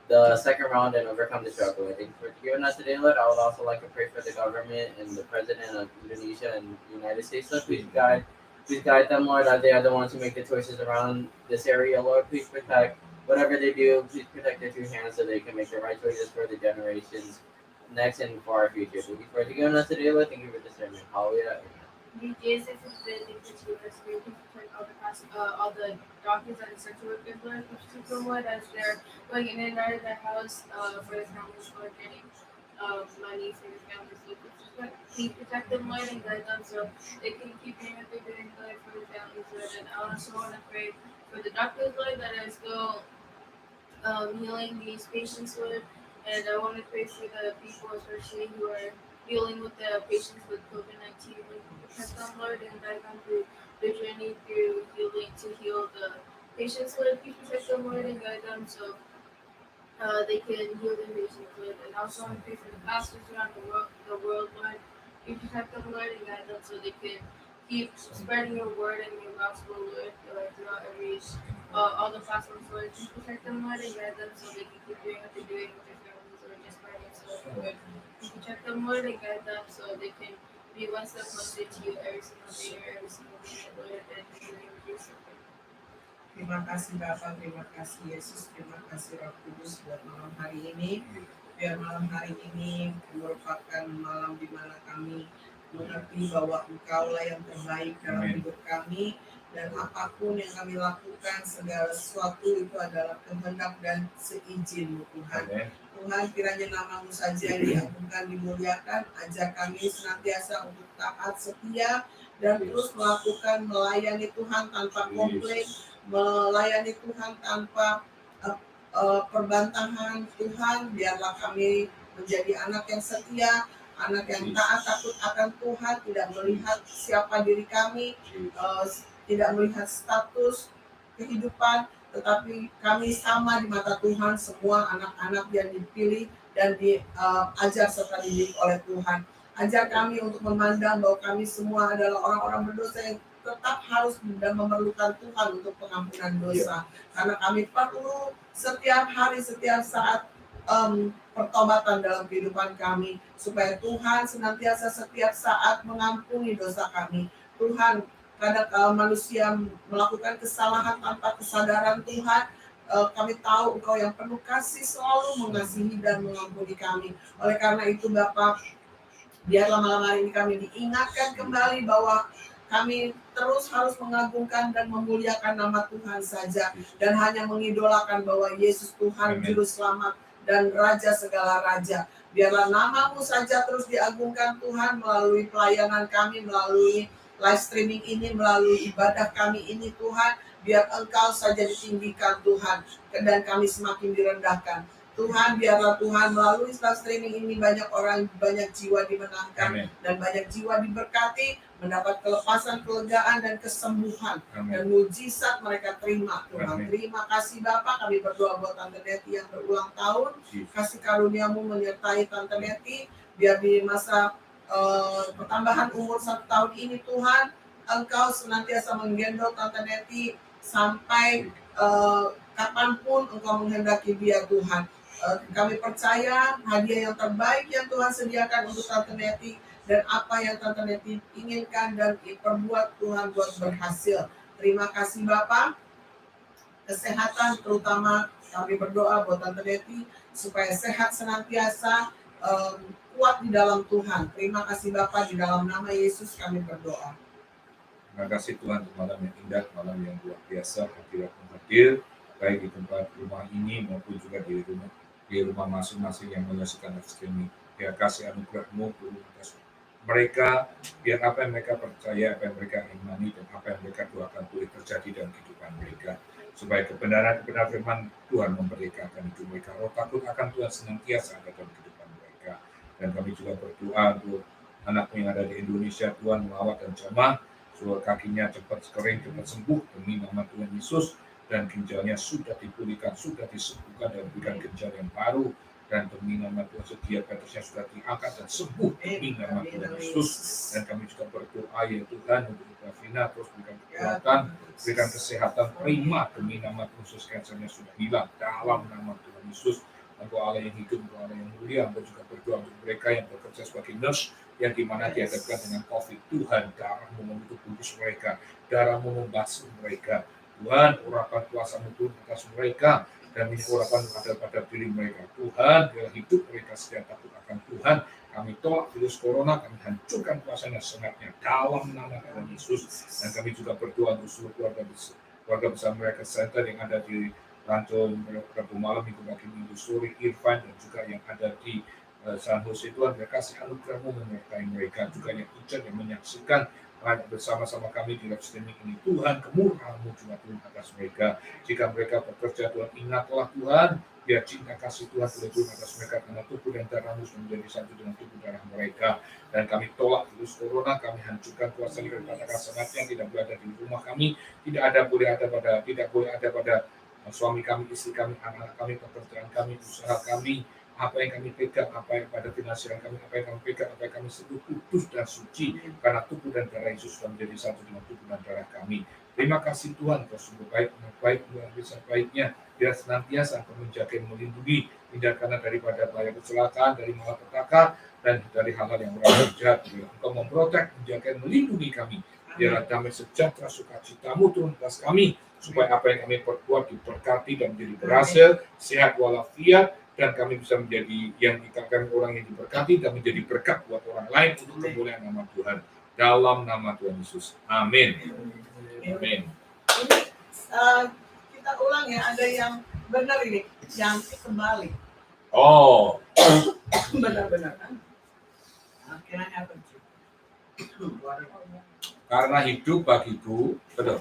the second round and overcome the struggle. I thank you for giving us today, Lord. I would also like to pray for the government and the president of Indonesia and the United States, Lord. Please guide them, Lord, as they are the ones who make the choices around this area, Lord. Please protect whatever they do. Please protect their two hands so they can make the right choices for the generations next and for our future. Thank you for giving us today, Lord. Thank you for the sermon. Hallelujah. You Jesus is the all the doctors and essential workers, Lord, keep them, Lord, as they're going in and out of their house for the families, Lord, getting money for the families, Lord. Please protect them, Lord, and guide them so they can keep doing what they're doing, Lord, for the families, Lord. And I also want to pray for the doctors, Lord, that are still healing these patients, Lord. And I want to pray for the people, especially who are dealing with the patients with COVID-19. Protect them, Lord, and guide them through the journey through healing to heal the patients, Lord. Please protect them, Lord, and guide them so they can heal the patients, Lord. And also want to pray for the pastors around the world, Lord. Please protect them, Lord, and guide them so they can keep spreading your word and your gospel, Lord, throughout every all the platforms, Lord. Please protect them, Lord, and guide them so they can keep doing what they're doing with their families, Lord, just by themselves, Lord. Please protect them, Lord, and guide them so they can be one step closer to you every single day or every single minute, Lord, and in the name of Jesus. Terima kasih Bapak, terima kasih Yesus, terima kasih Roh Kudus buat malam hari ini. Biar malam hari ini merupakan malam di mana kami mengerti bahwa Engkaulah yang terbaik dalam hidup kami, dan apapun yang kami lakukan, segala sesuatu itu adalah kehendak dan seizin-Mu, Tuhan. Tuhan, kiranya nama-Mu saja yang diagungkan, dimuliakan. Ajar kami senantiasa untuk taat, setia, dan terus melakukan melayani Tuhan tanpa komplain, melayani Tuhan tanpa perbantahan. Tuhan, biarlah kami menjadi anak yang setia, anak yang taat, takut akan Tuhan, tidak melihat siapa diri kami, tidak melihat status kehidupan, tetapi kami sama di mata Tuhan, semua anak-anak yang dipilih dan diajar serta dididik oleh Tuhan. Ajar kami untuk memandang bahwa kami semua adalah orang-orang berdosa yang tetap harus dan memerlukan Tuhan untuk pengampunan dosa. Karena kami perlu setiap hari, setiap saat pertobatan dalam kehidupan kami, supaya Tuhan senantiasa setiap saat mengampuni dosa kami. Tuhan, kadang manusia melakukan kesalahan tanpa kesadaran, Tuhan, kami tahu Engkau yang penuh kasih selalu mengasihi dan mengampuni kami. Oleh karena itu Bapak, biarlah malam hari ini kami diingatkan kembali bahwa kami terus harus mengagungkan dan memuliakan nama Tuhan saja, dan hanya mengidolakan bahwa Yesus Tuhan, Juru Selamat dan Raja segala Raja. Biarlah nama-Mu saja terus diagungkan Tuhan melalui pelayanan kami, melalui live streaming ini, melalui ibadah kami ini Tuhan. Biar Engkau saja ditinggikan Tuhan, dan kami semakin direndahkan. Tuhan, biarlah Tuhan melalui live streaming ini banyak orang, banyak jiwa dimenangkan. Amen. Dan banyak jiwa diberkati, mendapat kelepasan, kelegaan, dan kesembuhan. Amen. Dan mujizat mereka terima, Tuhan. Amen. Terima kasih Bapak, kami berdoa buat Tante Neti yang berulang tahun. Kasih karunia-Mu menyertai Tante Neti, biar di masa pertambahan umur 1 tahun ini Tuhan, Engkau senantiasa menggendong Tante Neti sampai kapanpun Engkau menghendaki dia, Tuhan. Kami percaya hadiah yang terbaik yang Tuhan sediakan untuk Tante Neti, dan apa yang Tante Neti inginkan dan perbuat Tuhan buat berhasil. Terima kasih Bapak. Kesehatan terutama kami berdoa buat Tante Neti supaya sehat senantiasa, kuat di dalam Tuhan. Terima kasih Bapa, di dalam nama Yesus kami berdoa. Terima kasih Tuhan untuk malam yang indah, malam yang luar biasa, hadiratmu hadir, baik di tempat rumah ini maupun juga di rumah masing-masing yang menyaksikan live streaming. Biar kasih anugerah-Mu turun atas mereka, biar apa yang mereka percaya, apa yang mereka imani, dan apa yang mereka doakan boleh terjadi dalam kehidupan mereka. Supaya kebenaran firman Tuhan memerdekakan hidup mereka. Roh takut akan Tuhan senantiasa ada dalam kehidupan mereka. Dan kami juga berdoa untuk anak-anak yang ada di Indonesia, Tuhan melawat dan jamah, supaya kakinya cepat kering, cepat sembuh demi nama Tuhan Yesus, dan ginjalnya sudah dipulihkan, sudah disembuhkan dan diberikan ginjal yang baru, dan demi nama Tuhan diabetesnya sudah diangkat dan sembuh demi nama Tuhan Yesus. Dan kami juga berdoa ya Tuhan untuk Irvine terus berikan kekuatan, berikan kesehatan prima demi nama Tuhan Yesus, kansernya sudah hilang dalam nama Tuhan Yesus. Engkau Allah yang hidup, Engkau Allah yang mulia. Engkau juga berdoa untuk mereka yang bekerja sebagai nurse yang dimana dihadapkan dengan COVID. Tuhan, darah-Mu menutup kudus mereka, darah-Mu membasuh mereka. Tuhan, urapan kuasa-Mu turun atas mereka, dan ini urapan ada pada diri mereka. Tuhan, biar hidup mereka setia takut akan Tuhan. Kami tolak virus corona, kami hancurkan kuasanya sengatnya dalam nama Tuhan Yesus. Dan kami juga berdoa untuk seluruh keluarga besar mereka center yang ada di Rancho Rabu malam, Minggu pagi, Minggu sore, Irvine, dan juga yang ada di San Jose. Tuhan, biar kasih anugerah-Mu menyertai mereka, juga yang hujan yang menyaksikan bersama-sama kami di live streaming ini. Tuhan, kemurahan-Mu juga turun atas mereka. Jika mereka bekerja, Tuhan, ingatlah Tuhan, biar cinta kasih Tuhan boleh turun atas mereka, karena tubuh dan darah-Mu menjadi satu dengan tubuh darah mereka. Dan kami tolak virus corona, kami hancurkan kuasa daripada sangatnya, tidak boleh ada di rumah kami, tidak boleh ada pada suami kami, istri kami, anak-anak kami, pekerjaan kami, usaha kami, apa yang kami pegang, apa yang pada finansial kami, apa yang kami pegang, apa yang kami sebut kudus dan suci, karena tubuh dan darah Yesus sudah menjadi satu dengan tubuh dan darah kami. Terima kasih Tuhan, Kau sungguh baik, luar biasa baiknya, biar senantiasa Kau menjaga dan melindungi, tindakan daripada bahaya kecelakaan, dari malapetaka, dan dari hal-hal yang orang jahat. Engkau memprotek, menjaga dan melindungi kami, biar damai sejahtera sukacita-Mu turun atas kami, supaya apa yang kami perbuat diberkati dan menjadi berhasil, sehat walafiat, dan kami bisa menjadi yang dikatakan orang yang diberkati dan menjadi berkat buat orang lain untuk kemuliaan nama Tuhan. Dalam nama Tuhan Yesus. Amin. Amin. Ini kita ulang ya, ada yang benar ini, yang kembali. Oh. Benar-benar kan? Can I have a drink? Karena hidup bagiku, betul.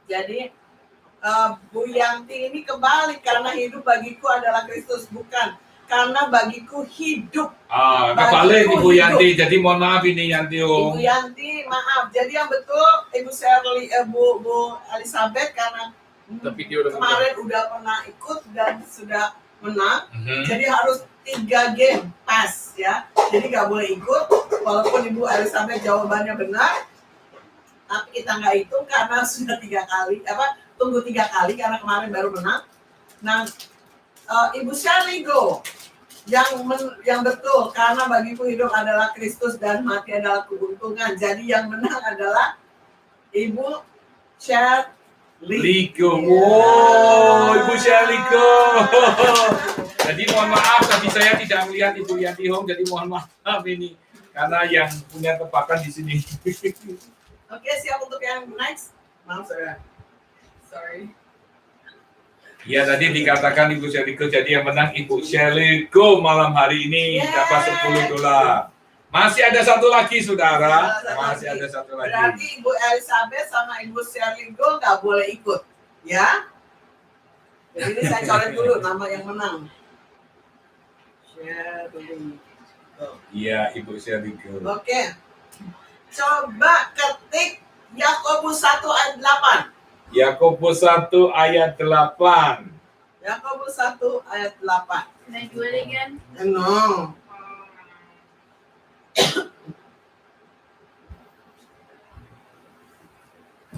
Jadi Bu Yanti ini kembali, karena hidup bagiku adalah Kristus, bukan karena bagiku hidup. Kembali Ibu Yanti, jadi mohon maaf ini Yanti. Ibu Yanti, maaf. Jadi yang betul Ibu Shirley, Bu Elizabeth, karena kemarin udah pernah ikut dan sudah menang, jadi harus 3 game pass ya. Jadi nggak boleh ikut, walaupun Ibu Elizabeth jawabannya benar, tapi kita nggak hitung karena sudah 3 kali. Tunggu 3 kali karena kemarin baru menang. Nah, Ibu Shirley go yang betul, karena bagiku hidup adalah Kristus dan mati adalah keuntungan. Jadi yang menang adalah Ibu Shirley. Wow, Ibu Shirley go. Jadi mohon maaf, tapi saya tidak melihat Ibu Yanti Hong, jadi mohon maaf ini karena yang punya tebakan di sini. Oke, siap untuk yang next. Maaf saya. Sorry. Ya, tadi dikatakan Ibu Shirley go, jadi yang menang Ibu Shirley go malam hari ini dapat $10. Masih ada satu lagi, saudara. Masih ada satu lagi. Berarti Ibu Elizabeth sama Ibu Shirley go nggak boleh ikut, ya? Jadi ini saya coret dulu nama yang menang. Iya, Ibu Shirley go. Oke. Coba ketik Yakobus 1 ayat 8. Yakobus 1 ayat 8. Yakobus 1 ayat 8. Can I do it again? No.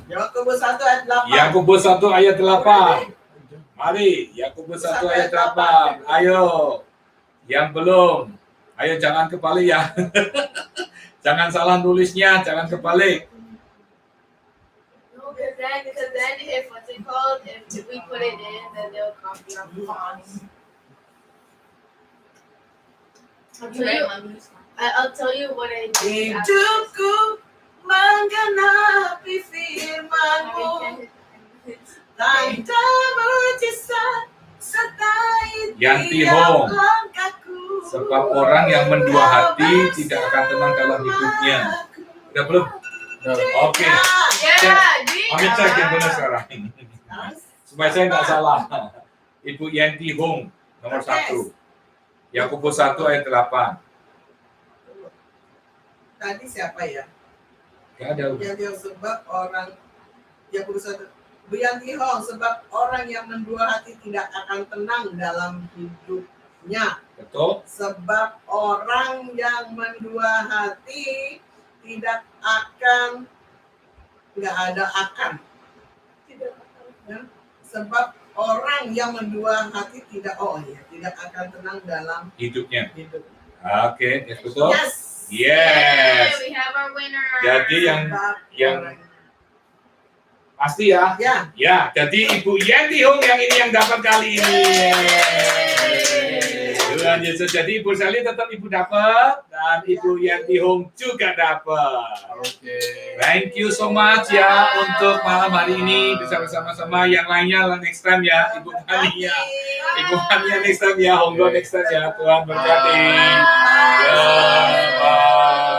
Yakobus 1 ayat 8. Yakobus 1 ayat 8. Mari, Yakobus 1 ayat 8. Ayo. Yang belum, ayo jangan kebalik ya. Jangan salah nulisnya, jangan kebalik. No, because then because then if what's it called? If we put it in, then they'll copy our fonts. I'll tell you what I did. Hidupku menggenapi firman-Mu, tanda mujizat sertai Yanti tiap Hong. langkahku. Sebab orang yang mendua hati tidak akan tenang dalam hidupnya. Udah belum? Oke. Yeah, Kami cek yang benar sekarang. Supaya saya nggak salah. Ibu Yanti Hong, nomor 1. Yakobus 1 ayat 8. Tadi siapa ya? Gak ada. Yang sebab orang Yakobus 1. Bu Yanti Hong, sebab orang yang mendua hati tidak akan tenang dalam hidupnya. Betul. Sebab orang yang mendua hati tidak akan, nggak ada akan. Tidak akan. Ya. Sebab orang yang mendua hati tidak akan tenang dalam Hidupnya. hidup. Oke, yes, betul. Yes. Yes. we have our winner. Jadi yang pasti ya. Ya. Ya, jadi Ibu Yanti Hong yang ini yang dapat kali ini. Tuhan Yesus. Jadi Ibu Sally tetap Ibu dapat dan Ibu Yanti Hong juga dapat. Oke. Thank you so much ya untuk malam hari ini bisa bersama-sama. Yang lainnya next time ya, Ibu Hania. Ibu Hania next time ya, Honggo next time ya. Tuhan berkati. Ya, bye.